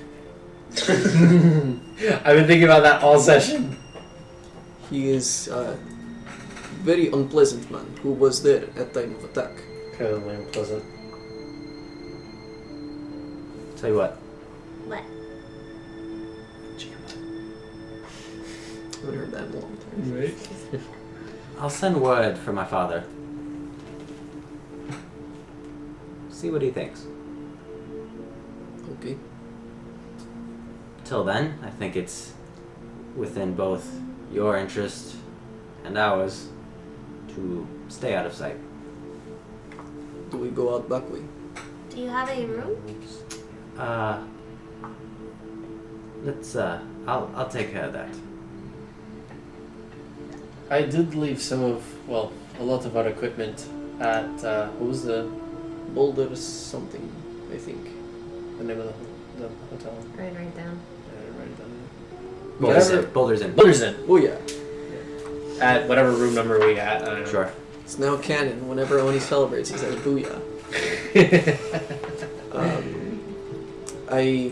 I've been thinking about that all session. He is a very unpleasant man who was there at time of attack. Incredibly unpleasant. Tell you what. What? I haven't heard that in a long time. Right. I'll send word for my father. See what he thinks. Okay. till then, I think it's within both your interest and ours to stay out of sight. Do we go out back way? Do you have a room? Let's I'll take care of that. I did leave a lot of our equipment at, what was the Boulder something, I think. name of the hotel? Right down. I didn't write it down. Boulder's in. Builders in. Oh yeah. At whatever room number we got. I don't know. Sure. It's now canon. Whenever Oni celebrates, he says "Booyah." I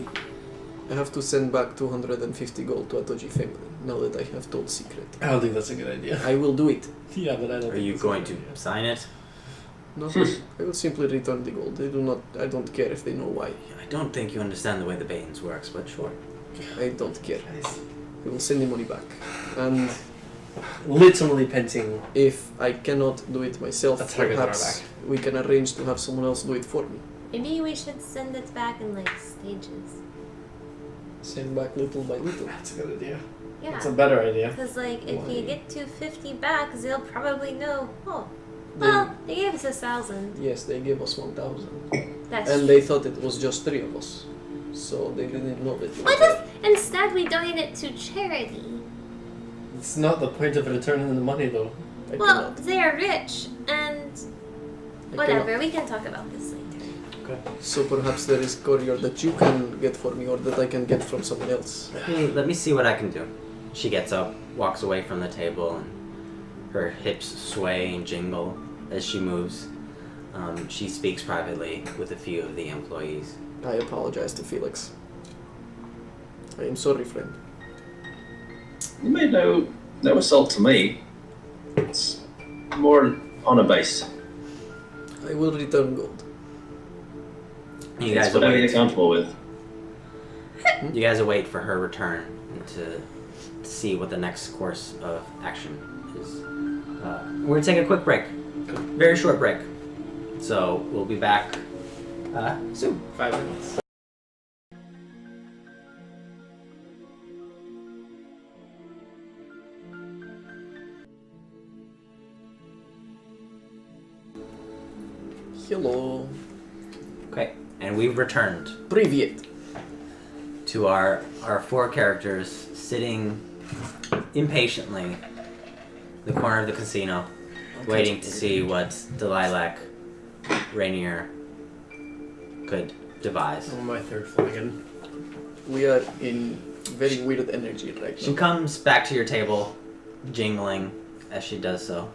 have to send back 250 gold to Atoji family now that I have told secret. I don't think that's a good idea. I will do it. Yeah, but I don't Are think you that's a going good to idea. sign it? No, I will simply return the gold. I don't care if they know why. I don't think you understand the way the Baines works, but sure. I don't care. We will send the money back. And Literally painting. if I cannot do it myself, A target on our perhaps back. we can arrange to have someone else do it for me. Maybe we should send it back in like stages. Send back little by little. That's a good idea. Yeah. That's a better idea. Because like if you Why? get 250 back, they'll probably know. Oh, They, well, they gave us 1,000. yes, they gave us 1,000. That's And they thought it was just 3 of us. So they didn't know that you What were if instead we donate it to charity? It's not the point of returning the money, though. I Well, cannot. they are rich, and I whatever. cannot. We can talk about this later. So perhaps there is courier that you can get for me or that I can get from someone else. Let me see what I can do. She gets up, walks away from the table, and her hips sway and jingle as she moves. She speaks privately with a few of the employees. I apologize to Felix. I am sorry, friend. You made no assault to me. It's more honor based. I will return gold. You It's guys whatever you're await. comfortable with. You guys await for her return to see what the next course of action is. We're gonna take a quick break, very short break. So we'll be back soon. 5 minutes. Hello. Okay, and we've returned Привет. to our 4 characters sitting impatiently in the corner of the casino, waiting to see what Delilac Rainier could devise. Oh, my third flagon. We are in very weird energy right She now. comes back to your table, jingling as she does so.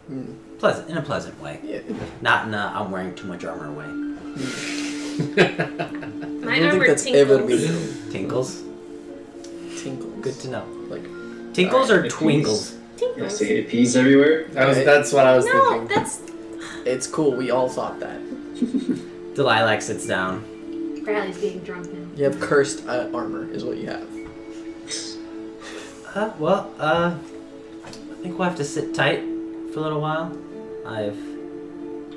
Pleasant, in a pleasant way. Yeah. Not in a I'm wearing too much armor way. I My don't think armor that's ever tinkles. been Tinkles? tinkles. Good to know. Like Tinkles or It twinkles? Yeah, Tinkles. see peas everywhere. That's what I was No, thinking. that's it's cool. We all thought that. Delilac sits down. Riley's getting drunk now. You have cursed armor, is what you have. I think we'll have to sit tight for a little while. I've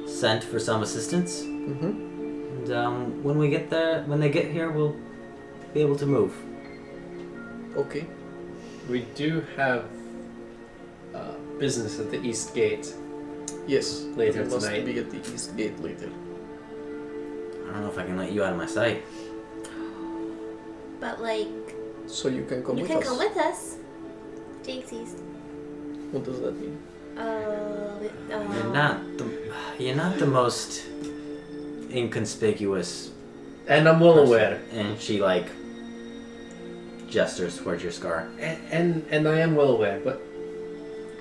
sent for some assistance, Mm-hmm. and when they get here, we'll be able to move. Okay. We do have business at the East Gate. Yes. Later we must tonight. be at the East Gate later. I don't know if I can let you out of my sight. but like So you can come you with can us. come with us. Jinxies. What does that mean? You're not the most inconspicuous. And I'm well aware. And she gestures towards your scar. And I am well aware, but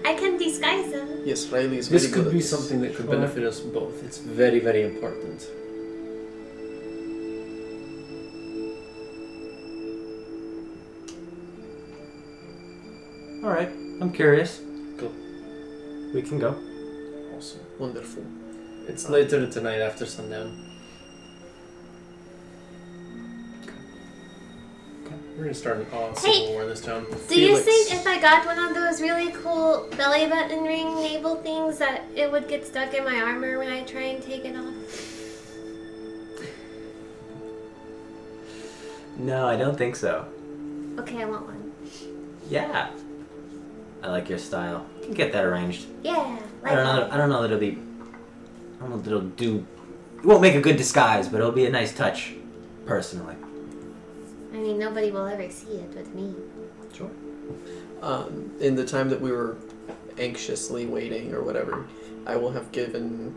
I can disguise them. Yes, Riley is very this good could at be this. something that could benefit us both. It's very, very important. All right, I'm curious. Cool. We can go. Awesome. Wonderful. It's later tonight after sundown. We're gonna start an awesome Hey. war this town. Do you Felix. think if I got one of those really cool belly button ring navel things that it would get stuck in my armor when I try and take it off? No, I don't think so. Okay, I want one. Yeah. I like your style. You can get that arranged. Yeah. I don't know that it'll be. I don't know that it'll do. It won't make a good disguise, but it'll be a nice touch, personally. I mean, nobody will ever see it but me. Sure. In the time that we were anxiously waiting or whatever, I will have given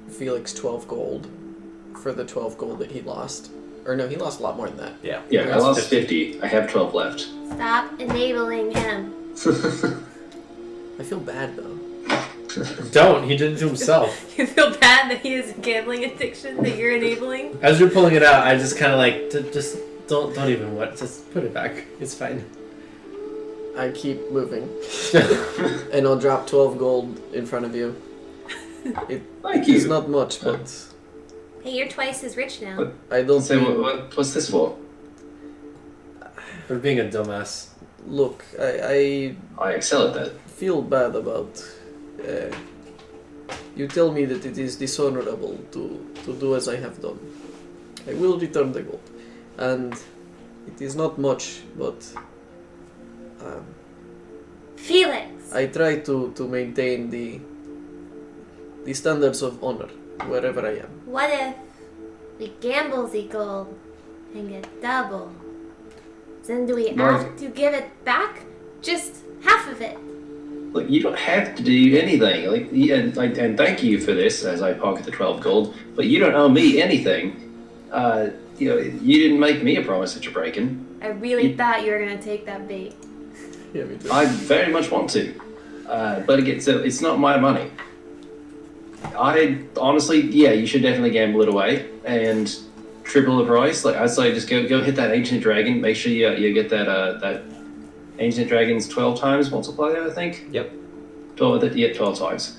Felix 12 gold for the 12 gold that he lost. Or no, he lost a lot more than that. Yeah. Yeah, I lost 50. I have 12 left. Stop enabling him. I feel bad though. Don't. He did it to himself. You feel bad that he has a gambling addiction that you're enabling? As you're pulling it out, I just kind of like just don't even what. Just put it back. It's fine. I keep moving. And I'll drop 12 gold in front of you. Thank It's you. not much, but Hey, you're twice as rich now. What? I don't So mean... what's this for? For being a dumbass. Look, I I excel at that. feel bad about... you tell me that it is dishonorable to do as I have done. I will return the gold. And it is not much, but... Felix! I try to maintain the standards of honor wherever I am. What if we gamble the gold and get double? Then do we have to give it back? Just half of it. Look, you don't have to do anything. And thank you for this, as I pocket the 12 gold. But you don't owe me anything. You didn't make me a promise that you're breaking. I really thought you were gonna take that bait. Yeah, me too. I very much want to, but again, so it's not my money. I honestly, you should definitely gamble it away and triple the price. Like I'd say, just go hit that ancient dragon. Make sure you get that ancient dragon's 12 times multiplier. I think. Yep. 12 times.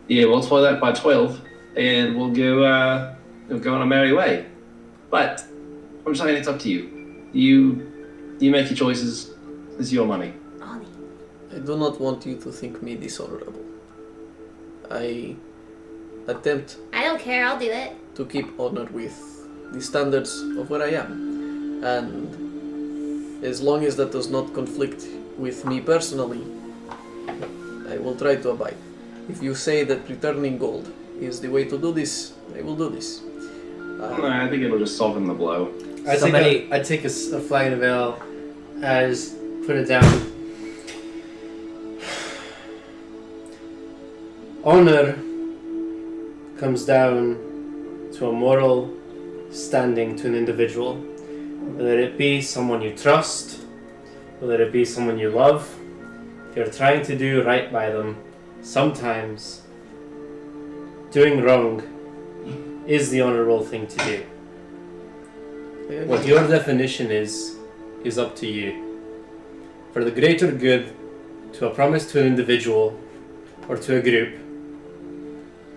Multiply that by 12, and we'll go on a merry way. But I'm saying it's up to you. You make your choices. It's your money. Oni. I do not want you to think me dishonorable. I attempt I don't care, I'll do it. to keep honor with the standards of where I am. And as long as that does not conflict with me personally, I will try to abide. If you say that returning gold is the way to do this, I will do this. I think it'll just soften the blow. I take a flag of ale, as put it down. Honor comes down to a moral standing to an individual, whether it be someone you trust, whether it be someone you love. If you're trying to do right by them, sometimes doing wrong is the honorable thing to do. What your definition is up to you. For the greater good, to a promise to an individual or to a group,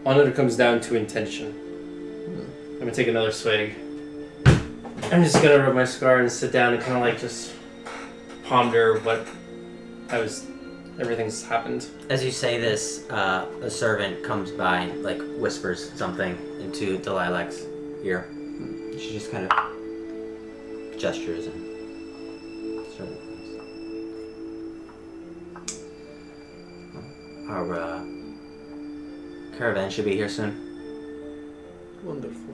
honor comes down to intention. I'm gonna take another swig. I'm just gonna rub my scar and sit down and kind of like just ponder what everything's happened. As you say this, a servant comes by and like whispers something into Delilac's ear. She just kind of gestures and our caravan should be here soon. Wonderful.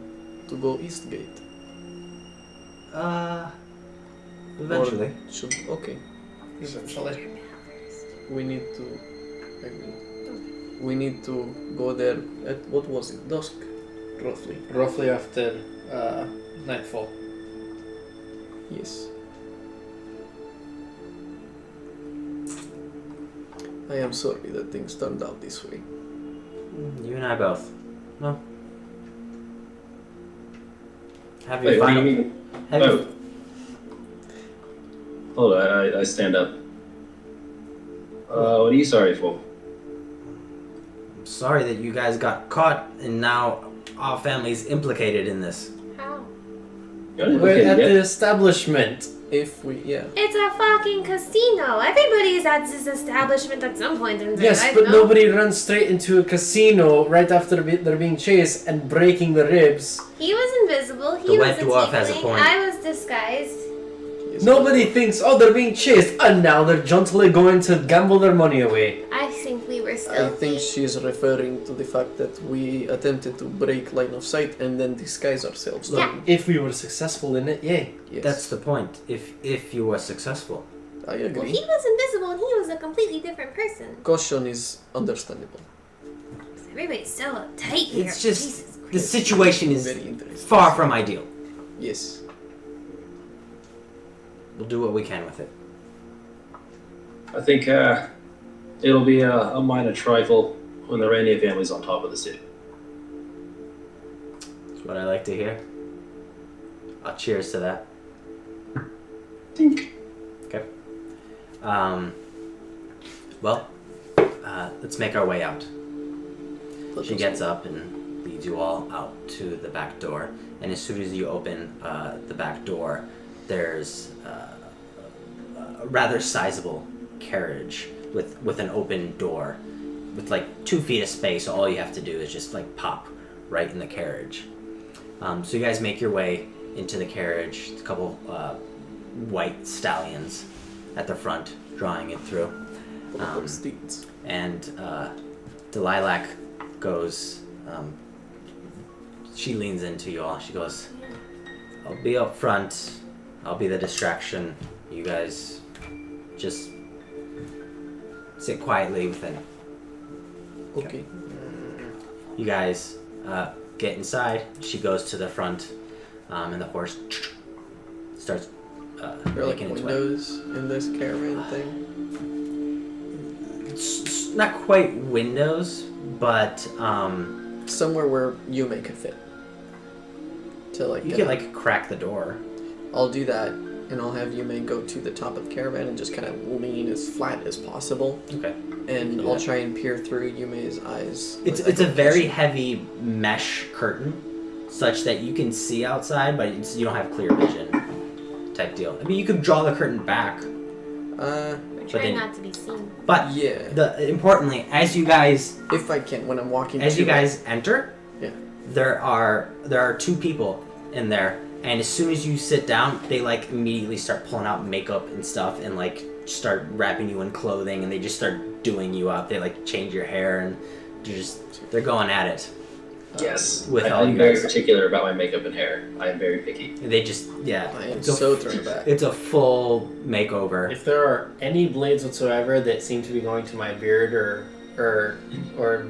To go East Gate. Eventually. Or should, okay. Eventually. We need to... We need to go there at, what was it, dusk? Roughly. Roughly after nightfall. Yes. I am sorry that things turned out this way. You and I both. No. Have Wait, you what do you final? mean? Have Oh. you, Hold on, I stand up. What are you sorry for? I'm sorry that you guys got caught and now our family's implicated in this. How? You're not We're implicated at yet. the establishment. If we, yeah. It's a fucking casino. Everybody's at this establishment at some point in their Yes, life. but no? nobody runs straight into a casino right after they're being chased and breaking the ribs. He was invisible. He The was wet a dwarf has a tiefling. point. I was disguised. Nobody thinks, oh, they're being chased, and now they're jauntily going to gamble their money away. I think we were I stealthy. think she's referring to the fact that we attempted to break line of sight and then disguise ourselves. Yeah. If we were successful in it, yay. Yes. That's the point. If you were successful. I Well, agree. he was invisible and he was a completely different person. Caution is understandable. Everybody's so uptight here. It's just Jesus Christ. the situation is Very interesting. far from ideal. Yes. We'll do what we can with it. I think it'll be a minor trifle when the Rainier family's on top of the city. That's what I like to hear. I'll cheers to that. Think. Okay. Well, let's make our way out. She gets up and leads you all out to the back door. And as soon as you open the back door, there's a rather sizable carriage with an open door with like 2 feet of space. So all you have to do is just like pop right in the carriage. So you guys make your way into the carriage. A couple white stallions at the front drawing it through. Steeds. And Delilac goes, she leans into you all. She goes, I'll be up front. I'll be the distraction. You guys just sit quietly within. Okay. You guys get inside. She goes to the front, and the horse starts There are like making its way. windows in this caravan thing. It's not quite windows, but Somewhere where Yume could fit. To like you get can out. like crack the door. I'll do that, and I'll have Yume go to the top of the caravan and just kind of lean as flat as possible. Okay. And do I'll that. try and peer through Yume's eyes. It's with a very echolocation. heavy mesh curtain, such that you can see outside, but you don't have clear vision. Type deal. I mean, you could draw the curtain back, Uh, We're but trying then- not to be seen. but yeah. importantly, as you guys If I can, when I'm walking. as to you guys enter, Yeah. there are 2 people in there, and as soon as you sit down, they like immediately start pulling out makeup and stuff, and like start wrapping you in clothing, and they just start doing you up. They like change your hair, and they're going at it. Yes. With all I'm you very guys. particular about my makeup and hair. I am very picky. They just yeah. I am it's a- so thrown back. It's a full makeover. If there are any blades whatsoever that seem to be going to my beard or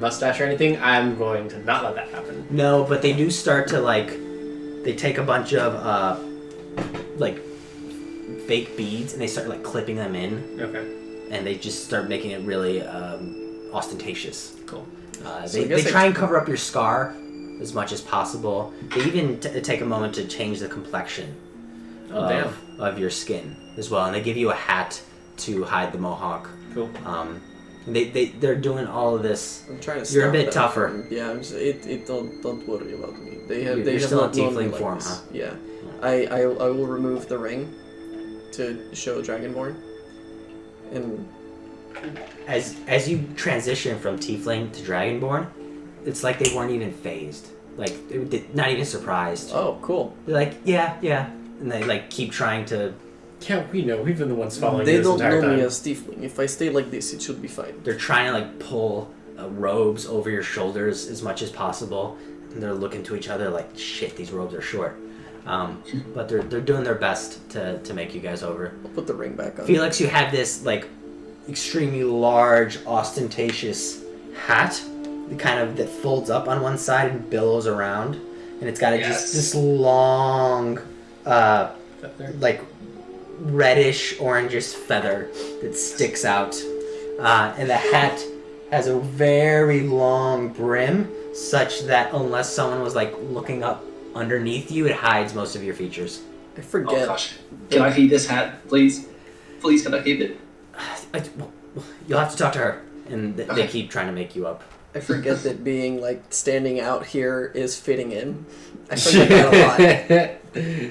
mustache or anything, I'm going to not let that happen. No, but they do start to like, they take a bunch of like fake beads and they start like clipping them in, Okay, and they just start making it really ostentatious. cool. So I They guess I- try and cover up your scar as much as possible. They even take a moment to change the complexion Oh, damn. of your skin as well, and they give you a hat to hide the mohawk. Cool. They're doing all of this. I'm trying to. You're a stop bit that tougher. from- Yeah, don't worry about me. They You're have still not in known me tiefling like form, this. huh? Yeah, I will remove the ring to show Dragonborn, and As you transition from Tiefling to Dragonborn, it's like they weren't even phased. Like, not even surprised. oh, cool. They're like, yeah. And they, like, keep trying to... Yeah, we know. We've been the ones following They this don't entire know time. me as Tiefling. If I stay like this, it should be fine. They're trying to, like, pull robes over your shoulders as much as possible. And they're looking to each other like, shit, these robes are short. But they're doing their best to make you guys over. I'll put the ring back on. Felix, you have this, like, extremely large, ostentatious hat that folds up on one side and billows around. And it's got just this long, like, reddish, orangish feather that sticks out. And the hat has a very long brim, such that unless someone was, like, looking up underneath you, it hides most of your features. I Oh forget. gosh. Can I keep this hat, please? Please, can I keep it? You'll have to talk to her, and they Okay. keep trying to make you up. I forget that being like standing out here is fitting in. I forget that a lot.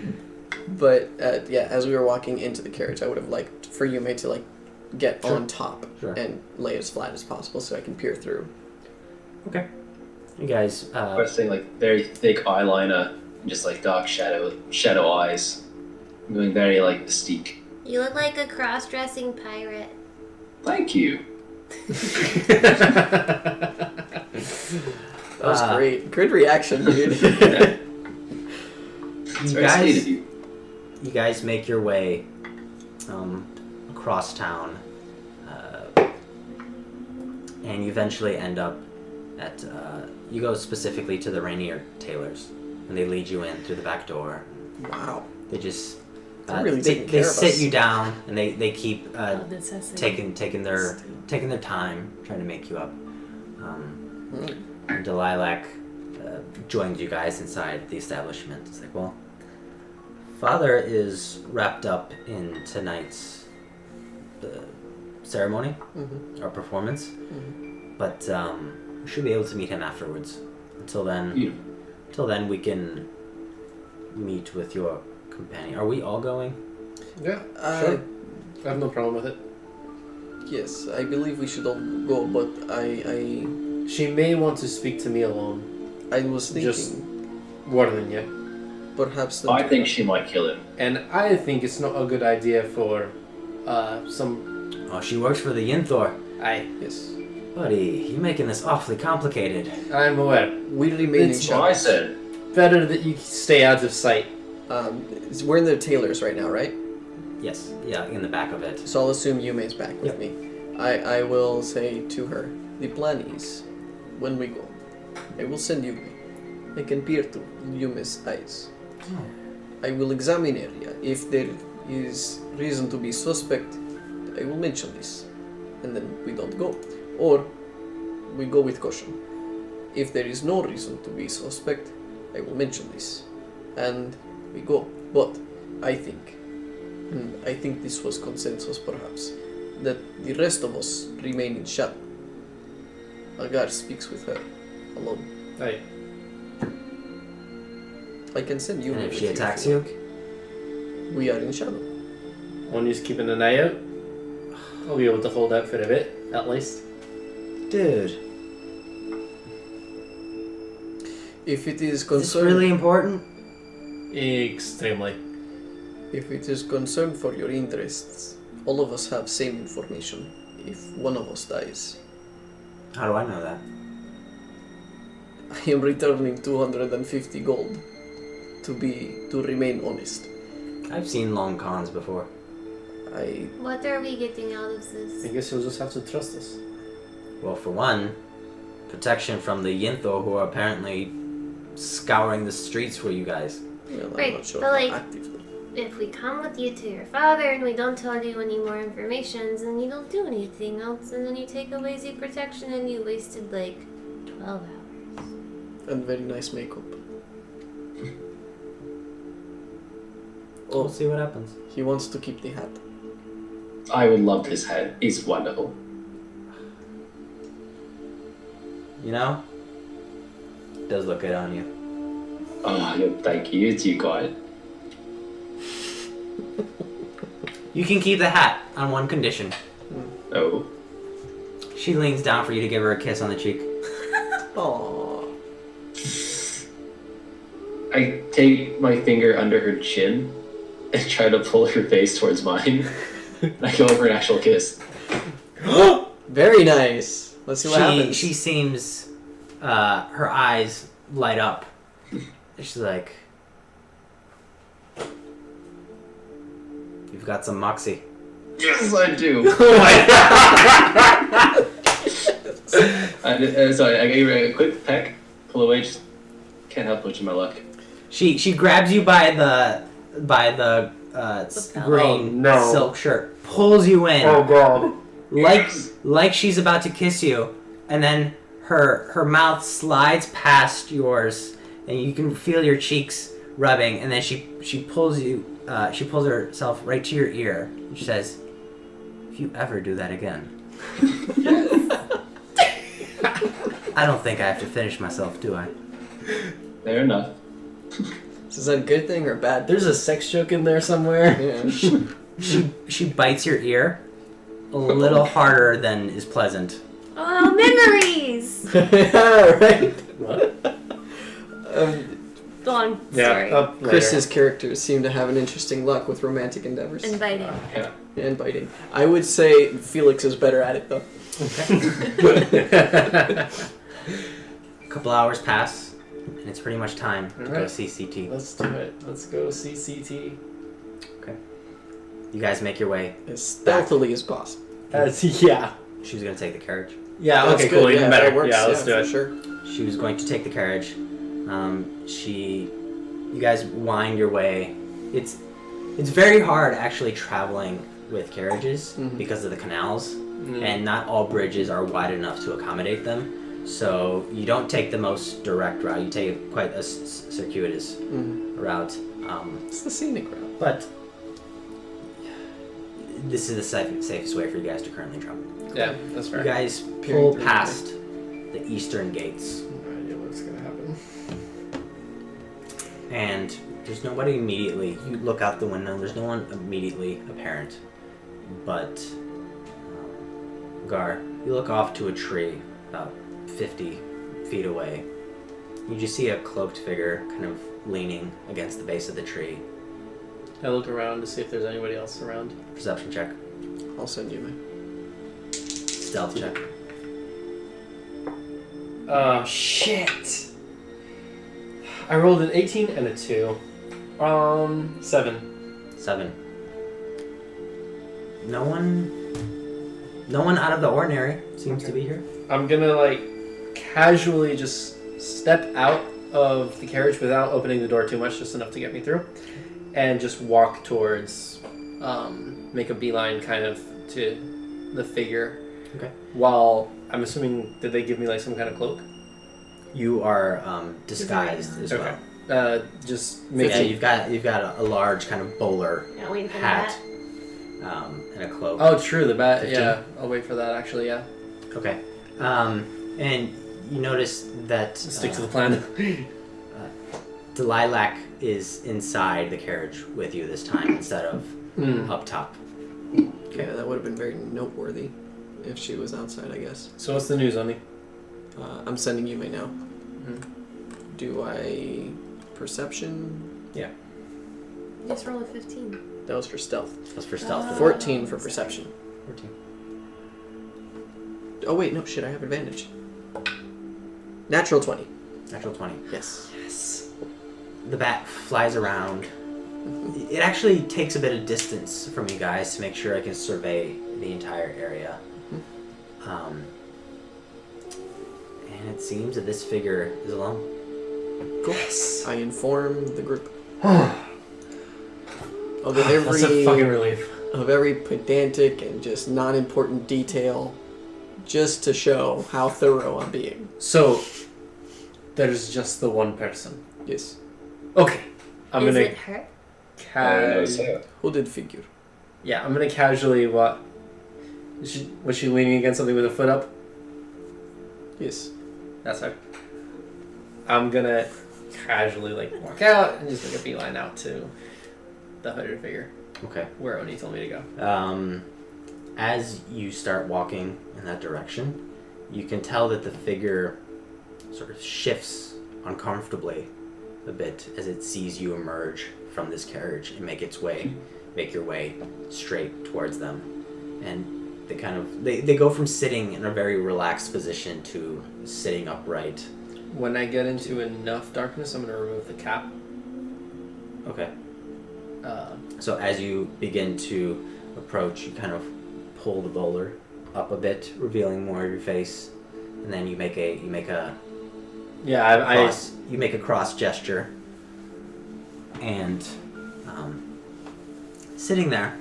But yeah, as we were walking into the carriage, I would have liked for Yume to like get Sure. on top Sure. and lay as flat as possible so I can peer through. Okay. You guys, Requesting like very thick eyeliner and just like dark shadow eyes. I'm going very like mystique. You look like a cross-dressing pirate. Thank you. That was great. Good reaction, dude. It's You very sweet guys, of you. you guys make your way across town, and you eventually end up at. You go specifically to the Rainier Tailors, and they lead you in through the back door. Wow. They just They're really they taking care of sit us. you down, and they keep Oh, necessity. taking their time trying to make you up. And Delilac joins you guys inside the establishment. It's like, well, Father is wrapped up in tonight's ceremony or performance, but we should be able to meet him afterwards. Until then, we can meet with your companion. Are we all going? Yeah, sure. I have no problem with it. Yes, I believe we should all go, but I She may want to speak to me alone. was thinking Just warning you. perhaps I think she might kill him. And I think it's not a good idea for some... Oh, she works for the Yinthor. yes. Buddy, you're making this awfully complicated. I'm aware. We remain in It's That's what I shadows. said. Better that you stay out of sight. We're in the tailors right now, right? Yes, yeah, in the back of it. So I'll assume Yume's back with Yep. me. I will say to her, the plan is, when we go, I will send Yume. I can peer through Yume's eyes. I will examine area. If there is reason to be suspect, I will mention this. And then we don't go. Or we go with caution. If there is no reason to be suspect, I will mention this. And we go. But I think, and I think this was consensus perhaps, that the rest of us remain in shadow. Agär speaks with her alone. Aye. I can send you. And if with she attacks if you? we are in shadow. One who's keeping an eye out. I'll be able to hold out for a bit, at least. Dude, If it is is this concern, really important? Extremely. if it is concern for your interests, all of us have same information. If one of us dies, How do I know that? I am returning 250 gold to remain honest. I've seen long cons before. What are we getting out of I this? guess you'll just have to trust us. Well, for one, protection from the Yinthor who are apparently scouring the streets for you guys. Well, I'm Right, not sure but how like- actively. If we come with you to your father and we don't tell you any more information, then you don't do anything else, and then you take away the protection and you wasted like 12 hours. And very nice makeup. We'll Oh, see what happens. he wants to keep the hat. I would love this head. It's wonderful. You know? It does look good on you. Oh, thank you. You got it. You can keep the hat on one condition. Oh. She leans down for you to give her a kiss on the cheek. Aww. I take my finger under her chin and try to pull her face towards mine. I go for an actual kiss. Very nice. Let's see what happens. She seems, her eyes light up. She's like, you've got some moxie. Yes, I do. Sorry, I gave her a quick peck, pull away, just can't help pushing my luck. She grabs you by the green silk shirt, pulls you in, god. like she's about to kiss you, and then her mouth slides past yours, and you can feel your cheeks rubbing, and then she pulls herself right to your ear, and she says, "If you ever do that again." I don't think I have to finish myself, do I? Fair enough. Is that a good thing or a bad? There's a sex joke in there somewhere. Yeah. She bites your ear a little harder than is pleasant. Oh, memories! Yeah, right. What? Go on. Yeah, Sorry. up later. Chris's characters seem to have an interesting luck with romantic endeavors. And biting. Yeah. And biting. I would say Felix is better at it, though. A couple hours pass, and it's pretty much time to go Alright. CCT. Let's do it. Let's go CCT. You guys make your way. As stealthily as possible. Yeah. She was going to take the carriage. Yeah, That's okay, good, cool. yeah, Even better. that works, yeah, let's do for it. Sure. She was going to take the carriage. You guys wind your way. It's very hard actually traveling with carriages Mhm. because of the canals, Mm. and not all bridges are wide enough to accommodate them. So you don't take the most direct route. You take quite a circuitous route. It's the scenic route. But this is the safest way for you guys to currently travel. Yeah, that's fair. You guys Peering pull through past the eastern gates, No idea what's gonna happen. and there's nobody immediately. You look out the window. There's no one immediately apparent, but Gar, you look off to a tree about 50 feet away. You just see a cloaked figure kind of leaning against the base of the tree. I look around to see if there's anybody else around. Perception check. I'll send you my. Stealth check. Oh, shit. I rolled an 18 and a 2. 7. 7. No one out of the ordinary seems to be here. I'm gonna, like, casually just step out of the carriage without opening the door too much, just enough to get me through, and just walk towards, make a beeline kind of to the figure. Okay. While, I'm assuming, did they give me, like, some kind of cloak? You are disguised as Okay. well. Just make Yeah, you've got a large kind of bowler Yeah, waiting for hat, that. and a cloak. Oh, true, the bat. 15. Yeah, I'll wait for that, actually, yeah. Okay. And you notice that Stick to the plan. the lilac is inside the carriage with you this time instead of up top. Yeah, that would have been very noteworthy if she was outside, I guess. So what's the news, Oni? I'm sending you my now. Do I perception? Just roll a 15. That was for stealth. That's for stealth. 14 for perception. 14. Oh wait, no shit, I have advantage. Natural 20. Natural 20. Yes. Yes. The bat flies around. It actually takes a bit of distance from you guys to make sure I can survey the entire area. And it seems that this figure is alone. Cool. I inform the group of That's a fucking relief. every pedantic and just non-important detail, just to show how thorough I'm being. So, there's just the one person. Yes. Okay. I'm Is gonna it her? No, sir. Hooded figure. Yeah, I'm gonna casually what? Was she leaning against something with a foot up? Yes. That's her. I'm gonna casually like walk out and just make a beeline out to the hooded figure Okay. where Oni told me to go. As you start walking in that direction, you can tell that the figure sort of shifts uncomfortably a bit as it sees you emerge from this carriage and make your way straight towards them. And they go from sitting in a very relaxed position to sitting upright. When I get into enough darkness, I'm gonna remove the cap. Okay. So as you begin to approach, you kind of pull the bowler up a bit, revealing more of your face, and then you make a Yeah, you make a cross gesture, and sitting there,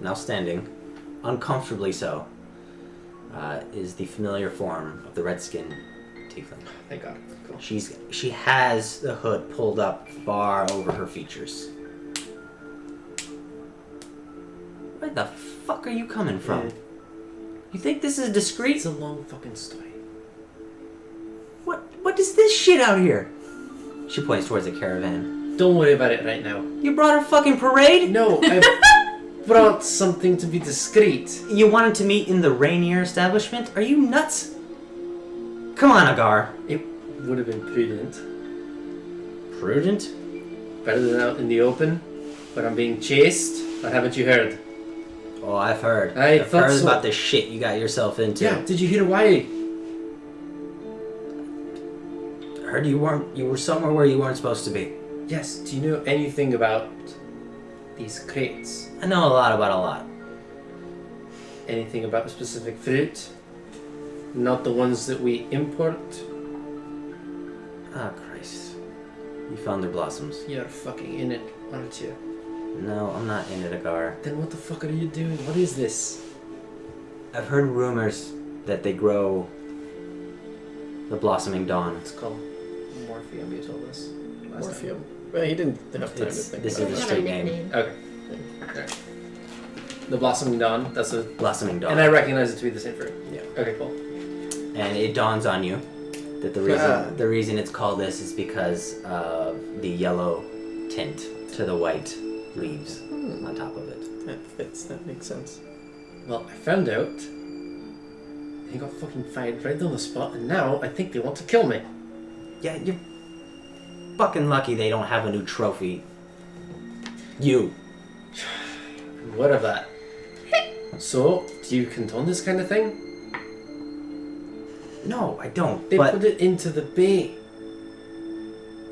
now standing, uncomfortably so, is the familiar form of the redskin tiefling. Thank God. Cool. She has the hood pulled up far over her features. Where the fuck are you coming from? Yeah. You think this is discreet? It's a long fucking story. What is this shit out here? She points towards a caravan. Don't worry about it right now. You brought a fucking parade? No, I brought something to be discreet. You wanted to meet in the Rainier establishment? Are you nuts? Come on, Agär. It would have been prudent. Prudent? Better than out in the open, where I'm being chased. Or haven't you heard? Oh, I've heard. I I've thought heard so. about the shit you got yourself into. Yeah. Did you hear why? Heard you were somewhere where you weren't supposed to be. Yes. Do you know anything about these crates? I know a lot about a lot. Anything about a specific fruit? Not the ones that we import? Oh, Christ. You found their blossoms. You're fucking in it, aren't you? No, I'm not in it, Agär. Then what the fuck are you doing? What is this? I've heard rumors that they grow the blossoming dawn. It's called Morpheum, you told us. last time. Morpheum. Well, he didn't have time to It's- think this about is it. a straight name. Okay. Alright. The Blossoming Dawn, that's a... Blossoming dawn. And I recognize it to be the same fruit. Yeah. Okay, cool. And it dawns on you that the reason it's called this is because of the yellow tint to the white leaves on top of it. That fits. That makes sense. Well, I found out. They got fucking fired right on the spot, and now I think they want to kill me. Yeah, you're fucking lucky they don't have a new trophy. You. What of that? So, do you condone this kind of thing? No, I don't. They but put it into the bay.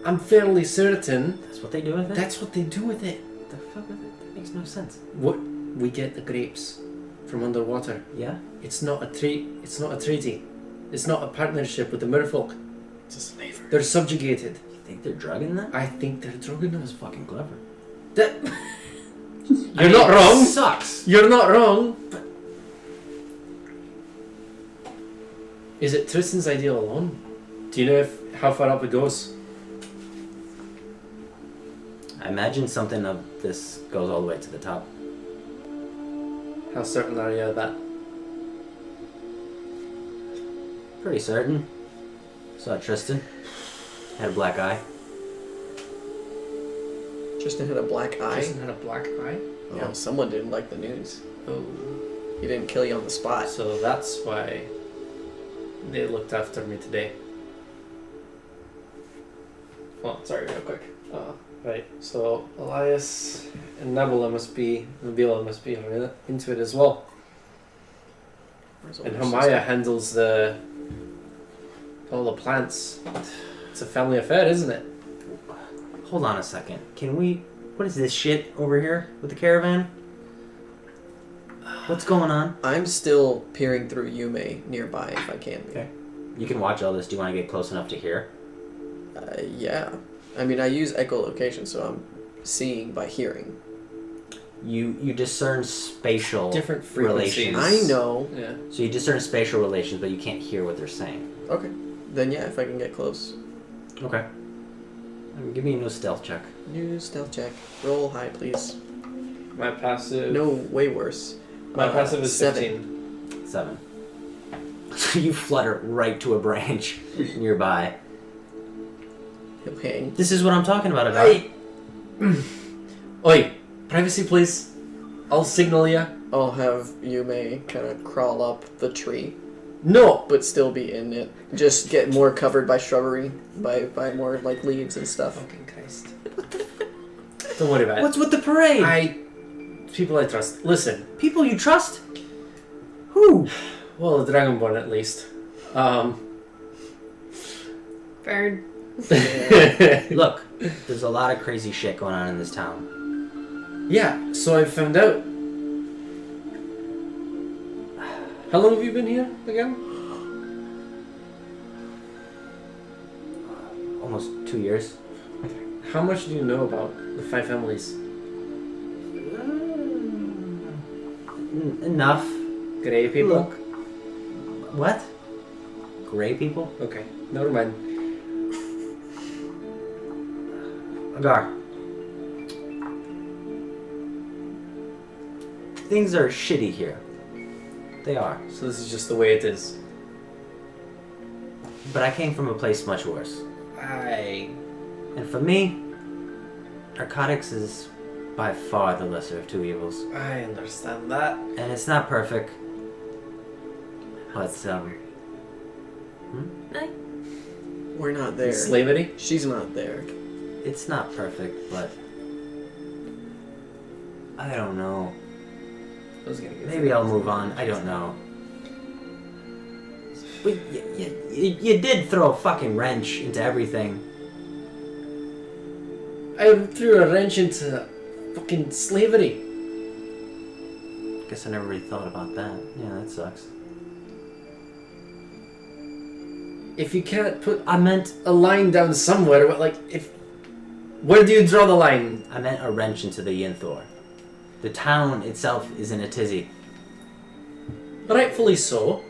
I'm fairly certain that's what they do with it? that's what they do with it. the fuck with it? That makes no sense. What? We get the grapes from underwater. Yeah? It's not a It's not a treaty. It's not a partnership with the merfolk. It's a slaver. They're subjugated. You think they're drugging them? I think they're drugging That's us. fucking clever. That... I You're mean, not it wrong. Sucks. You're not wrong. But is it Tristan's idea alone? Do you know how far up it goes? I imagine something of this goes all the way to the top. How certain are you of that? Pretty certain. Saw Tristan. Had a black eye. Tristan had a black eye. Tristan had a black eye. Oh, someone didn't like the news. Oh, He didn't kill you on the spot. so that's why they looked after me today. Well, sorry, real quick. Right, so Elias and Nabila must be into it as well. Where's And older Hamaya sister? handles all the plants. It's a family affair, isn't it? Hold on a second. Can we... What is this shit over here with the caravan? What's going on? I'm still peering through Yume nearby if I can. Okay. You can watch all this. Do you want to get close enough to hear? Yeah. I mean, I use echolocation, so I'm seeing by hearing. You discern spatial Different frequencies. relations. I know. Yeah. So you discern spatial relations, but you can't hear what they're saying. Okay. Then yeah, if I can get close. Okay. Give me a new stealth check. New stealth check. Roll high, please. My passive. No, way worse. My passive is 7. 15. 7. So you flutter right to a branch nearby. He'll hang. This is what I'm talking about, Agär. Oi, privacy, please. I'll signal ya. I'll have Yume kind of crawl up the tree, No. but still be in it. Just get more covered by shrubbery, by more like leaves and stuff. Fucking Christ. Don't worry about it. What's with the parade? People I trust. Listen. People you trust? Who? Well, the Dragonborn at least. Bird. Look, there's a lot of crazy shit going on in this town. Yeah, so I found out. How long have you been here again? Almost 2 years. How much do you know about the 5 families? Enough. Grey people? Look. What? Gray people? Okay, never mind. Agär. Things are shitty here. They are. So this is just the way it is. But I came from a place much worse. And for me, narcotics is by far the lesser of two evils. I understand that. And it's not perfect. But, We're not there. Slavery? She's not there. It's not perfect, but I don't know. I was gonna get Maybe I'll move on. I don't know. But you did throw a fucking wrench into everything. I threw a wrench into fucking slavery. Guess I never really thought about that. Yeah, that sucks. If you can't put I meant a line down somewhere, but where do you draw the line? a wrench into the Yinthor. The town itself is in a tizzy. Rightfully so.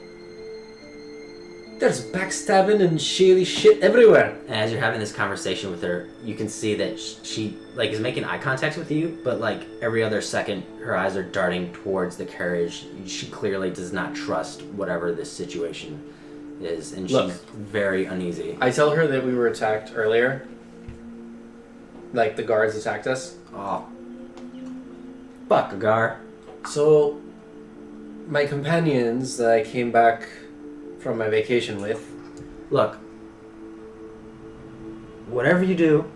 There's backstabbing and shady shit everywhere. And as you're having this conversation with her, you can see that she is making eye contact with you, but every other second, her eyes are darting towards the carriage. She clearly does not trust whatever this situation is, and Look, she's very uneasy. I tell her that we were attacked earlier. The guards attacked us. Oh, fuck, Agär. So, my companions that I came back from my vacation with. Look, whatever you do,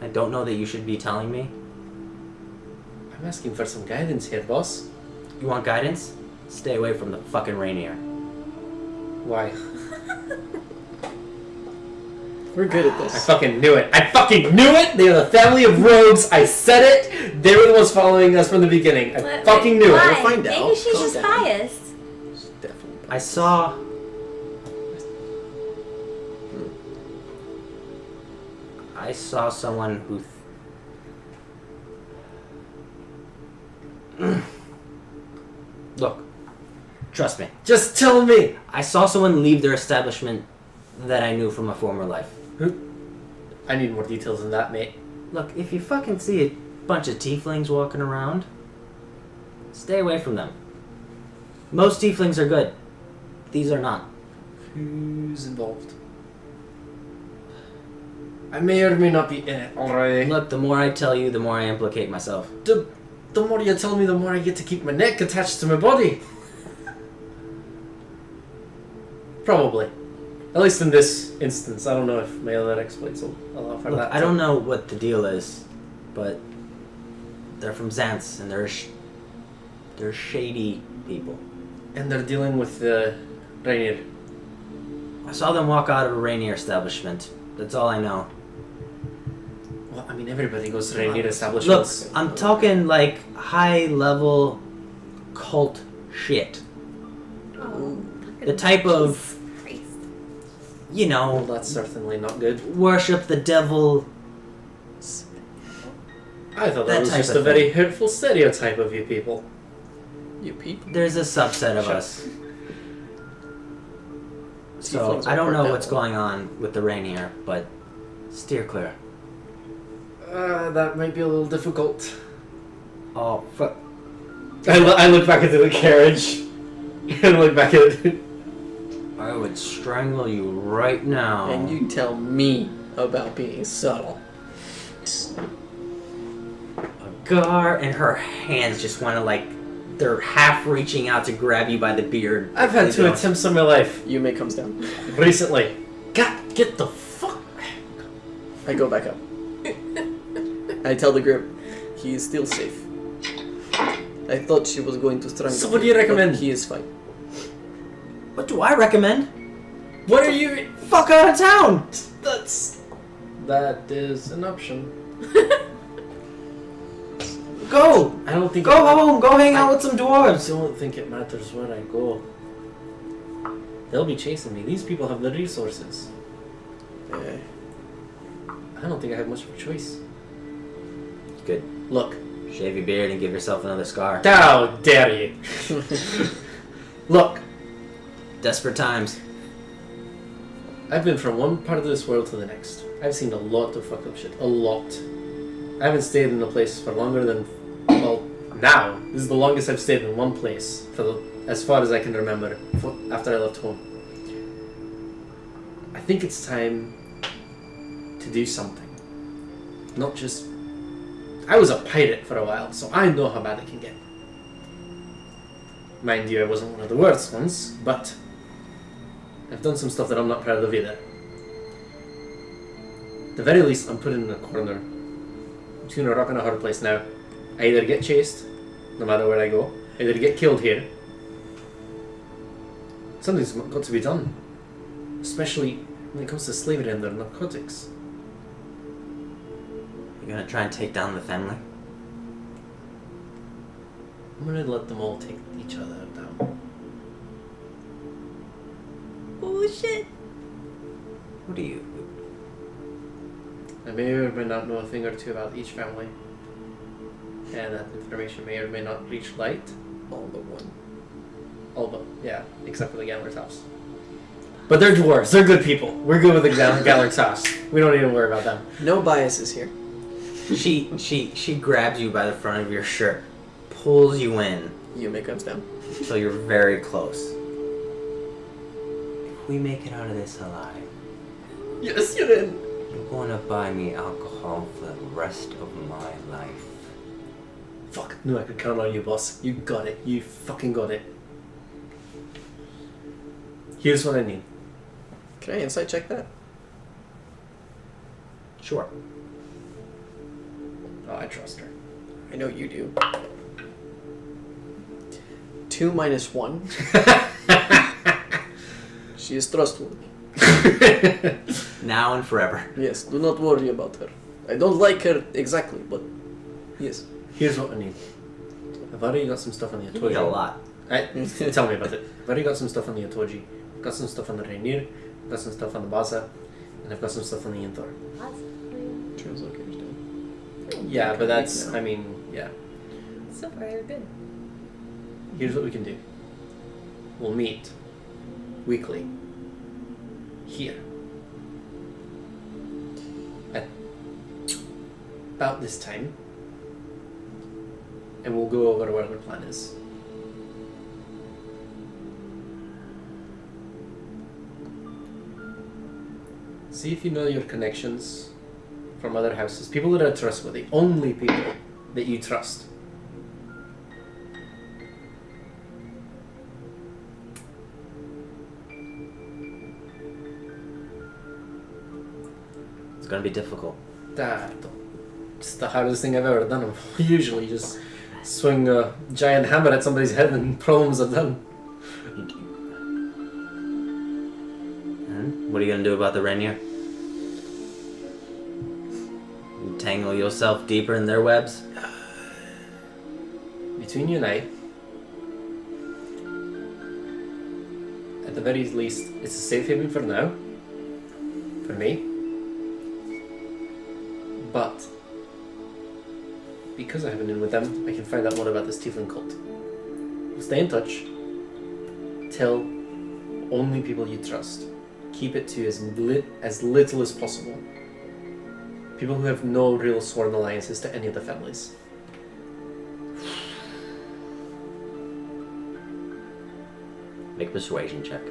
I don't know that you should be telling me. I'm asking for some guidance here, boss. You want guidance? Stay away from the fucking Rainier. Why? We're good at I this. fucking knew it. I fucking knew it! They are the family of rogues. I said it. They were the ones following us from the beginning. I fucking knew Why? it. We'll find out. Maybe she's Calm just down. biased. Definitely. I saw... I saw someone who... Look, trust me. Just tell me. I saw someone leave their establishment that I knew from a former life. I need more details than that, mate. Look, if you fucking see a bunch of tieflings walking around, stay away from them. Most tieflings are good. These are not. Who's involved? I may or may not be in it already. Look, the more I tell you, the more I implicate myself. The more you tell me, the more I get to keep my neck attached to my body. Probably. At least in this instance. I don't know if my other exploits will allow for Look, that. I don't know what the deal is, but they're from Xanth, and they're shady people. And they're dealing with Rainier. I saw them walk out of a Rainier establishment. That's all I know. Well, I mean, everybody goes to Rainier Look, establishments. I'm talking high-level cult shit. Oh, The type of, Christ. you Well, know, that's certainly not good. worship the devil. I thought That that was type just of a very thing. hurtful stereotype of you people. You people. There's a subset of Sure. us. So Tieflings are I don't know part what's devil. going on with the Rainier, but steer clear. That might be a little difficult. Oh, fuck. I look back into the carriage. And look back at it. I would strangle you right now. And you tell me about being subtle. Agär and her hands just want to they're half reaching out to grab you by the beard. I've had two attempts in my life Yume comes down. recently. God, get the fuck. I go back up. I tell the group, he is still safe. I thought she was going to strangle So what do you him, but recommend? He is fine. What do I recommend? What are you? Fuck out of town! That is an option. Go! I don't think. Go home! Go hang out with some I dwarves! don't think it matters where I go. They'll be chasing me. These people have the resources. Eh, I don't think I have much of a choice. Good. Look. Shave your beard and give yourself another scar. How dare you? Look. Desperate times. I've been from one part of this world to the next. I've seen a lot of fucked up shit. A lot. I haven't stayed in a place for longer than... Well, now. This is the longest I've stayed in one place for as far as I can remember after I left home. I think it's time to do something. Not just... I was a pirate for a while, so I know how bad it can get. Mind you, I wasn't one of the worst ones, but... I've done some stuff that I'm not proud of either. the very least, I'm put in a corner between a rock and a hard place now. I either get chased, no matter where I go, I either get killed here. Something's got to be done, especially when it comes to slavery and their narcotics. You're gonna try and take down the family? I'm gonna let them all take each other down. Oh shit! What are you? I may or may not know a thing or two about each family, and that information may or may not reach light. All but one. All but, yeah, except for the Galler's house. But they're dwarves, they're good people. We're good with the Galler's house. We don't need to worry about them. No biases here. She grabs you by the front of your shirt, pulls you in Yume comes down. till you're very close. If we make it out of this alive, Yes, you're in. you're gonna buy me alcohol for the rest of my life. Fuck, knew I could count on you, boss. You got it. You fucking got it. Here's what I need. Can I insight check that? Sure. Oh, I trust her. I know you do. 2 minus 1. She is trustworthy. Now and forever. Yes, do not worry about her. I don't like her exactly, but yes. Here's what I need. I've already got some stuff on the You Atoji. got a lot. Tell me about it. I've already got some stuff on the Atoji. I've got some stuff on the Rainier. I've got some stuff on the Baza. And I've got some stuff on the Inthor. Translocators down. Yeah, but that's, now. I mean, yeah. So far, you're good. Here's what we can do. We'll meet weekly here at about this time, and we'll go over what our plan is. See if you know your connections from other houses, people that are trustworthy, only people that you trust. It's gonna be difficult. It's the hardest thing I've ever done. I usually just swing a giant hammer at somebody's head and problems are done. And what are you gonna do about the Rainier? You tangle yourself deeper in their webs? Between you and I, at the very least, it's a safe haven for now. For me. But because I have been in with them, I can find out more about this tiefling cult. We'll stay in touch. Tell only people you trust. Keep it to as little as possible. People who have no real sworn alliances to any of the families. Make a persuasion check.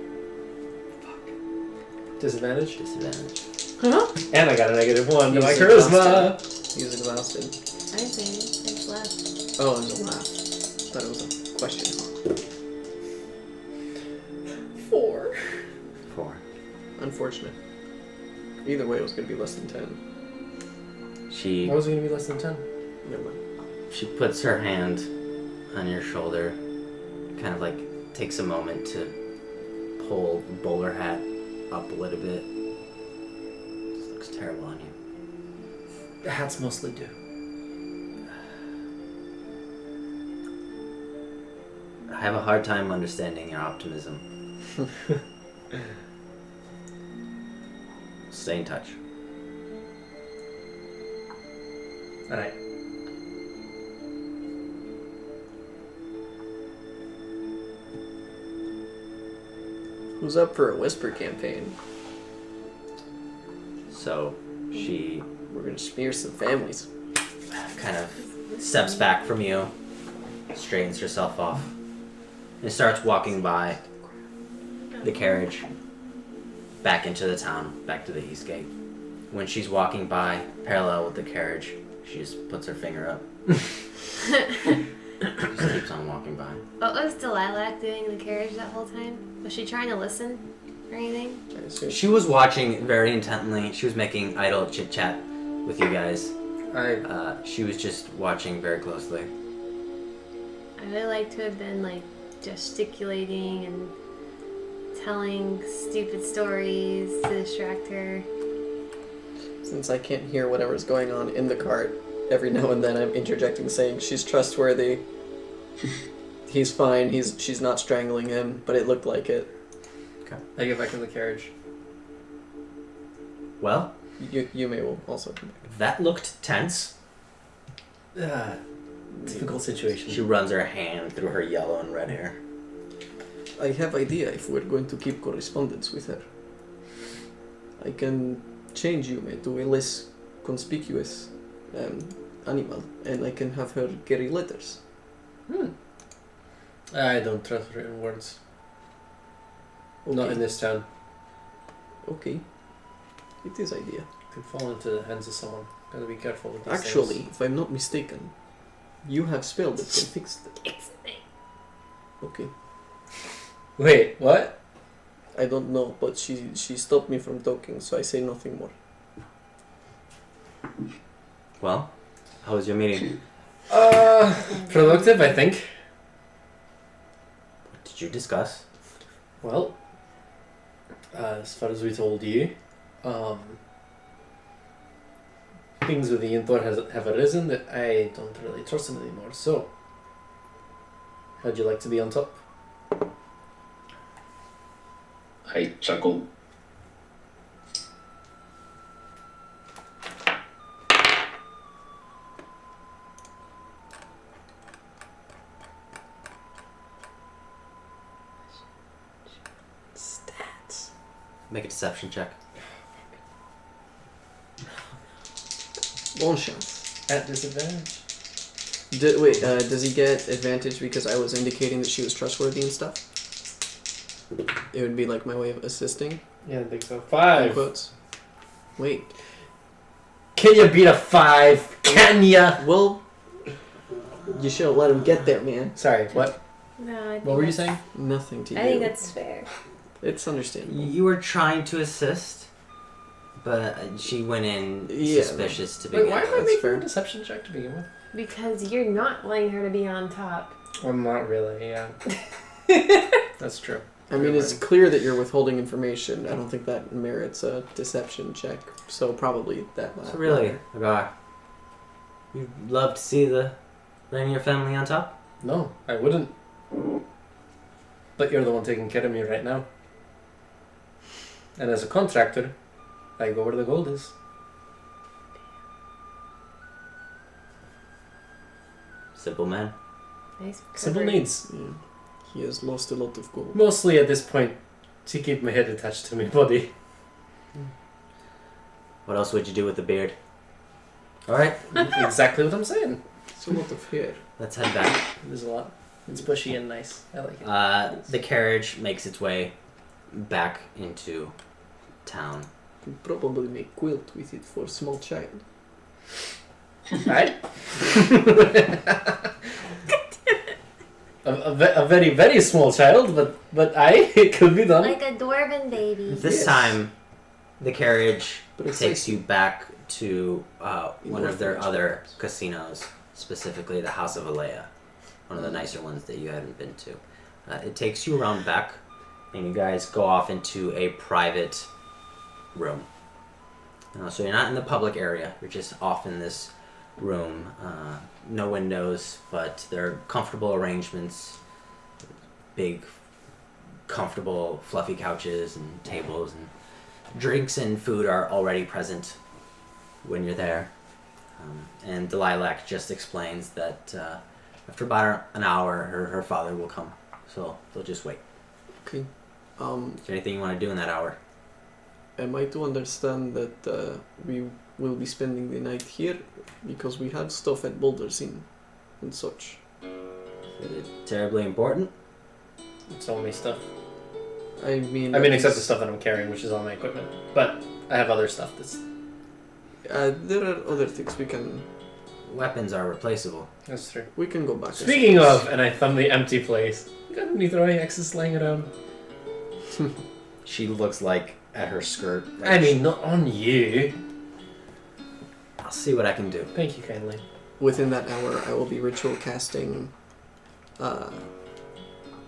Disadvantage? Disadvantage. Huh? And I got a -1 to my He's charisma. He's exhausted. I didn't say anything. I just laughed. Oh, and the laugh. Thought it was a question. 4. 4. Unfortunate. Either way, it was going to be less than 10. She Why was it going to be less than 10? Never mind. She puts her hand on your shoulder, kind of like takes a moment to pull the bowler hat up a little bit. This looks terrible on you. The hats mostly do. I have a hard time understanding your optimism. Stay in touch. Alright. Who's up for a whisper campaign? So she We're going to smear some families. kind of steps back from you, straightens herself off, and starts walking by the carriage back into the town, back to the east gate. When she's walking by, parallel with the carriage, she just puts her finger up. Just keeps on walking by. What was Delilah doing in the carriage that whole time? Was she trying to listen? or anything? I assume. She was watching very intently. She was making idle chit chat with you guys. She was just watching very closely. I would like to have been like gesticulating and telling stupid stories to distract her. Since I can't hear whatever's going on in the cart, every now and then I'm interjecting saying she's trustworthy. He's fine, she's not strangling him, but it looked like it. Okay. I get back in the carriage. Well, You may will also come back. that looked tense. Difficult situation. She runs her hand through her yellow and red hair. I have idea if we're going to keep correspondence with her. I can change you to a less conspicuous animal, and I can have her carry letters. I don't trust written words. Okay. Not in this town. Okay. It is idea. Could fall into the hands of someone. Gotta be careful with these Actually, things. if I'm not mistaken, you have spell that can fix it. Okay. Wait, what? I don't know, but she stopped me from talking, so I say nothing more. Well, how was your meeting? Productive, I think. What did you discuss? Well, as far as we told you, things with the Intor have arisen that I don't really trust him anymore. So, how'd you like to be on top? I chuckle. Stats. Make a deception check. One chance. At disadvantage. Does he get advantage because I was indicating that she was trustworthy and stuff? It would be like my way of assisting. Yeah, I think so. In 5. quotes. Wait. Can you beat a 5? Can ya? Well, you should have let him get there, man. Sorry, what? No, I think What were you that's- saying? Nothing to you. I think that's fair. It's understandable. You were trying to assist, but she went in Yeah. suspicious to Wait, begin why am I with. making fair. a deception check to begin with? Because you're not wanting her to be on top. Well, not really, yeah. That's true. I mean, it's clear that you're withholding information. I don't think that merits a deception check. So probably that So really, Agär, you'd love to see the Rainier family on top? No, I wouldn't. But you're the one taking care of me right now. And as a contractor, I go where the gold is. Simple man. Nice. Simple recovery. needs. Yeah. He has lost a lot of gold. Mostly at this point, to keep my head attached to my body. What else would you do with the beard? Alright, Exactly what I'm saying. It's a lot of hair. let's head back. There's a lot. It's bushy and nice. I like it. The carriage makes its way back into town. Could probably make quilt with it for a small child. Right? a very, very small child, but it could be done. Like a dwarven baby. This Yes. time, the carriage Precisely. takes you back to one of their Orphanage. other casinos, specifically the House of Alea, one of the nicer ones that you hadn't been to. It takes you around back, and you guys go off into a private room. So you're not in the public area, you're just off in this room. No windows, but there are comfortable arrangements, big, comfortable, fluffy couches and tables, and drinks and food are already present when you're there. And Delilah just explains that after about an hour, her father will come. So they'll just wait. Okay. Is there anything you want to do in that hour? Am I to understand that we will be spending the night here because we have stuff at Boulder's Inn and such? Is it terribly important? It's only stuff. I mean, Except the stuff that I'm carrying, which is all my equipment. But I have other stuff that's... there are other things we can Weapons are replaceable. That's true. go back. I Speaking suppose. of, and I thumb the empty place, you got any throwing axes laying around? She looks like at her skirt. Like, I mean, not on you. I'll see what I can do. Thank you kindly. Within that hour, I will be ritual casting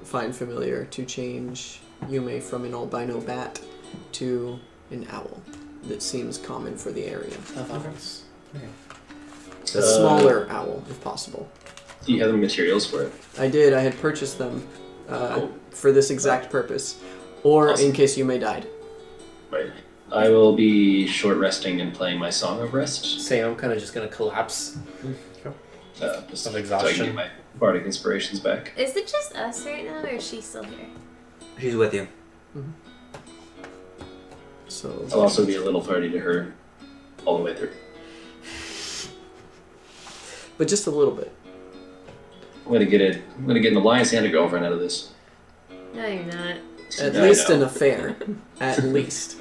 Find Familiar to change Yume from an albino bat to an owl that seems common for the area. A smaller owl, if possible. Do you have the materials for it? I did. I had purchased them for this exact purpose. Or Awesome. in case Yume died. Right. I will be short resting and playing my Song of Rest. Say I'm kind of just gonna collapse. Just Of so I exhaustion. can get my bardic inspirations back. Is it just us right now, or is she still here? She's with you. So I'll also be a little party to her all the way through. but just a little bit. I'm gonna get an alliance and a girlfriend out of this. No, you're not. At I least know. an affair. At least.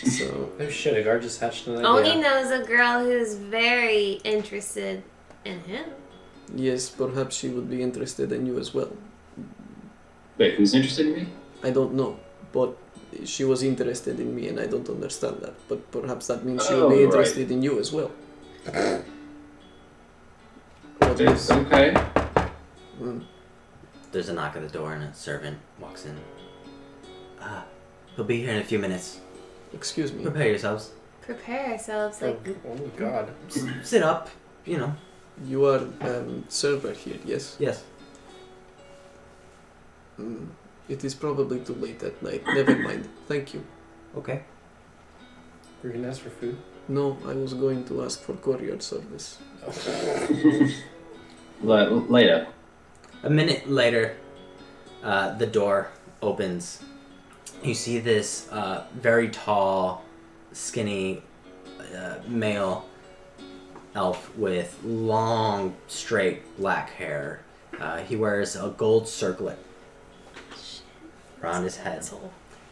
So Oh shit, Agär just hatched an idea. Only knows a girl who's very interested in him. yes, perhaps she would be interested in you as well. Wait, who's interested in me? I don't know, but she was interested in me and I don't understand that. But perhaps that means she will be Oh, interested in you as well. What is- Okay. Mm. There's a knock at the door and a servant walks in. He'll be here in a few minutes. Excuse me. Prepare yourselves. Prepare ourselves, like Oh my god. Sit up, you know. You are server here, yes? Yes. Mm. It is probably too late at night. Never mind. Thank you. Okay. You're gonna ask for food? No, I was going to ask for courier service. Later. A minute later, the door opens. You see this very tall, skinny male elf with long, straight black hair. He wears a gold circlet around his head.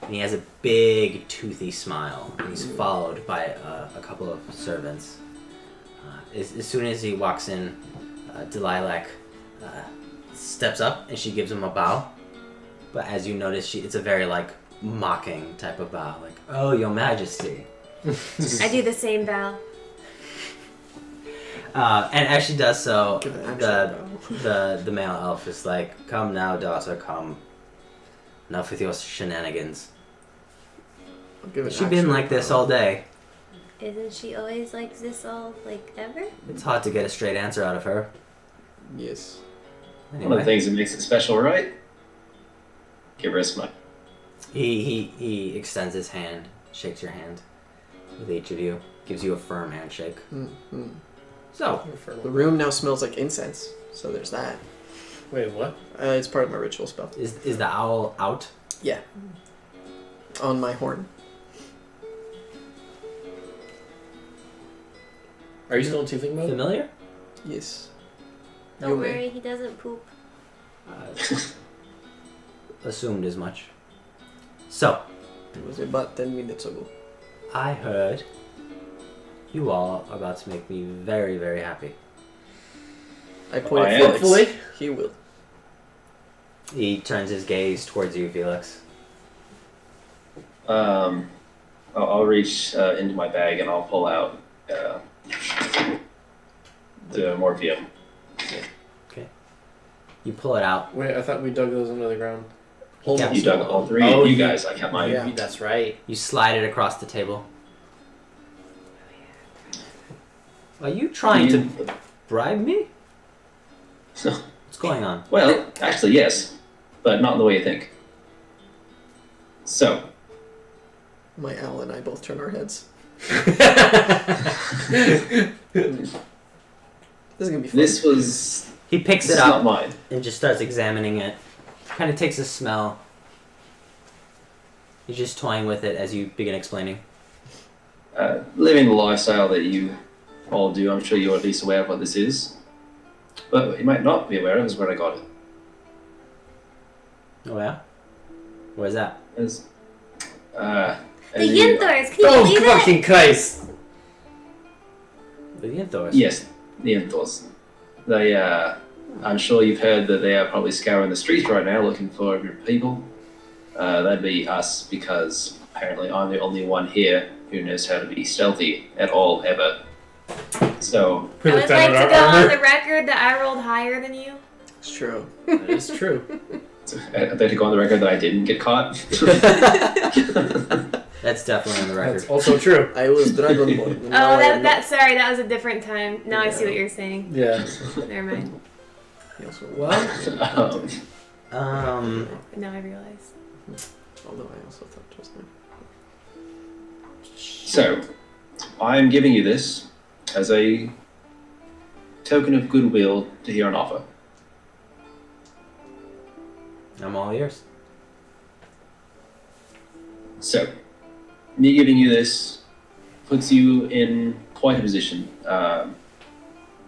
And he has a big, toothy smile. And he's followed by a couple of servants. As soon as he walks in, Delilah steps up and she gives him a bow. But as you notice, it's a very mocking type of bow, like, "Oh, Your Majesty." I do the same bow. And as she does so, Give an actual the male elf is like, "Come now, daughter, come. Enough with your shenanigans. I'll give an She's been actual like this bow. all day. Isn't she always like this all, ever? It's hard to get a straight answer out of her." Yes. One of the Anyway, things that makes it special, right? Give her a smile. he extends his hand, shakes your hand with each of you, gives you a firm handshake. Mm-hmm. So, The room now smells like incense, so there's that. Wait, what? It's part of my ritual spell. is the owl out? Yeah. On my horn. Are you still in tiefling mode? Familiar? Yes. Don't You may. worry, he doesn't poop. Assumed as much. So, It was about 10 minutes ago. I heard you all are about to make me very, very happy. I point I at am. Felix. Hopefully. He will. He turns his gaze towards you, Felix. I'll reach into my bag and I'll pull out the morphium. You pull it out. Wait, I thought we dug those into the ground. Yeah. You dug all three. Oh, you you- guys, I kept mine. Yeah. That's right. You slide it across the table. Are you trying to bribe me? What's going on? Well, actually, yes, but not in the way you think. So, My owl and I both turn our heads. This is gonna be fun. this was He picks this it is not up mine. and just starts examining it. Kind of takes a smell. He's just toying with it as you begin explaining. Living the lifestyle that you all do, I'm sure you're at least aware of what this is. But what you might not be aware of is where I got it. Oh yeah? Where's that? As, The as you- Yinthors, can you Oh, believe it? fucking Christ! The Yinthors. Yes, the Inthors. They I'm sure you've heard that they are probably scouring the streets right now looking for a group of people. That'd be us, because apparently I'm the only one here who knows how to be stealthy at all, ever. So, We I looked would down like at to our go on armor. the record that I rolled higher than you. It's true. That is true. I'd like to go on the record that I didn't get caught. That's definitely on the record. That's also true. I was Dragonborn. and now Oh, I am not. sorry, that was a different time. Now I see what you're saying. Yeah. Never mind. He also- Well, Now I realize. Although I also thought just now. So, I'm giving you this as a token of goodwill to hear an offer. I'm all ears. So, me giving you this puts you in quite a position,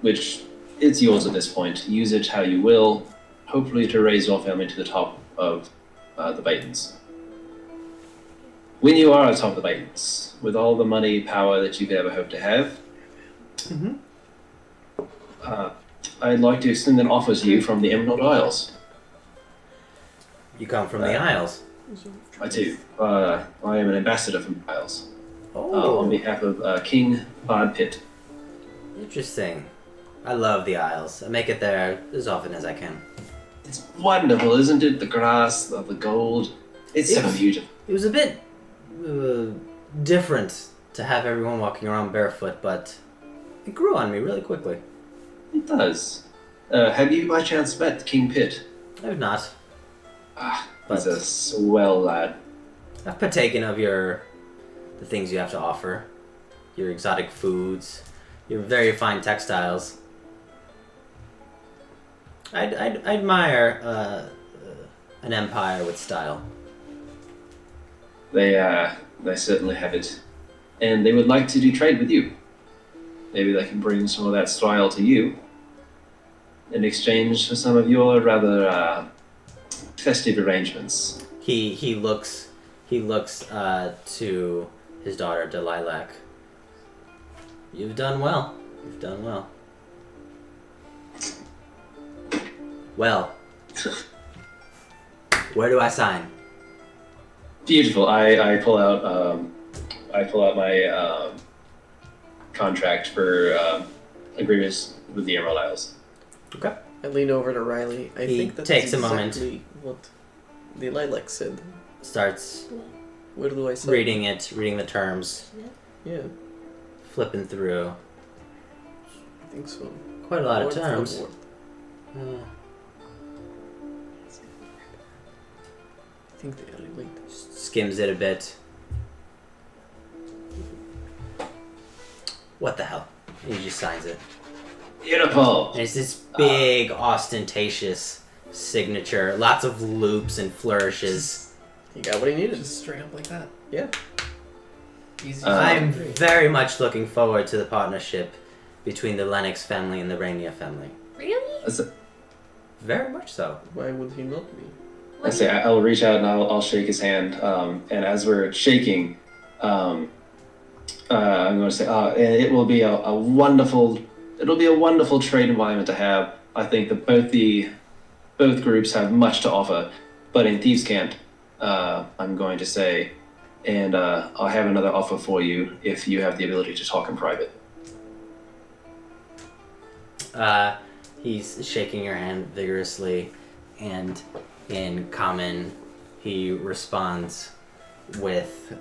which it's yours at this point. Use it how you will, hopefully to raise your family to the top of the Baitons. When you are at top of the Baitons, with all the money, power that you could ever hope to have, I'd like to extend an offer to you from the Emerald Isles. You come from the Isles. I do. I am an ambassador from the Isles. Oh, On behalf of King Bard Pitt. interesting. I love the Isles. I make it there as often as I can. It's wonderful, isn't it? The grass, the gold. It's so It's- beautiful. It was a bit different to have everyone walking around barefoot, but it grew on me really quickly. It does. Have you by chance met King Pitt? I have not. He's a swell lad. I've partaken of the things you have to offer, your exotic foods, your very fine textiles. I admire an empire with style. They certainly have it. And they would like to do trade with you. Maybe they can bring some of that style to you in exchange for some of your rather festive arrangements. He looks to his daughter Delilac. You've done well. You've done well. Well, where do I sign? Beautiful. I pull out my contract for agreements with the Emerald Isles. Okay. I lean over to Riley. I He think that's takes a exactly moment. what the lilac said. Starts Where do I sign? reading the terms, Yeah, flipping through. I think so. Quite a lot of Word for terms. word. I think they are related. Skims it a bit. What the hell? He just signs it. Beautiful. And it's this big, ostentatious signature. Lots of loops and flourishes. He got what he needed. Just straight up like that. Yeah. Easy. I'm very much looking forward to the partnership between the Lennox family and the Rainier family. Really? Very much so. Why would he not be? I say I'll reach out and I'll shake his hand. And as we're shaking, I'm going to say, it will be a wonderful trade environment to have. I think that both groups have much to offer, but in Thieves' Cant, I'm going to say, and I'll have another offer for you if you have the ability to talk in private. He's shaking your hand vigorously, and in common, he responds with,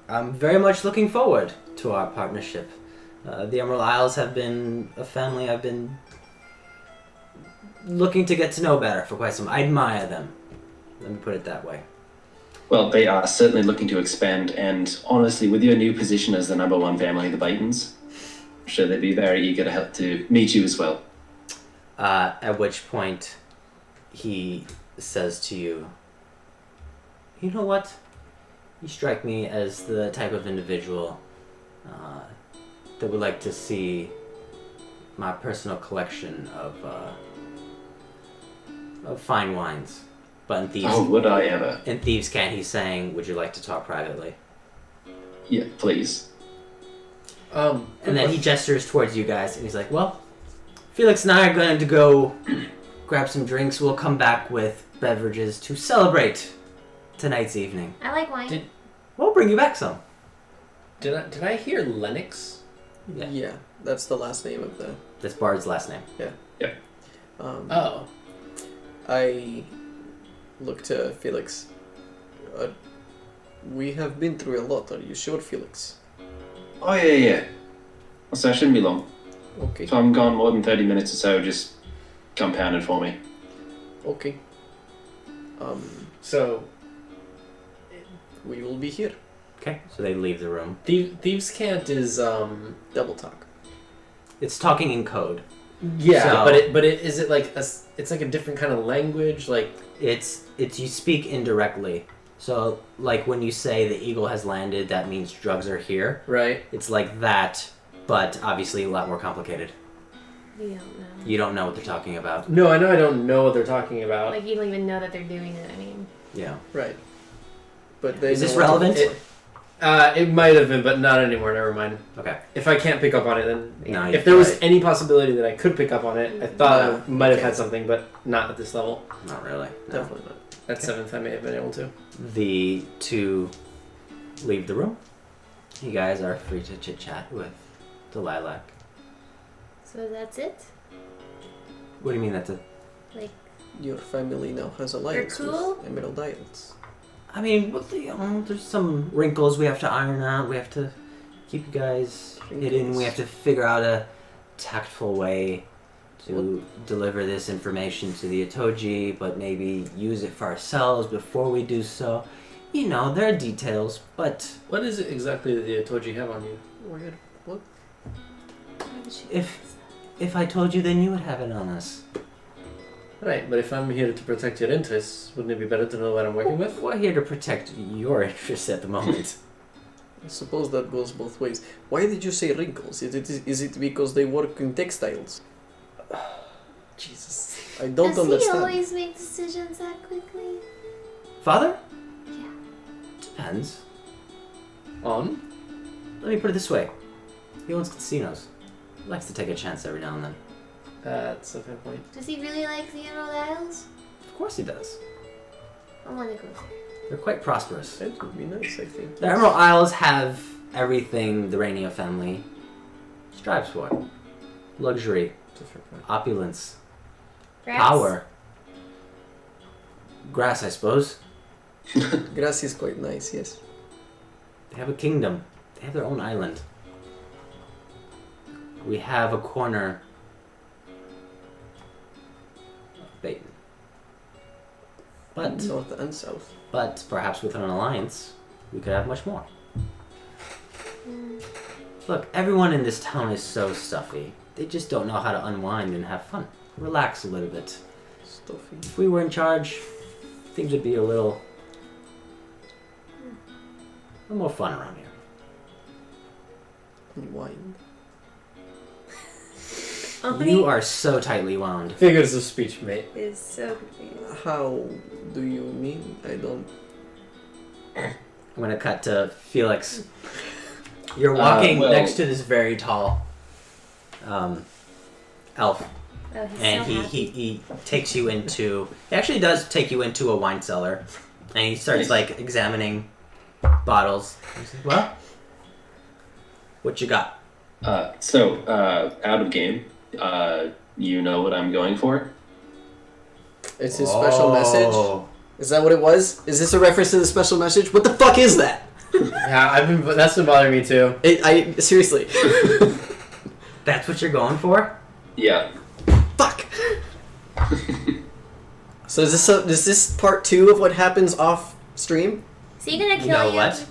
I'm very much looking forward to our partnership. The Emerald Isles have been a family I've been looking to get to know better for quite some. I admire them. Let me put it that way. Well, they are certainly looking to expand, and honestly, with your new position as the number one family of the Baitons, I'm sure they'd be very eager to help to meet you as well. At which point, he says to you, you know what? You strike me as the type of individual that would like to see my personal collection of fine wines. But in Thieves, Oh, would I ever? in Thieves' Cant, he's saying, would you like to talk privately? Yeah, please. And then he gestures towards you guys, and he's like, well, Felix and I are going to go grab some drinks. We'll come back with beverages to celebrate tonight's evening. I like wine. We'll bring you back some. Did I hear Lennox? Yeah, that's the last name of the. That's Bard's last name. Oh. I look to Felix. We have been through a lot. Are you sure, Felix? Oh, yeah. So I shouldn't be long. Okay. If I'm gone more than 30 minutes or so, just compound it for me. Okay. So, We will be here. Okay, so they leave the room. Thieves' Cant is Double talk. It's talking in code. yeah, So- but is it like it's like a different kind of language? Like It's you speak indirectly. So like when you say the eagle has landed, that means drugs are here. right? It's like that, but obviously a lot more complicated. You don't know. You don't know what they're talking about. No, I know I don't know what they're talking about. Like, you don't even know that they're doing it. I mean, Yeah. Right. But they Is this know what to relevant? look for. It might have been, but not anymore. Never mind. Okay. If I can't pick up on it, then No, if there was right. any possibility that I could pick up on it, I thought No, I might have okay. had something, but not at this level. Not really. No. Definitely not. At Okay. 7th, I may have been able to. The two leave the room. You guys are free to chit chat with the lilac. so that's it? What do you mean that's a... Like, Your family now has alliance cool? with Emerald Isles. I mean, there's some wrinkles we have to iron out. We have to keep you guys hidden. Wrinkles. We have to figure out a tactful way to deliver this information to the Itoji, but maybe use it for ourselves before we do so. You know, there are details, but What is it exactly that the Otoji have on you? Weird. What? if I told you, then you would have it on us. Right, but if I'm here to protect your interests, wouldn't it be better to know what I'm working with? We're here to protect your interests at the moment. I suppose that goes both ways. Why did you say wrinkles? Is it because they work in textiles? Jesus. I don't does he understand. always make decisions that quickly? Father? Yeah. Depends. On? Let me put it this way. He owns casinos. He likes to take a chance every now and then. That's a fair point. Does he really like the Emerald Isles? Of course he does. I want to go there. They're quite prosperous. That would be nice, I think. The Emerald Isles have everything the Rainier family strives for. Luxury, That's a fair point. opulence, Grass? power. Grass, I suppose. Grass is quite nice, yes. They have a kingdom. They have their own island. We have a corner of Baton. But North and south. perhaps with an alliance, we could have much more. Mm. Look, everyone in this town is so stuffy. They just don't know how to unwind and have fun. Relax a little bit. Stuffy. If we were in charge, things would be a little more fun around here. Unwind. You are so tightly wound. Figures of speech, mate. Is so confused. How do you mean? I don't... I'm gonna cut to Felix. You're walking well- next to this very tall elf, Oh, he's and so happy. he takes you into. He actually does take you into a wine cellar, and he starts like examining bottles. He's like, well, what you got? Out of game, you know what I'm going for? It's his special message? Is that what it was? Is this a reference to the special message? What the fuck is that? Yeah, that's been bothering me too. Seriously. That's what you're going for? Yeah. Fuck! So is this part 2 of what happens off stream? Is he gonna kill You know you? what?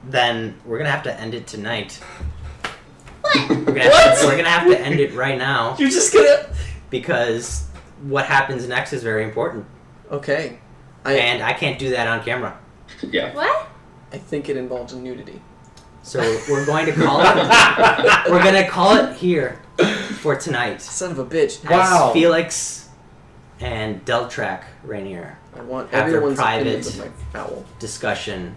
Then we're gonna have to end it tonight. What? We're gonna have to end it right now You're just gonna... because what happens next is very important, Okay. and I can't do that on camera. Yeah. What? I think it involves nudity. So we're going to call it. We're gonna call it here for tonight. Son of a bitch. Wow. As Felix and Deltrack Rainier I want Have their everyone's private- opinions of my foul. discussion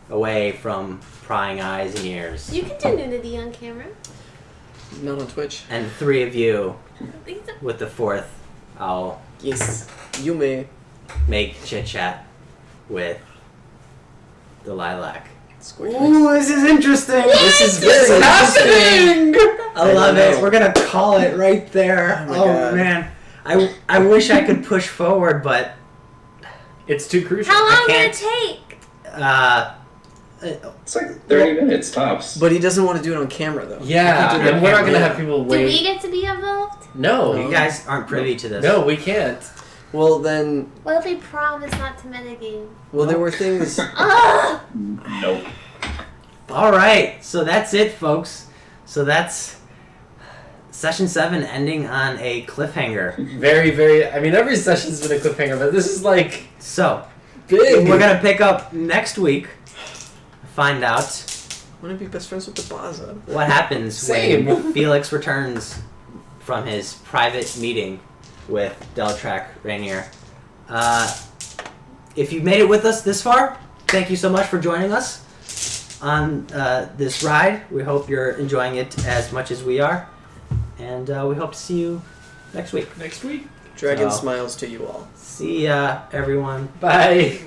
away from prying eyes and ears. You can do nudity on camera. Not on Twitch. And the 3 of you, with the 4th, I'll Yes, you may. make chit chat with the lilac. Squid. Ooh, this is interesting. This is very interesting. I love I it. know. We're gonna call it right there. Oh my Oh, God. man, I wish I could push forward, but It's too crucial. How long can't. did it take? It's like 30 minutes tops. But he doesn't want to do it on camera, though. Yeah, do that and we're not camera. gonna have people Do wait. we get to be involved? No, you guys aren't privy to this. no, we can't. Well, then, What if we promise not to metagame? well, there were things. Ugh! Nope. All right, so that's it, folks. So that's session 7 ending on a cliffhanger. Very, very. I mean, every session's been a cliffhanger, but this is like So big. we're gonna pick up next week. Find out Want to be best friends with the Baza? what happens Same. when Felix returns from his private meeting with Deltrac Rainier. If you've made it with us this far, thank you so much for joining us on this ride. We hope you're enjoying it as much as we are, and we hope to see you next week. Next week. Dragon So- smiles to you all. See ya, everyone. Bye.